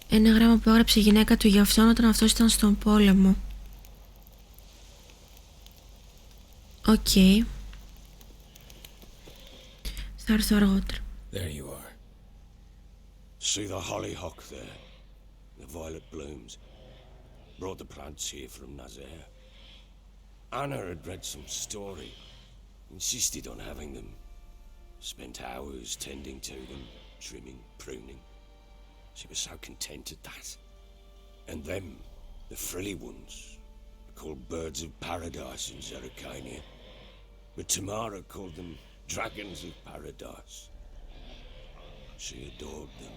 Ένα γράμμα που έγραψε η γυναίκα του για αυτόν όταν αυτός ήταν στον πόλεμο. Οκ. Θα έρθω αργότερα. There you are. See the hollyhock there? The violet blooms. Brought the plants here from Nazaire. Anna had read some story. Insisted on having them. Spent hours tending to them, trimming, pruning. She was so content at that. And them, the frilly ones, called birds of paradise in Zerrikania. But Tamara called them dragons of paradise. She adored them.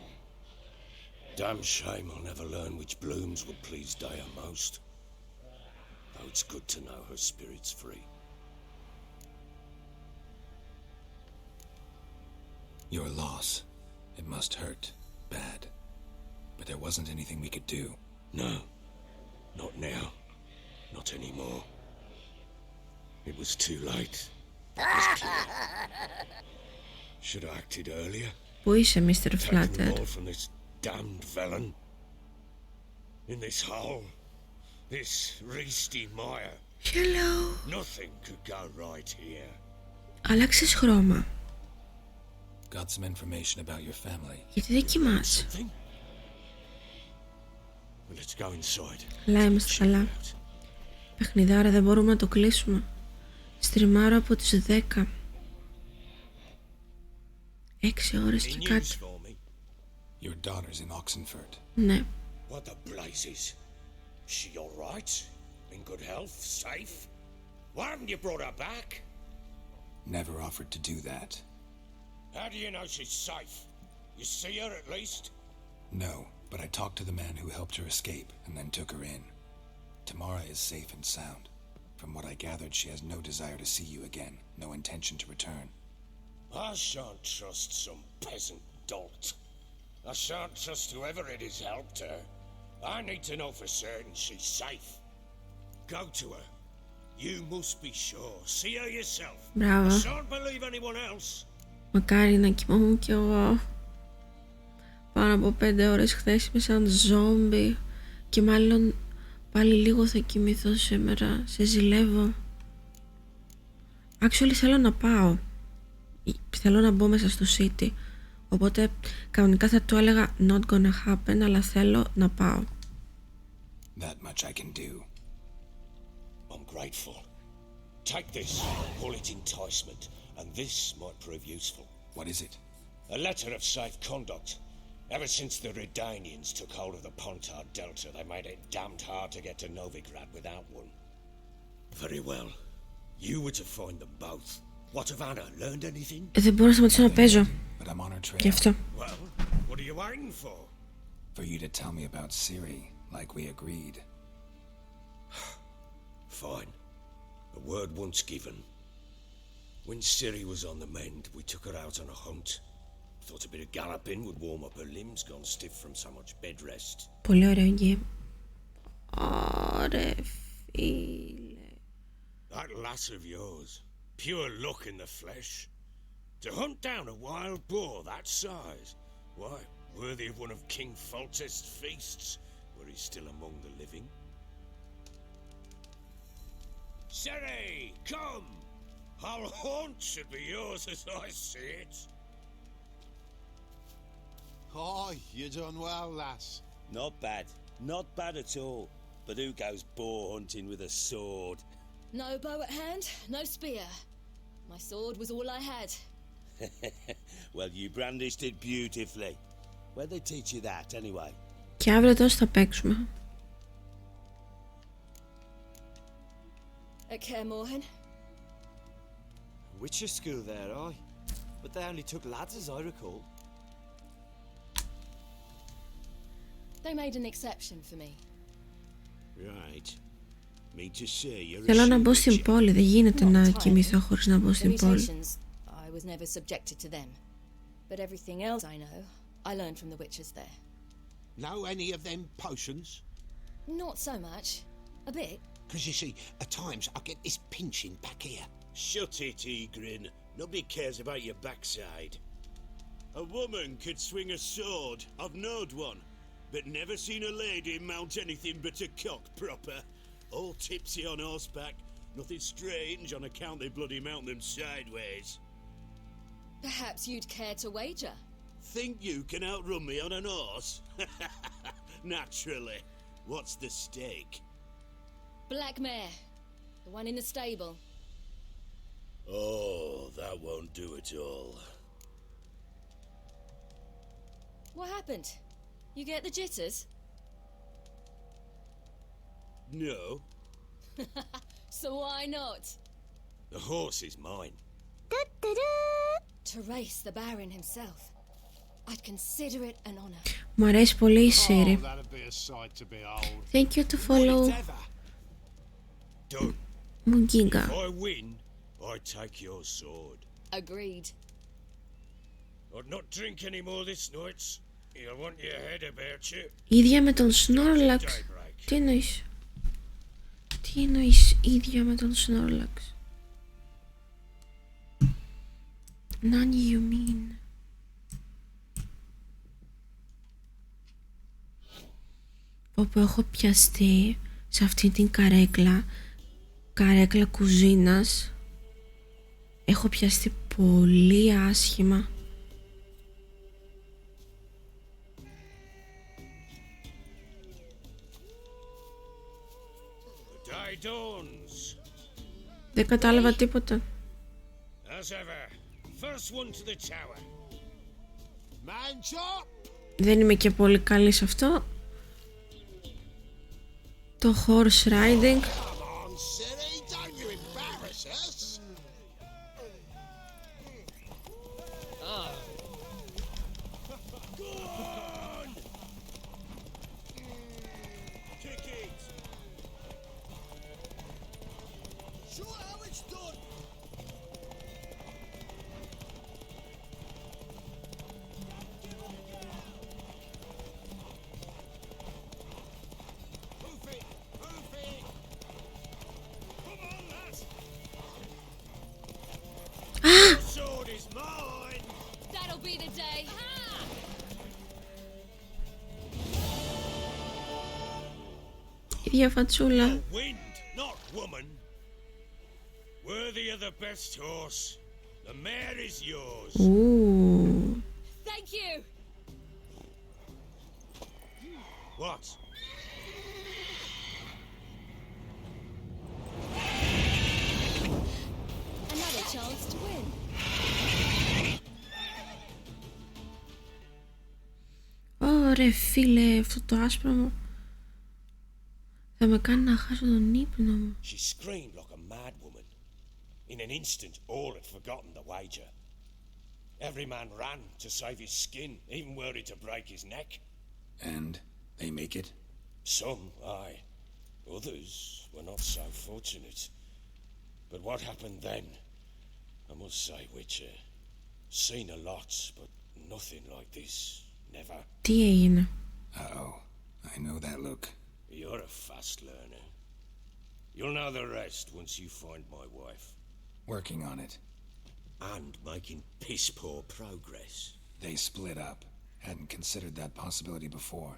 Damn shame I'll never learn which blooms would please Daya most. Though it's good to know her spirit's free. Your loss. It must hurt. Bad. But there wasn't anything we could do. No. Not now. Not anymore. It was too late. It was clear. Should have acted earlier. Πού είσαι, Mr. Taken Flutter? more from this damned felon. In this hole. This Reesty mire. Hello. Nothing could go right here. Άλλαξες χρώμα. Got some information about your family. Γιατί δεν κοιμάσαι? Well, let's go inside. Καλά, είμαστε καλά. Παιχνιδάρα, δεν μπορούμε να το κλείσουμε. Στριμάρω από τις 10. 6 ώρες και κάτι. Your daughter's in Oxenford. Ναι. What the blazes? She all right? In good health? Safe? Why haven't you brought her back? Never offered to do that. How do you know she's safe? You see her at least? No, but I talked to the man who helped her escape and then took her in. Tamara is safe and sound. From what I gathered, she has no desire to see you again, no intention to return. I shan't trust some peasant dolt. I shan't trust whoever it is helped her. I need to know for certain she's safe. Go to her. You must be sure. See her yourself. Bravo. I shan't believe anyone else. Μακάρι να κοιμόμουν κι εγώ. Πάνω από 5 ώρες χθες είμαι σαν ζόμπι. Και μάλλον πάλι λίγο θα κοιμηθώ σήμερα. Σε ζηλεύω. Actually θέλω να πάω. Θέλω να μπω μέσα στο city. Οπότε κανονικά θα το έλεγα not gonna happen, αλλά θέλω να πάω. That much I can do. I'm grateful. Take this, call it enticement, and this might prove useful. What is it? A letter of safe conduct. Ever since the Redanians took hold of the Pontar Delta, they made it damned hard to get to Novigrad without one. Very well. You were to find them both. What of Anna? Learned anything? Δεν μπορώ να σταματήσω να παίζω. But I'm on her trail. Γι' αυτό. Well, what are you waiting for? For you to tell me about Ciri, like we agreed. Fine. A word once given. When Ciri was on the mend, we took her out on a hunt. Thought a bit of galloping would warm up her limbs, gone stiff from so much bed rest. Πολύ ωραίο game. Ωραία, φίλε. That lass of yours, pure luck in the flesh. To hunt down a wild boar that size, why, worthy of one of King Foltest's feasts, were he still among the living. Ciri, come! Our haunt should be yours as I see it. Aye, you done well, lass. Not bad. Not bad at all. But who goes boar hunting with a sword? No bow at hand, no spear. My sword was all I had. Well, you brandished it beautifully. Where'd they teach you that, anyway? Και αύριο τόσο θα παίξουμε. At Kaer Morhen. Witcher school there, aye. But they only took lads as I recall. They made an exception for me. Right. Mean to say you're Θέλω να μπω στην πόλη. Δεν γίνεται να κοιμηθώ χωρίς να μπω στην πόλη. I was never subjected to them. But everything else I know, I learned from the witches there. Know any of them potions? Not so much. A bit. Because you see, at times I get this pinching back here. Shut it, Egrin. Nobody cares about your backside. A woman could swing a sword. I've knowed one. But never seen a lady mount anything but a cock proper. All tipsy on horseback. Nothing strange on account they bloody mount them sideways. Perhaps you'd care to wager? Think you can outrun me on an horse? Naturally. What's the stake? Black mare. The one in the stable. Oh, that won't do at all. What happened? You get the jitters? No. So why not? The horse is mine. To race the Baron himself. I'd consider it an honor. Μου αρέσει πολύ η Ciri. Thank you to follow. Μου γίγκα. If I win, I take your sword. Agreed. I'd not drink any more this night. You'll want your head about you. Ίδια με τον Snorlax. Τι εννοείς? Τι εννοείς ίδια με τον Snorlax? None you mean. Όπου έχω πιαστεί σε αυτή την καρέκλα κουζίνας. Έχω πιαστεί πολύ άσχημα. Δεν κατάλαβα τίποτα. Δεν είμαι και πολύ καλή σε αυτό. Το horse riding. Ίδια φατσούλα. Worthy of the best horse. The mare is yours. Ooh. Thank you. What? Another chance to win. ρε φίλε, αυτό το άσπρο μου θα με κάνει να χάσω τον ύπνο μου. She screamed like a mad woman. In an instant, all had forgotten the wager. Every man ran to save his skin, even were it to break his neck. And they make it? Some, aye. Others were not so fortunate. But what happened then, I must say, Witcher, seen a lot, but nothing like this. Never. Τι έγινε? Uh-oh. I know that look. You're a fast learner. You'll know the rest once you find my wife. Working on it. And making piss-poor progress. They split up. Hadn't considered that possibility before.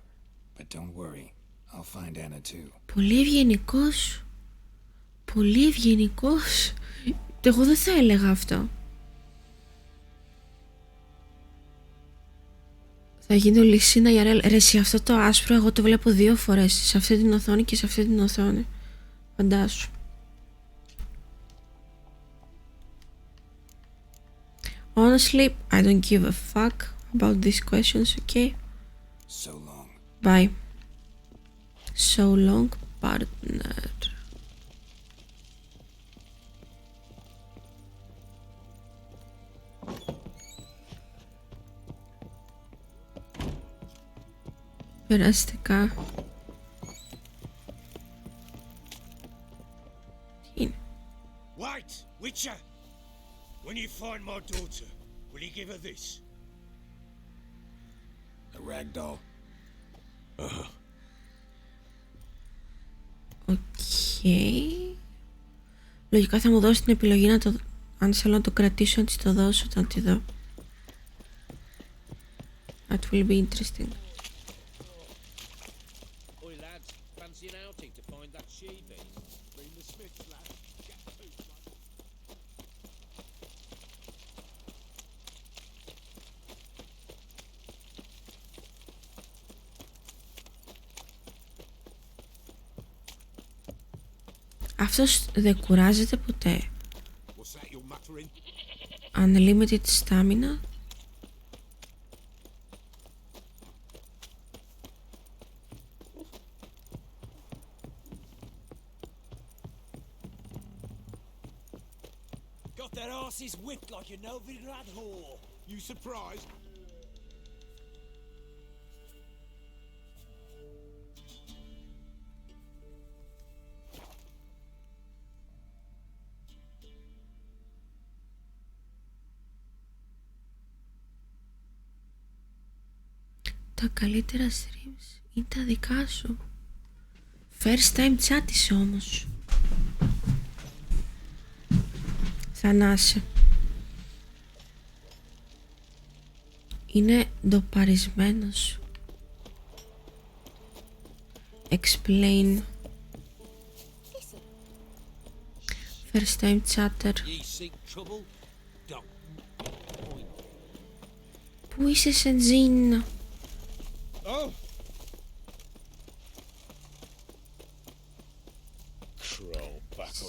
But don't worry. I'll find Anna too. Πολύ ευγενικός. Πολύ ευγενικός. Εγώ δεν θα έλεγα αυτό. Θα γίνω λυσίνα για ρελ. Ρε, σε αυτό το άσπρο εγώ το βλέπω 2 φορές. Σε αυτή την οθόνη και σε αυτή την οθόνη. Φαντάσου. Honestly, I don't give a fuck about these questions, okay? So long. Bye. So long, partner. Περαστικά. Τι είναι? Wait, Witcher! When you find my daughter, will you give her this? A rag doll. Οκ. Λογικά θα μου δώσει την επιλογή να το... αν θέλω να το κρατήσω, να της το δώσω όταν τη δω. That will be interesting. Αυτός δεν κουράζεται ποτέ. Unlimited stamina. Got their asses whipped like a Novigrad whore. You surprised? Τα καλύτερα streams είναι τα δικά σου. First time chat όμως. Θανάσαι. Είναι ντοπαρισμένος. Explain. First time chatter. Πού είσαι, Σεντζίν? Oh.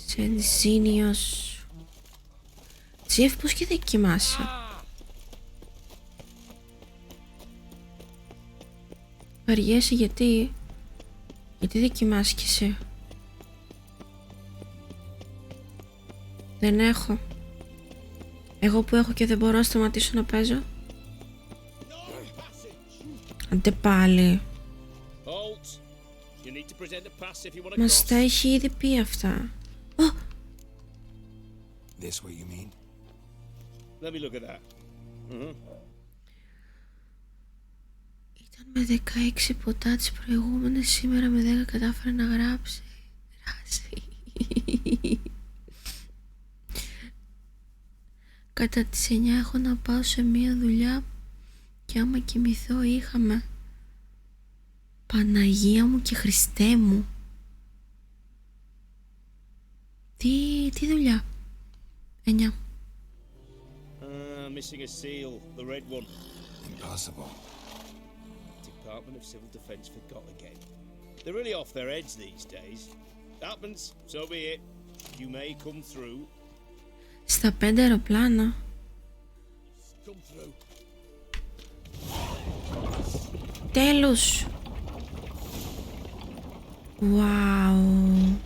Σεντζίνιος. Τζεφ, πώς και δεν κοιμάσαι? Βαριέσαι γιατί? Γιατί δεν κοιμάσαι κι εσύ? Δεν έχω. Εγώ που έχω και δεν μπορώ να σταματήσω να παίζω. Αντε πάλι. Μας τα έχει ήδη πει αυτά. This what you mean? Let me look at that. Ήταν με 16 ποτά τις προηγούμενες, σήμερα με 10 κατάφερε να γράψει. Κατά τις 9 έχω να πάω σε μία δουλειά και άμα κοιμηθώ είχαμε. Παναγία μου και Χριστέ μου. Τι δουλειά? 9. Missing a seal, the red one. Impossible. Department of Civil Defense forgot again. They're really off their heads these days. Happens, so be it. You may come through. Στα 5 αεροπλάνα. Come through. Τέλος. Wow.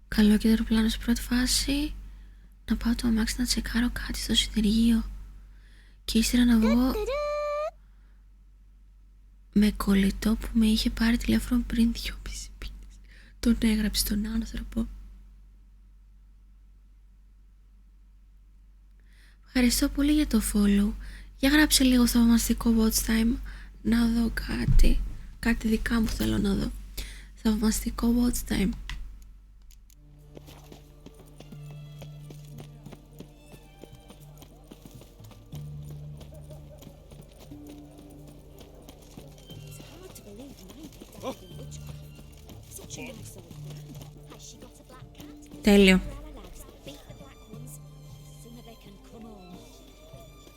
Καλό κεντρικό πλάνο σε πρώτη φάση. Να πάω το αμάξι να τσεκάρω κάτι στο συνεργείο. Και ύστερα να βγω με κολλητό που με είχε πάρει τηλέφωνο πριν 2,5 μήνες. Τον έγραψε τον άνθρωπο. Ευχαριστώ πολύ για το follow. Για γράψε λίγο θαυμαστικό watch time. Να δω κάτι. Κάτι δικά μου θέλω να δω. Θαυμαστικό watch time. Τέλειο.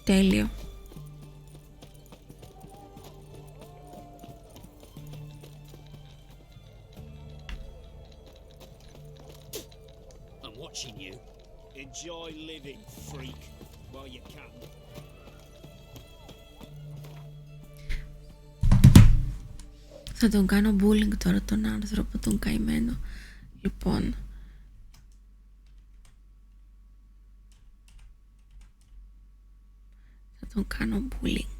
Τέλειο. I'm watching you. Enjoy living, freak, while you can. Θα τον κάνω bullying τώρα τον άνθρωπο, τον καημένο. Λοιπόν, θα τον κάνω bullying.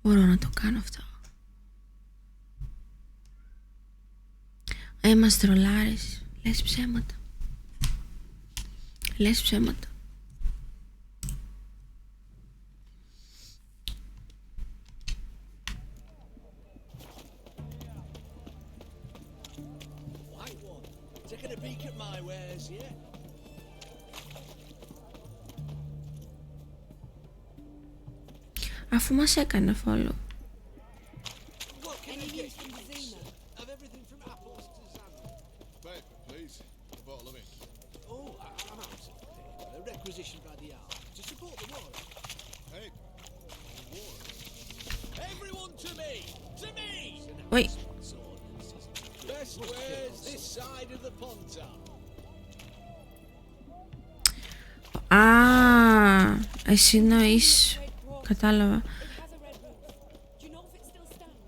Μπορώ να το κάνω αυτό. Μας τρολάρεις. Λες ψέματα. Λες ψέματα. Taking a peek at my wares, yeah? Αφού μας έκανε follow. What can you get from Zena? Of everything from apples to salmon. Paper, please. A bottle of ink. Oh, I'm out. A requisition by the hour to support the war. Hey, war. Everyone to me! To me! Wait. Best wares this side of the Ponta. Α, εσύ εννοείς. Κατάλαβα.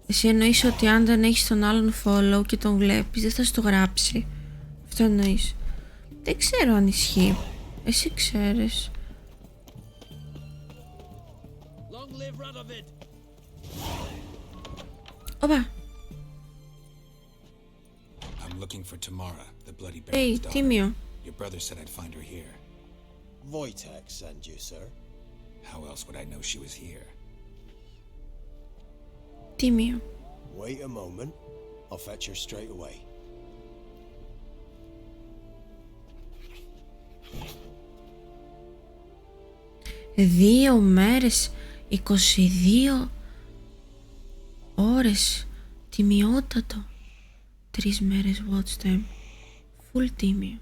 Εσύ εννοείς ότι αν δεν έχεις τον άλλον follow και τον βλέπεις δεν θα σου το γράψει. Αυτό εννοείς. Δεν ξέρω αν ισχύει. Εσύ ξέρεις. Οπα. I'm looking for Tamara, the bloody Hey, baron's daughter. Τίμιο. Your brother said I'd find her here. Wojtek sent you, sir. How else would I know she was here? Τίμιο. Wait a moment. I'll fetch her straight away. Δύο μέρες, 22 ώρες, τιμιότατο. 3 μέρες watch time, full τίμιο.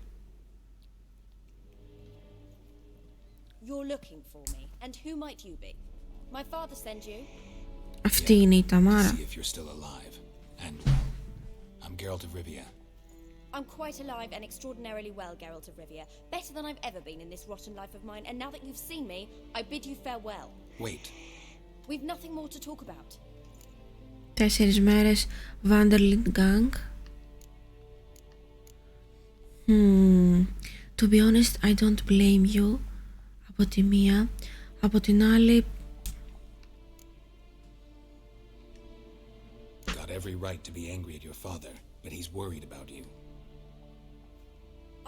You're looking for me, and who might you be? My father sent you? Αυτή είναι η Ταμάρα. See if you're still alive. And well. I'm Geralt of Rivia. I'm quite alive and extraordinarily well, Geralt of Rivia. Better than I've ever been in this rotten life of mine, and now that you've seen me, I bid you farewell. Wait. We've nothing more to talk about. 4 μέρες Vanderlyn Gang. To be honest, I don't blame you. Από τη μία. Από την άλλη, Got every right to be angry at your father, but he's worried about you.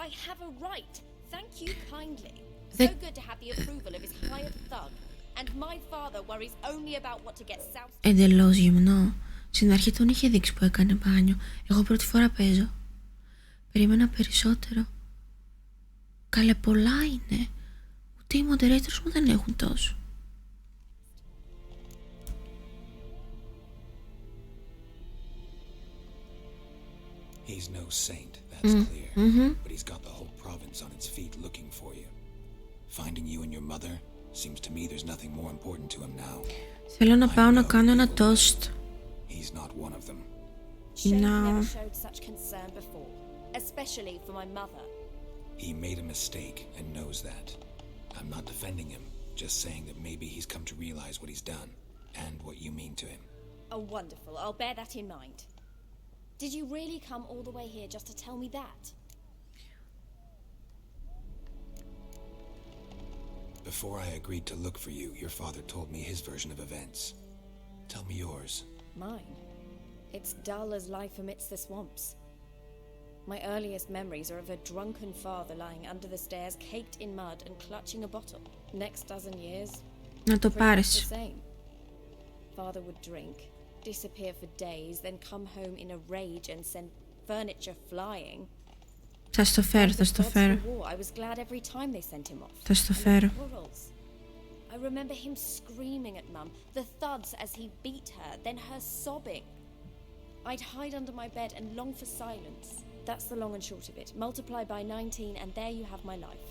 I have a right. Thank you kindly. So The- good to have the approval of his hired thug. And my father worries only about what to get south. εντελώς γυμνό. Στην αρχή τον είχε δείξει που έκανε μπάνιο. Εγώ πρώτη φορά παίζω. Περίμενα περισσότερο. Καλέ, πολλά είναι. Ούτε οι moderators μου δεν έχουν τόσο. He's no saint, that's clear. But he's got the whole province on its feet looking for you. Finding you and your mother, seems to me there's nothing more important to him now. Θέλω να πάω να κάνω ένα toast. He's not one of them. Shane No. never showed such concern before, especially for my mother. He made a mistake and knows that. I'm not defending him, just saying that maybe he's come to realize what he's done and what you mean to him. Oh, wonderful. I'll bear that in mind. Did you really come all the way here just to tell me that? Before I agreed to look for you, your father told me his version of events. Tell me yours. Mine? It's dull as life amidst the swamps. My earliest memories are of a drunken father lying under the stairs, caked in mud and clutching a bottle. Next dozen years, Να το pretty much πάρεις. the same. Father would drink, disappear for days, then come home in a rage and send furniture flying. Θα στο φέρω, θα στο φέρω. I was glad every time they sent him off. Θα στο And the φέρω. quarrels. I remember him screaming at Mum, the thuds as he beat her, then her sobbing. I'd hide under my bed and long for silence. That's the long and short of it. Multiply by 19 and there you have my life.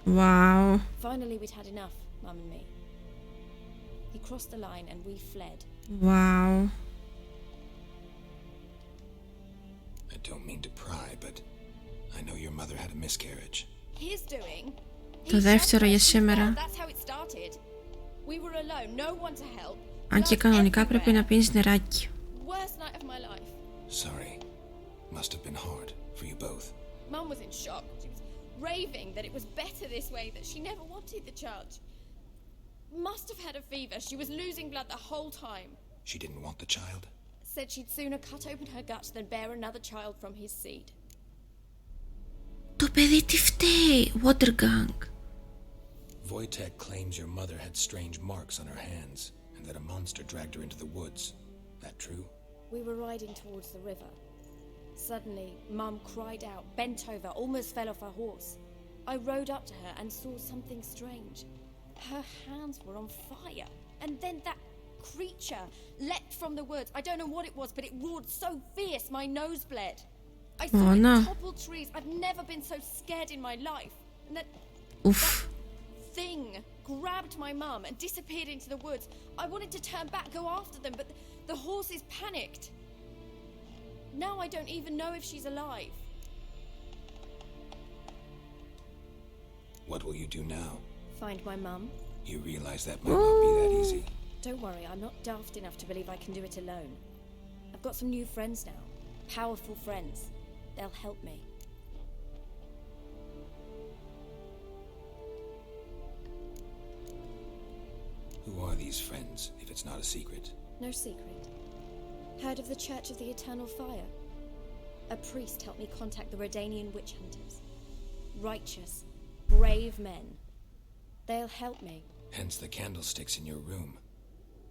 Wow. Finally we'd had enough, Mum and me. He crossed the line and we fled. Wow. I don't mean to pry, but I know your mother had a miscarriage. His doing. Το δεύτερο για σήμερα. That's how it started. We were alone, no one to help. Αν και κανονικά πρέπει να πίνεις νεράκι. Worst night of my life. Sorry. Must have been hard for you both. Mum was in shock. She was raving that it was better this way, that she never wanted the child. Must have had a fever. She was losing blood the whole time. She didn't want the child? Said she'd sooner cut open her gut than bear another child from his seed. Το παιδί τι φταίει, Water Gang. Wojtek claims your mother had strange marks on her hands and that a monster dragged her into the woods. That true? We were riding towards the river. Suddenly, Mum cried out, bent over, almost fell off her horse. I rode up to her and saw something strange. Her hands were on fire. And then that creature leapt from the woods. I don't know what it was, but it roared so fierce my nose bled. I saw it topple trees. I've never been so scared in my life. And that thing grabbed my mum and disappeared into the woods. I wanted to turn back, go after them, but the horses panicked. Now I don't even know if she's alive. What will you do now? Find my mum. You realize that might not be that easy. Don't worry, I'm not daft enough to believe I can do it alone. I've got some new friends now. Powerful friends. They'll help me. Who are these friends, if it's not a secret? No secret. Heard of the Church of the Eternal Fire? A priest helped me contact the Redanian witch hunters. Righteous, brave men. They'll help me. Hence the candlesticks in your room.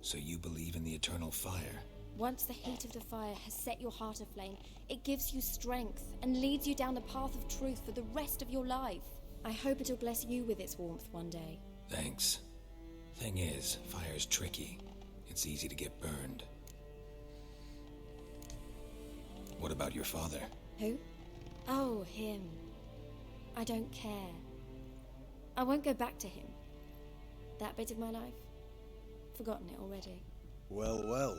So you believe in the eternal fire? Once the heat of the fire has set your heart aflame, it gives you strength and leads you down the path of truth for the rest of your life. I hope it'll bless you with its warmth one day. Thanks. Thing is, fire's tricky. It's easy to get burned. What about your father? Who? Oh, him. I don't care. I won't go back to him. That bit of my life? Forgotten it already. Well, well.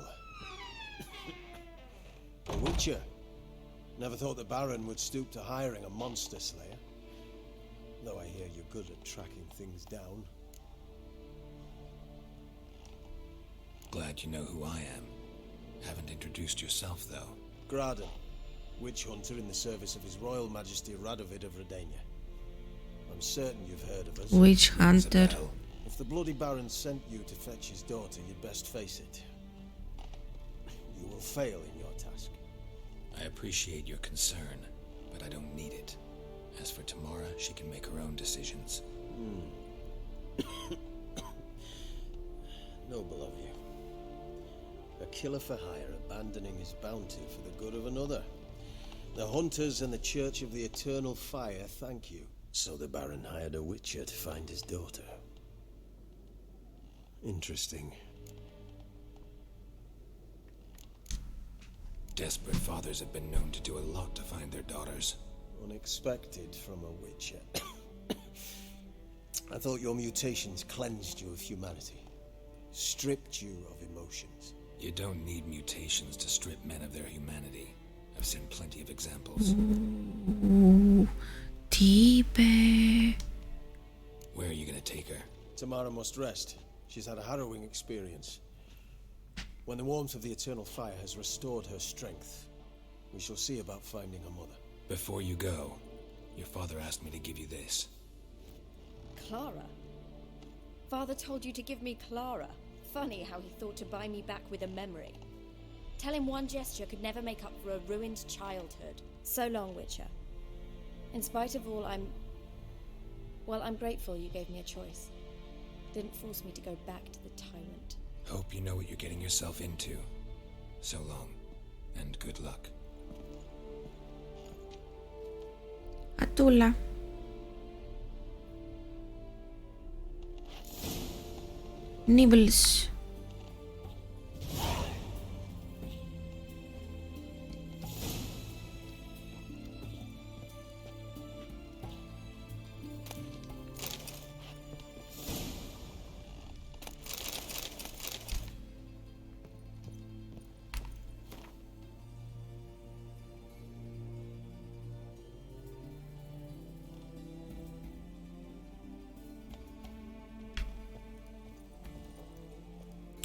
A witcher. Never thought the Baron would stoop to hiring a monster slayer. Though I hear you're good at tracking things down. Glad you know who I am. Haven't introduced yourself, though. Graden, witch hunter in the service of His Royal Majesty Radovid of Redania. I'm certain you've heard of us. Witch hunter. If the bloody Baron sent you to fetch his daughter, you'd best face it. You will fail in your task. I appreciate your concern, but I don't need it. As for Tamara, she can make her own decisions. Noble of you. A killer for hire abandoning his bounty for the good of another. The hunters and the Church of the Eternal Fire thank you. So the Baron hired a witcher to find his daughter. Interesting. Desperate fathers have been known to do a lot to find their daughters. Unexpected from a witcher. I thought your mutations cleansed you of humanity, stripped you of emotions. You don't need mutations to strip men of their humanity. I've seen plenty of examples. Τι είπε? Where are you gonna take her? Tamara must rest. She's had a harrowing experience. When the warmth of the eternal fire has restored her strength, we shall see about finding her mother. Before you go, your father asked me to give you this. Clara? Father told you to give me Clara. Funny how he thought to buy me back with a memory. Tell him one gesture could never make up for a ruined childhood. So long, Witcher. In spite of all, I'm grateful you gave me a choice. Didn't force me to go back to the tyrant. Hope you know what you're getting yourself into. So long, and good luck. Ατούλα. Nibbles.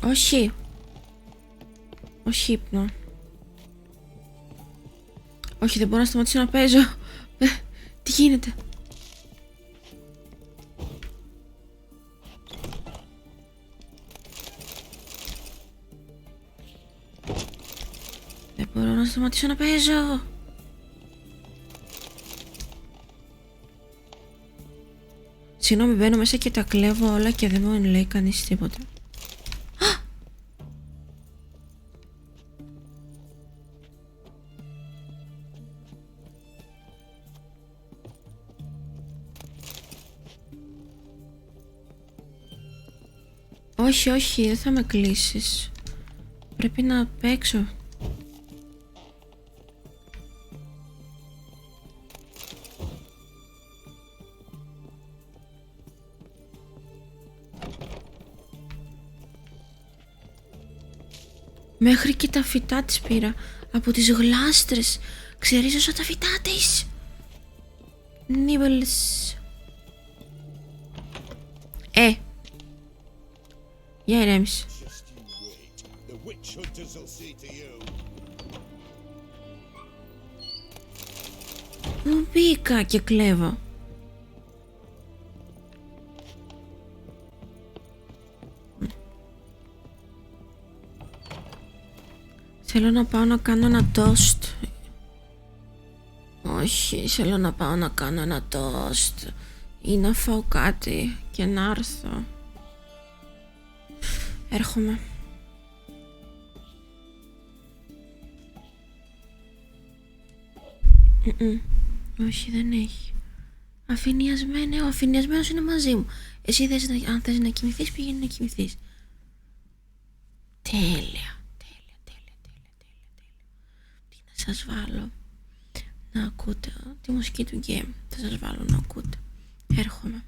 Όχι. Όχι ύπνο. Όχι, δεν μπορώ να σταματήσω να παίζω. Τι γίνεται? Δεν μπορώ να σταματήσω να παίζω. Συγγνώμη, μπαίνω μέσα και τα κλέβω όλα και δεν μου λέει κανείς τίποτα. Όχι, όχι, δεν θα με κλείσεις. Πρέπει να παίξω. Μέχρι και τα φυτά της πήρα. Από τις γλάστρες. Ξερίζωσα τα φυτά της. Νίμπελς. Για ηρέμησε. Μου μπήκα και κλέβω. Θέλω να πάω να κάνω ένα τόστ. Όχι, θέλω να πάω να κάνω ένα τόστ ή να φάω κάτι και να έρθω. Έρχομαι. Όχι, δεν έχει. Αφηνιασμένο, ο αφηνιασμένος είναι μαζί μου. Εσύ αν θες να κοιμηθείς, πήγαινε να κοιμηθείς. Τέλεια. Τι να σας βάλω? Να ακούτε τη μουσική του game. Θα σας βάλω να ακούτε. Έρχομαι.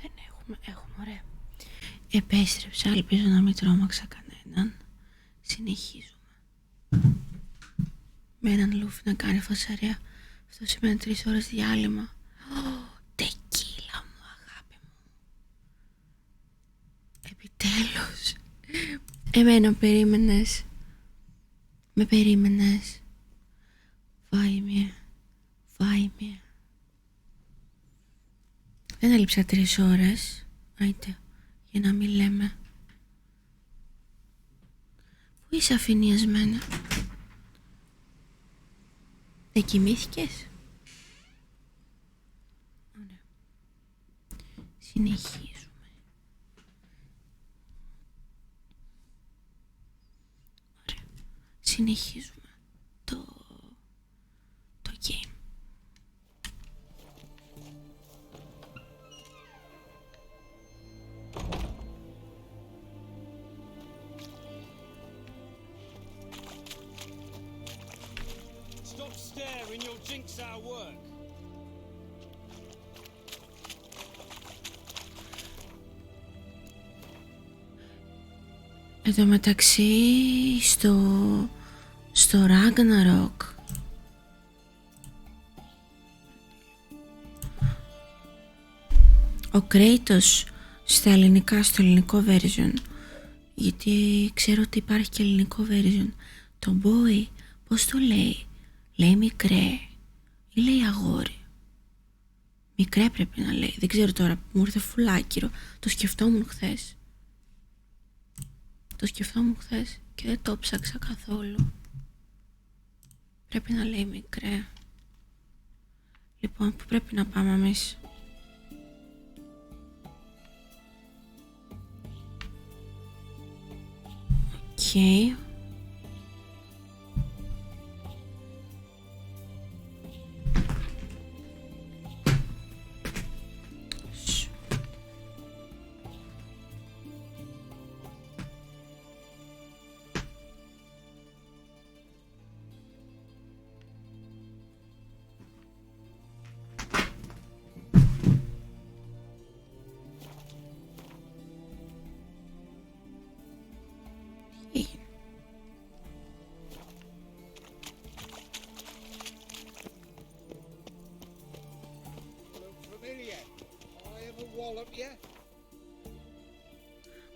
Δεν έχουμε, ωραία. Επέστρεψα, ελπίζω να μην τρόμαξα κανέναν. Συνεχίζουμε. Με έναν Λούφι να κάνει φασαρία. Αυτό σημαίνει 3 ώρες διάλειμμα. Τεκίλα μου, αγάπη μου. Επιτέλους. Εμένα περίμενες. Με περίμενες. Βάιμιε. Δεν έλειψα 3 ώρες. Άιτε, για να μην λέμε. Πού είσαι αφηνιασμένα? Δεν κοιμήθηκες? Ωραία. Συνεχίζουμε. Ωραία. Συνεχίζουμε το game. Stop staring, you'll jinx our work. Εν τω μεταξύ στο Ragnarok ο Κρέιτος στα ελληνικά, στο ελληνικό version, γιατί ξέρω ότι υπάρχει και ελληνικό version, το boy πως το λέει? Λέει μικρέ ή λέει αγόρι? Μικρέ πρέπει να λέει, δεν ξέρω τώρα, μου ήρθε φουλάκυρο. Το σκεφτόμουν χθες και δεν το ψάξα καθόλου. Πρέπει να λέει μικρέ. Λοιπόν, πού πρέπει να πάμε εμείς? Οκ.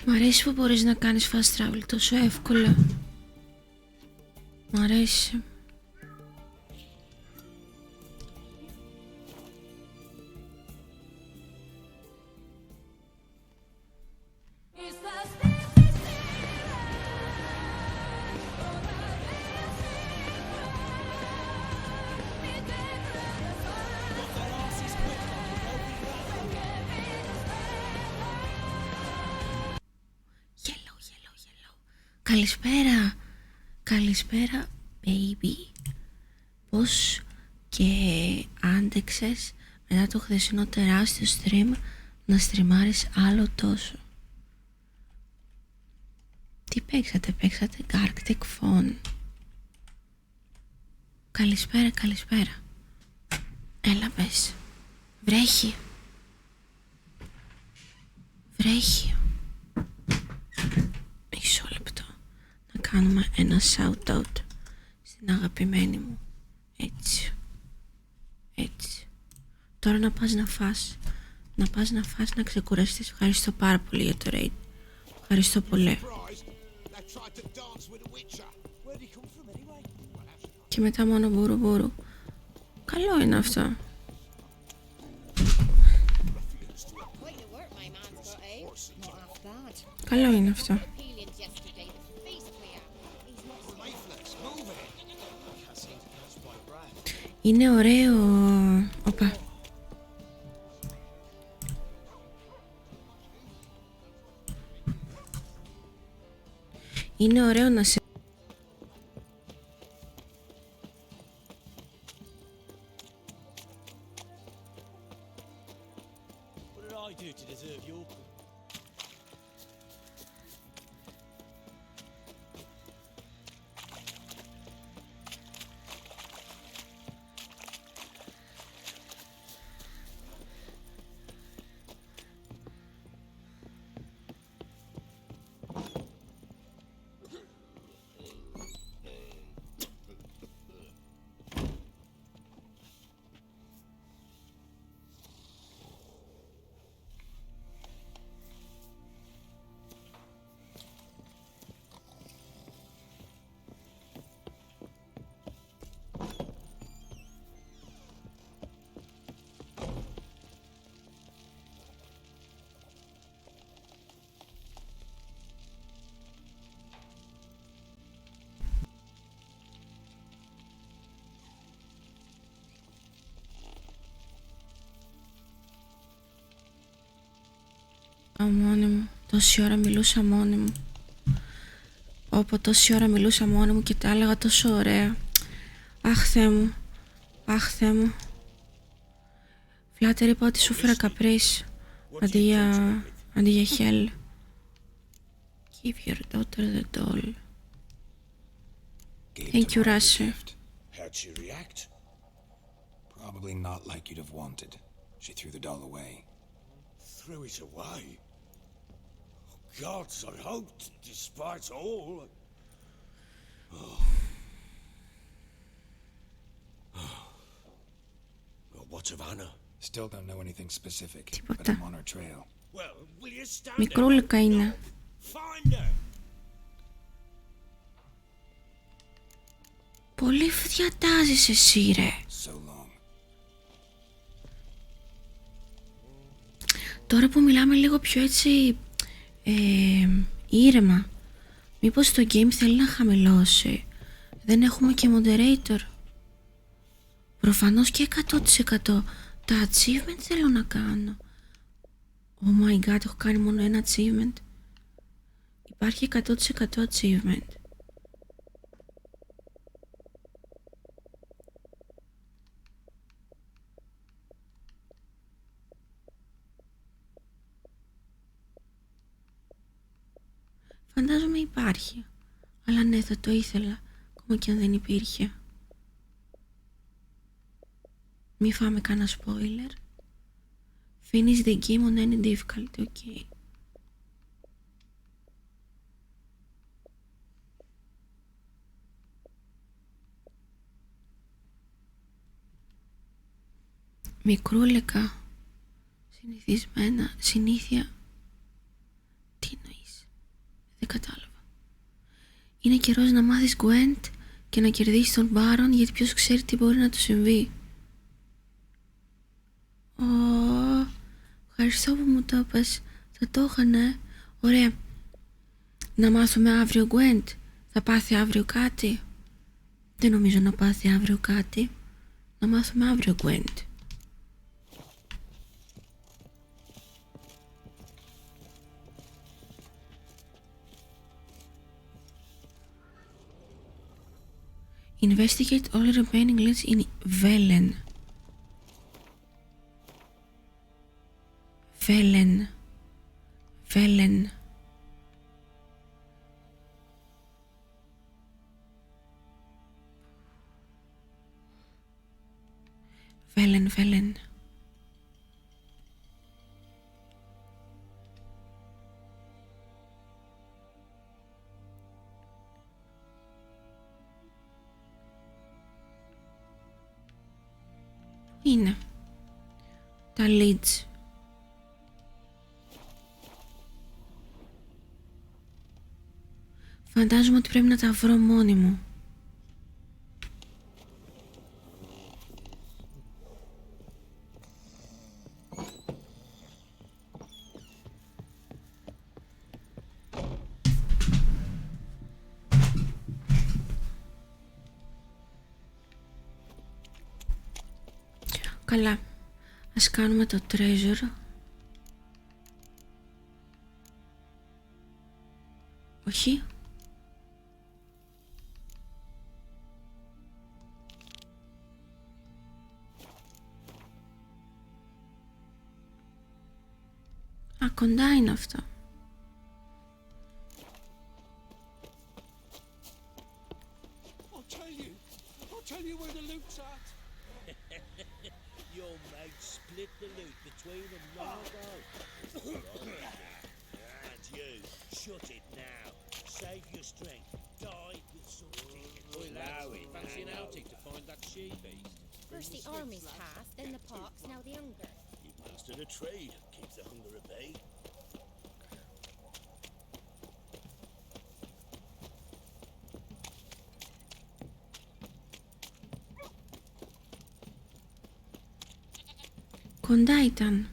Μ' αρέσει που μπορείς να κάνεις fast travel τόσο εύκολα. Μ' αρέσει. Καλησπέρα baby. Πώς και άντεξες μετά το χθεσινό τεράστιο stream να στριμάρεις άλλο τόσο? Τι παίξατε Arctic Phone? Καλησπέρα. Έλα πες. Βρέχει. Μισό λεπτό. Να κάνουμε ένα shout out στην αγαπημένη μου. Έτσι. Τώρα να πας να φας. Να ξεκουραστείς. Ευχαριστώ πάρα πολύ για το raid. Ευχαριστώ πολύ. Και μετά μόνο μπουρου. Καλό είναι αυτό. Καλό είναι αυτό. Είναι ωραίο. Οπα. Είναι ωραίο να σε... Μόνη μου. Τόση ώρα μιλούσα μόνη μου. Τόση ώρα μιλούσα μόνη μου και τα έλεγα τόσο ωραία. Αχ, Θεέ μου. Αχ, Θεέ μου. Φλάτερ, είπα ότι σου φέρα καπρίς αντί για χέλ. Give your daughter the doll. Thank you, Russia. How'd she react? Probably not like you'd have wanted. She threw the doll away. Threw it away? Oh, gods, I hoped, despite all. Oh. Well, what of Anna? Still don't know anything specific, but I'm on her trail. Well, will you stand Μικρούλικα είναι. Find her. Πολύ διατάζεις εσύ, ρε. So long. Τώρα που μιλάμε λίγο πιο έτσι ήρεμα, μήπως το game θέλει να χαμηλώσει? Δεν έχουμε και moderator. Προφανώς και 100% τα achievement θέλω να κάνω. Oh my god, έχω κάνει μόνο ένα achievement. Υπάρχει 100% achievement. Φαντάζομαι υπάρχει. Αλλά ναι, θα το ήθελα. Ακόμα και αν δεν υπήρχε. Μη φάμε κανένα spoiler. Finish the game on any difficulty, okay. Μικρούλικα. Συνηθισμένα. Συνήθεια. Τι εννοείς? Δεν κατάλαβα. Είναι καιρός να μάθεις Gwent και να κερδίσεις τον Baron, γιατί ποιος ξέρει τι μπορεί να του συμβεί. Ευχαριστώ που μου το είπες. Θα το είχανε. Ωραία. Να μάθουμε αύριο Gwent. Θα πάθει αύριο κάτι? Δεν νομίζω να πάθει αύριο κάτι. Να μάθουμε αύριο Gwent. Investigate all remaining leads in Velen. Velen. Velen. Velen, Velen. Είναι τα leads. Φαντάζομαι ότι πρέπει να τα βρω μόνη μου. Καλά, ας κάνουμε το treasure. Όχι. Α, κοντά είναι αυτό. I'll tell you where the loot's at. Your mate split the loot between them long ago. And you, shut it now. Save your strength. Die with some dignity. Allow it. Fancy an outing to find that she-beast? First the army's task, then the pox, now the hunger. You mastered a trade. Keep the hunger at bay. Κοντά ήταν.